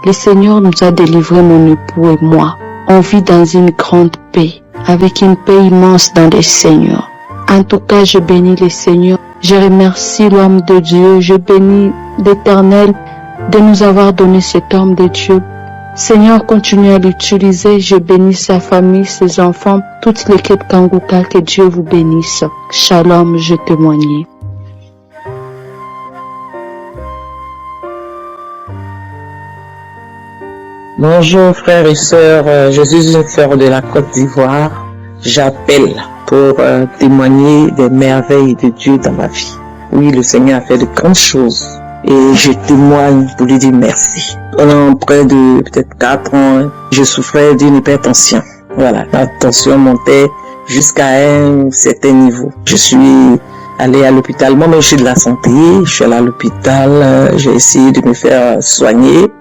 Le Seigneur nous a délivré, mon époux et moi. On vit dans une grande paix, avec une paix immense dans le Seigneur. En tout cas, je bénis le Seigneur. Je remercie l'homme de Dieu. Je bénis l'Éternel de nous avoir donné cet homme de Dieu. Seigneur, continue à l'utiliser. Je bénis sa famille, ses enfants, toute l'équipe Kanguka. Que Dieu vous bénisse. Shalom, je témoigne. Bonjour frères et sœurs, je suis une sœur de la Côte d'Ivoire. J'appelle pour témoigner des merveilles de Dieu dans ma vie. Oui, le Seigneur a fait de grandes choses et je témoigne pour lui dire merci. Pendant près de peut-être 4 ans, je souffrais d'une hypertension. Voilà, la tension montait jusqu'à un certain niveau. Je suis allé à l'hôpital, moi je suis de la santé, je suis allé à l'hôpital, j'ai essayé de me faire soigner.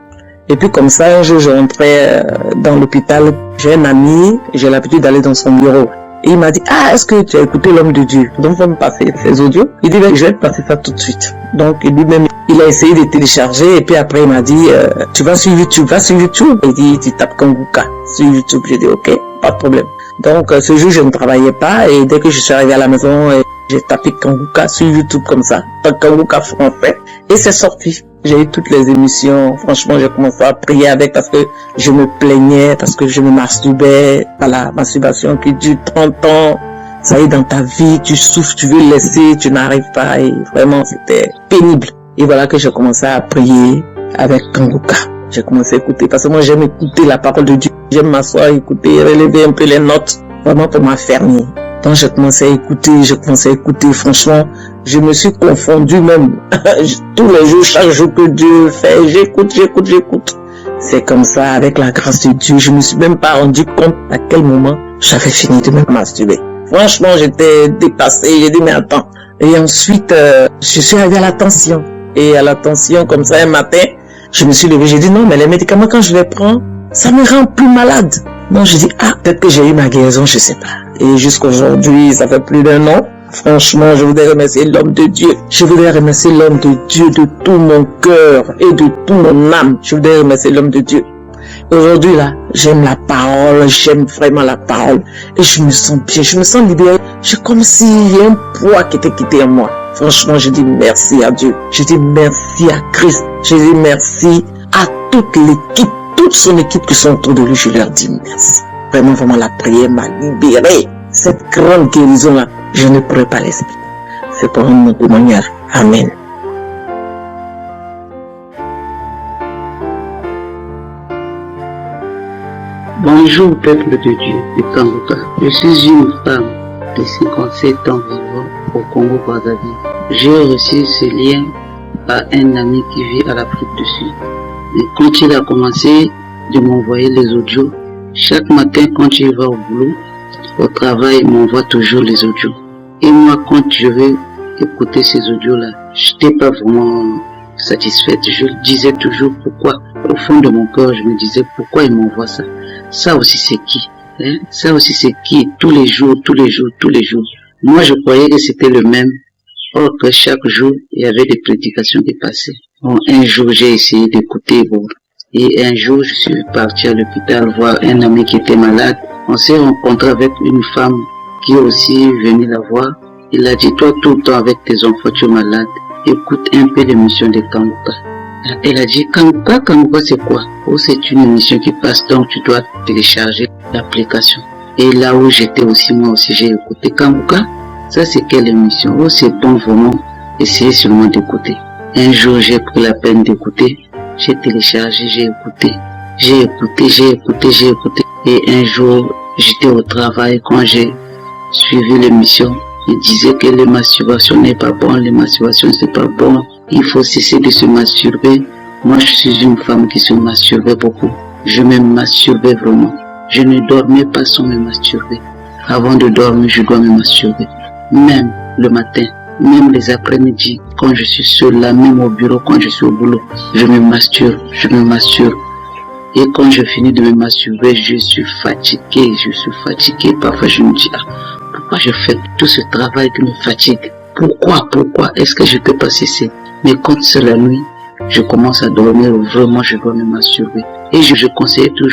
Et puis comme ça, un jour, je rentrais dans l'hôpital. J'ai un ami, j'ai l'habitude d'aller dans son bureau. Et il m'a dit, est-ce que tu as écouté l'homme de Dieu? Donc, il va me passer ses audios. Il dit, je vais te passer ça tout de suite. Donc, lui-même, il a essayé de télécharger. Et puis après, il m'a dit, tu vas sur YouTube, Il dit, tu tapes Kanguka sur YouTube. J'ai dit, ok, pas de problème. Donc, ce jour, je ne travaillais pas. Et dès que je suis arrivé à la maison, j'ai tapé Kanguka sur YouTube comme ça. Kanguka français. Et c'est sorti. J'ai eu toutes les émissions. Franchement, j'ai commencé à prier avec parce que je me plaignais, parce que je me masturbais. Voilà, masturbation qui dure 30 ans. Ça y est, dans ta vie, tu souffres, tu veux laisser, tu n'arrives pas. Et vraiment, c'était pénible. Et voilà que j'ai commencé à prier avec Kanguka. J'ai commencé à écouter parce que moi, j'aime écouter la parole de Dieu. J'aime m'asseoir, écouter, relever un peu les notes. Vraiment pour m'affermir. Donc j'ai commencé à écouter, franchement, je me suis confondu même. Tous les jours, chaque jour que Dieu fait, j'écoute. C'est comme ça, avec la grâce de Dieu, je me suis même pas rendu compte à quel moment j'avais fini de me masturber. Franchement, j'étais dépassé, j'ai dit mais attends. Et ensuite, je suis arrivé à la tension. Et à la tension, comme ça, un matin, je me suis levé, j'ai dit non, mais les médicaments quand je les prends, ça me rend plus malade. Donc je dis, peut-être que j'ai eu ma guérison, je sais pas. Et jusqu'aujourd'hui, ça fait plus d'1 an. Franchement, je voudrais remercier l'homme de Dieu. Je voudrais remercier l'homme de Dieu de tout mon cœur et de tout mon âme. Je voudrais remercier l'homme de Dieu. Aujourd'hui, là, j'aime la parole, j'aime vraiment la parole. Et je me sens bien, je me sens libéré. C'est comme s'il y a un poids qui était quitté en moi. Franchement, je dis merci à Dieu. Je dis merci à Christ. Je dis merci à toute l'équipe. Toute son équipe qui sont autour de lui, je leur dis merci. Vraiment, la prière m'a libéré. Cette grande guérison-là, je ne pourrais pas l'expliquer. C'est pour mon témoignage. Amen. Bonjour, peuple de Dieu de Kanguka. Je suis une femme de 57 ans vivant au Congo-Brazzaville. J'ai reçu ce lien par un ami qui vit à l'Afrique du Sud. Et quand il a commencé de m'envoyer les audios, chaque matin quand il va au boulot, au travail, il m'envoie toujours les audios. Et moi, quand je vais écouter ces audios-là, je n'étais pas vraiment satisfaite. Je disais toujours pourquoi. Au fond de mon cœur, je me disais pourquoi il m'envoie ça. Ça aussi c'est qui, hein? Ça aussi c'est qui? Tous les jours. Moi, je croyais que c'était le même. Or que chaque jour, il y avait des prédications qui passaient. Bon, un jour, j'ai essayé d'écouter, et un jour, je suis parti à l'hôpital voir un ami qui était malade. On s'est rencontré avec une femme qui est aussi venue la voir. Il a dit, toi, tout le temps avec tes enfants, tu es malade. Écoute un peu l'émission de Kanguka. Elle a dit, Kanguka c'est quoi? Oh, c'est une émission qui passe, donc tu dois télécharger l'application. Et là où j'étais aussi, moi aussi, j'ai écouté Kanguka. Ça, c'est quelle émission? Oh, c'est bon, vraiment. Essayez seulement d'écouter. Un jour, j'ai pris la peine d'écouter. J'ai téléchargé, j'ai écouté. Et un jour, j'étais au travail quand j'ai suivi l'émission. Il disait que les masturbations n'est pas bon, les masturbations c'est pas bon. Il faut cesser de se masturber. Moi, je suis une femme qui se masturbait beaucoup. Je me masturbais vraiment. Je ne dormais pas sans me masturber. Avant de dormir, je dois me masturber. Même le matin, même les après-midi, quand je suis seul là, même au bureau, quand je suis au boulot, je me masturbe. Et quand je finis de me masturber, je suis fatigué. Parfois, je me dis, pourquoi je fais tout ce travail qui me fatigue? Pourquoi? Est-ce que je peux pas cesser? Mais quand c'est la nuit, je commence à dormir, vraiment, je dois me masturber. Et je conseille toujours